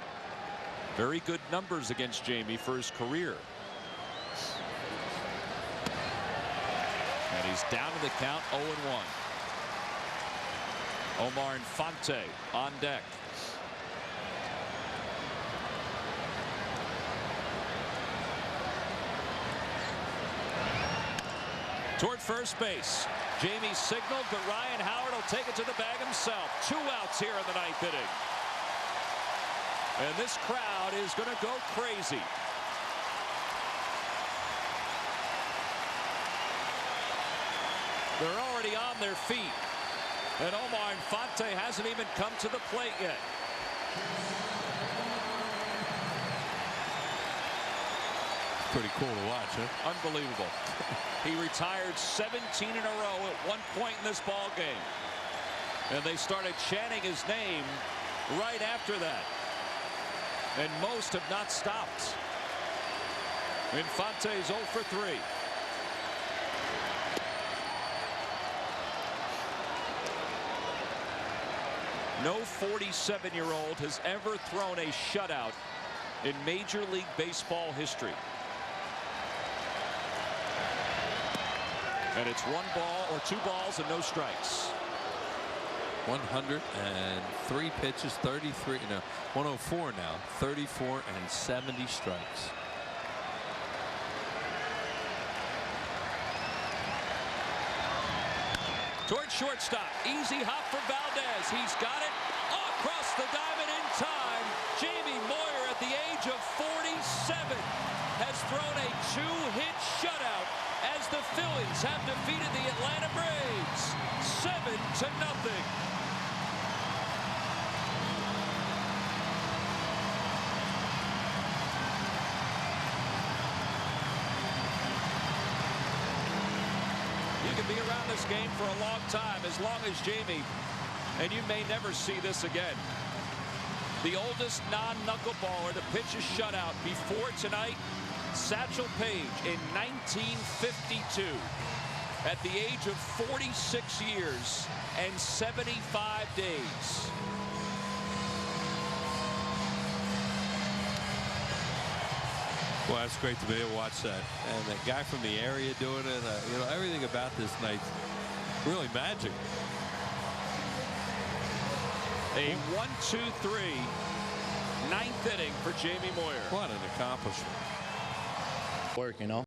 Very good numbers against Jamie for his career. And he's down to the count 0-1. Omar Infante on deck. Toward first base. Jamie signaled, but Ryan Howard will take it to the bag himself. 2 outs here in the 9th inning. And this crowd is going to go crazy. They're already on their feet. And Omar Infante hasn't even come to the plate yet. Pretty cool to watch, huh? Unbelievable. He retired 17 in a row at one point in this ball game. And they started chanting his name right after that. And most have not stopped. Infante's 0 for 3. No 47-year-old has ever thrown a shutout in Major League Baseball history. And it's 1 ball or 2 balls and no strikes. 103 pitches, 33, no, 104 now, 34 and 70 strikes. Toward shortstop, easy hop for Valdez. He's got it across the diamond in time. Jamie Moyer, at the age of 47, has thrown a 2-hit shutout as the Phillies have defeated the Atlanta Braves 7-0. You can be around this game for a long time, as long as Jamie, and you may never see this again. The oldest non-knuckleballer to pitch a shutout before tonight, Satchel Paige in 1952, at the age of 46 years and 75 days. Well, that's great to be able to watch that. And that guy from the area doing it, you know, everything about this night, really magic. A 1-2-3 9th inning for Jamie Moyer. What an accomplishment. Work, you know.